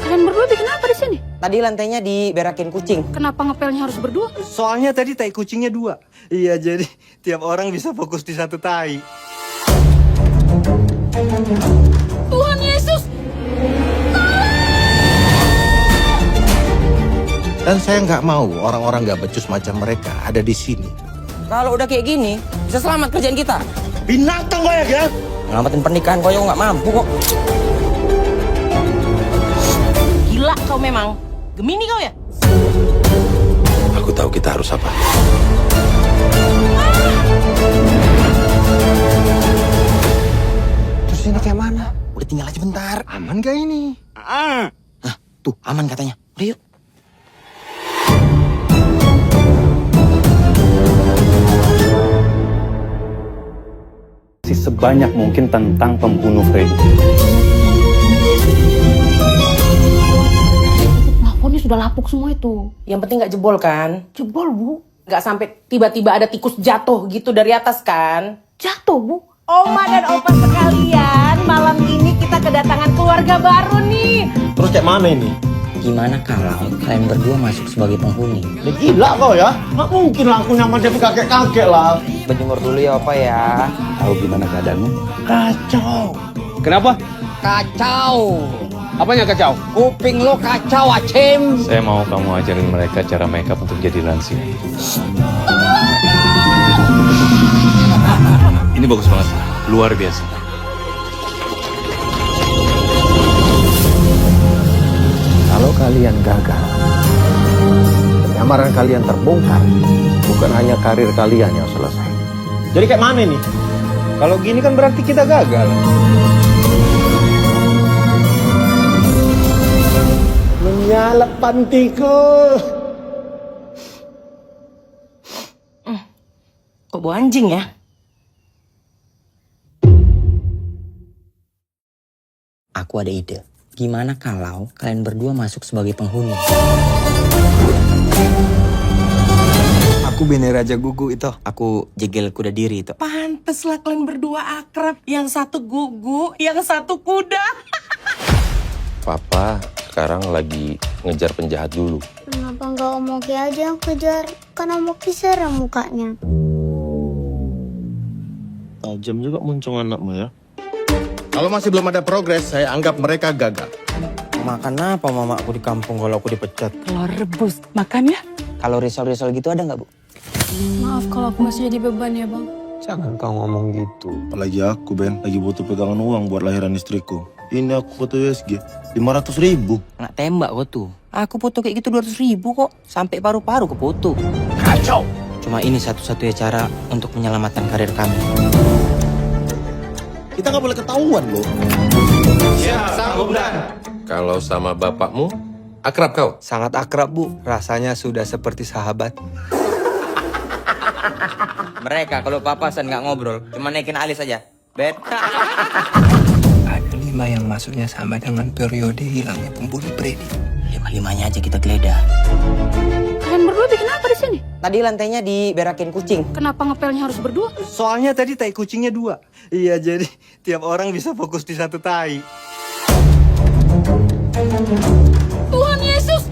Kalian berdua bikin apa di sini? Tadi lantainya diberakin kucing. Kenapa ngepelnya harus berdua? Soalnya tadi tai kucingnya 2. Iya, jadi tiap orang bisa fokus di satu tai. Tuhan Yesus! Dan saya nggak mau orang-orang nggak becus macam mereka ada di sini. Kalau udah kayak gini, bisa selamat kerjaan kita. Binatang kau ya, Ngelamatin pernikahan kau yang nggak mampu kok. Gila kau memang. Gemini kau ya? Aku tahu kita harus apa. Terus ini kayak mana? Udah tinggal aja bentar. Aman gak ini? Tuh, aman katanya. Udah yuk. Sebanyak mungkin tentang pembunuh Freddy. Plafonnya sudah lapuk semua itu. Yang penting nggak jebol kan? Jebol bu. Nggak sampai tiba-tiba ada tikus jatuh gitu dari atas kan? Jatuh bu. Oma dan opa sekalian, malam ini kita kedatangan keluarga baru nih. Terus kayak mana ini? Gimana kalau kalian berdua masuk sebagai penghuni? Udah gila kau ya? Nggak mungkin lah aku nyaman jadi kakek-kakek lah. Berjemur dulu ya Opa ya. Tahu gimana keadaanmu? Kacau. Kenapa? Kacau. Apanya kacau? Kuping lo kacau, Acim. Saya mau kamu ajarin mereka cara makeup untuk jadi lansia. Ini bagus banget, luar biasa. Kalau kalian gagal, penyamaran kalian terbongkar, bukan hanya karir kalian yang selesai. Jadi kayak mana nih? Kalau gini kan berarti kita gagal. Menyala pantiku. Kok bau anjing ya? Aku ada ide. Gimana kalau kalian berdua masuk sebagai penghuni? Aku Bene Raja Gugu itu. Aku Jegel Kuda Diri itu. Pantes lah kalian berdua akrab. Yang satu gugu, yang satu kuda. Papa sekarang lagi ngejar penjahat dulu. Kenapa nggak Om Oki aja yang kejar? Kan Om Oki serem mukanya. Tajam juga muncung anakmu ya. Kalau masih belum ada progres, saya anggap mereka gagal. Makan apa mama aku di kampung kalau aku dipecat? Telur rebus. Makan ya? Kalau risol-risol gitu ada nggak, Bu? Maaf kalau aku masih jadi beban ya, Bang. Jangan kau ngomong gitu. Apalagi aku, Ben. Lagi butuh pegangan uang buat lahiran istriku. Ini aku foto USG. 500.000. Nggak tembak kok tuh. Aku foto kayak gitu 200.000 kok. Sampai paru-paru ke foto. Kacau! Cuma ini satu-satunya cara untuk menyelamatkan karir kami. Kita nggak boleh ketahuan loh. Kalau sama bapakmu, akrab kau? Sangat akrab, Bu. Rasanya sudah seperti sahabat. Mereka kalau papasan nggak ngobrol, cuma naikin alis aja. Bet. Ada 5 yang masuknya sama dengan periode hilangnya pembunuh Freddy. 5-5-nya aja kita geledah. Kalian berdua bikin apa di sini? Tadi lantainya diberakin kucing. Kenapa ngepelnya harus berdua? Soalnya tadi tai kucingnya 2. Iya, jadi tiap orang bisa fokus di satu tai. Tuhan Yesus!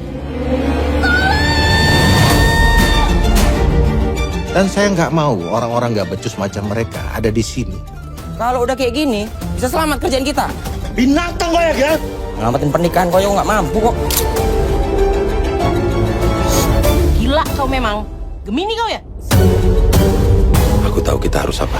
Dan saya nggak mau orang-orang nggak becus macam mereka ada di sini. Kalau udah kayak gini, bisa selamat kerjaan kita. Binatang kau ya, Gak? Ngelamatin pernikahan kau nggak mampu kok. Gila kau memang. Gemini kau ya? Aku tahu kita harus apa.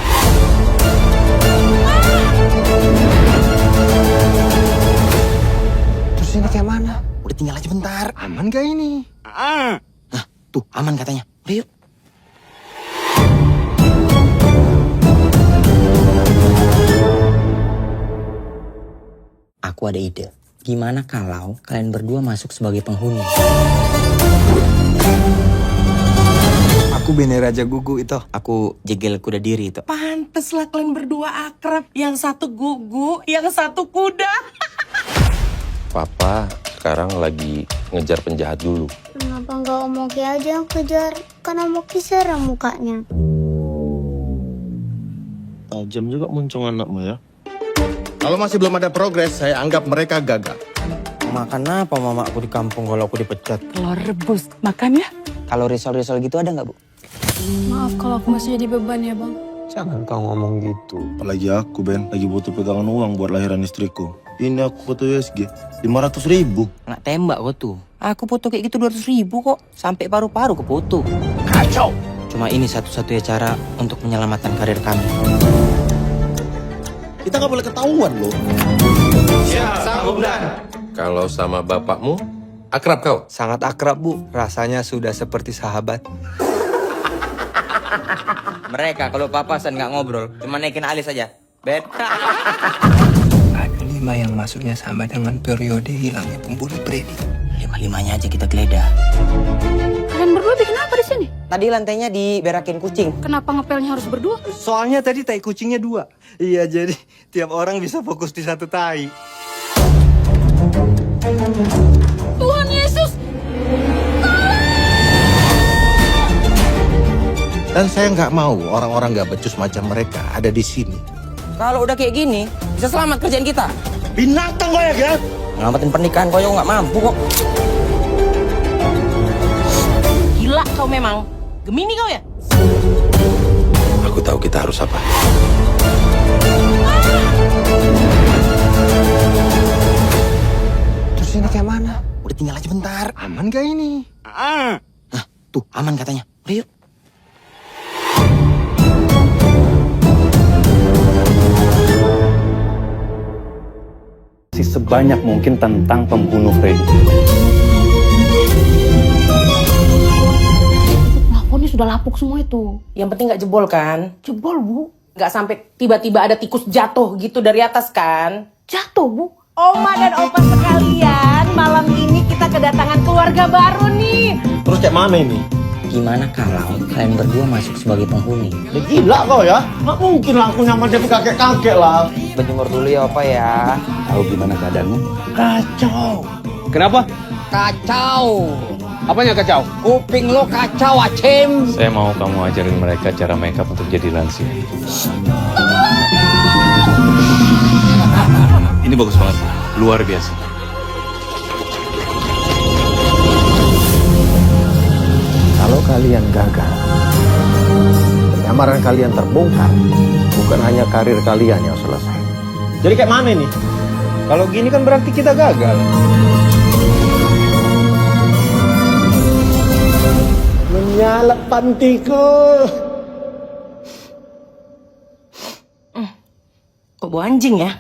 Terus ini kayak mana? Udah tinggal aja bentar. Aman gak ini? Nah, tuh aman katanya. Udah yuk. Aku ada ide. Gimana kalau kalian berdua masuk sebagai penghuni? Aku Bene Raja Gugu itu. Aku jegel kuda diri itu. Pantes lah kalian berdua akrab. Yang satu gugu, yang satu kuda. Papa sekarang lagi ngejar penjahat dulu. Kenapa nggak Om Oki aja yang kejar? Kan Om Oki serem mukanya. Tajam juga muncung anakmu ya. Kalau masih belum ada progres, saya anggap mereka gagal. Makan apa mama aku di kampung kalau aku dipecat? Telur rebus. Makan ya? Kalau risol-risol gitu ada nggak, Bu? Maaf kalau aku masih jadi beban ya, Bang. Jangan kau ngomong gitu. Apalagi aku, Ben. Lagi butuh pegangan uang buat lahiran istriku. Ini aku foto USG. 500.000. Nggak tembak kok tuh. Aku foto kayak gitu 200.000 kok. Sampai paru-paru ke foto. Kacau! Cuma ini satu-satunya cara untuk menyelamatkan karir kami. Kita nggak boleh ketahuan loh. Kalau sama bapakmu, akrab kau? Sangat akrab, Bu. Rasanya sudah seperti sahabat. Mereka kalau papasan nggak ngobrol, cuma naikin alis aja. Bet. Ada 5 yang masuknya sama dengan periode hilangnya pembunuh Freddy. 5-5-nya aja kita geledah. Kalian berdua bikin apa di sini? Tadi lantainya diberakin kucing. Kenapa ngepelnya harus berdua? Soalnya tadi tai kucingnya 2. Iya, jadi tiap orang bisa fokus di satu tai. Tuhan Yesus! Dan saya nggak mau orang-orang nggak becus macam mereka ada di sini. Kalau udah kayak gini, bisa selamat kerjaan kita. Binatang kau ya, Gak? Ngelamatin pernikahan kau nggak mampu kok. Gila kau memang. Gemini kau ya? Aku tahu kita harus apa. Terus ini kayak mana? Udah tinggal aja bentar. Aman gak ini? Nah, tuh aman katanya. Udah yuk. Sebanyak mungkin tentang pembunuh Freddy. Plafonnya sudah lapuk semua itu. Yang penting gak jebol kan? Jebol, Bu. Gak sampai tiba-tiba ada tikus jatuh gitu dari atas kan? Jatuh, Bu. Oma dan opa sekalian, malam ini kita kedatangan keluarga baru nih. Terus kayak mana ini? Gimana kalau kalian berdua masuk sebagai penghuni? Ya gila kau ya. Nggak mungkin lah aku nyaman jadi kakek-kakek lah. Berjemur dulu ya opa ya. Tahu gimana keadaanmu? Kacau. Kenapa? Kacau. Apanya kacau? Kuping lo kacau, Acem. Saya mau kamu ajarin mereka cara makeup untuk jadi lansia. Ini bagus banget, luar biasa. Kalau kalian gagal, penyamaran kalian terbongkar, bukan hanya karir kalian yang selesai, Jadi kayak mana nih? Kalau gini kan berarti kita gagal. Menyala pantiku. Kok bau anjing ya?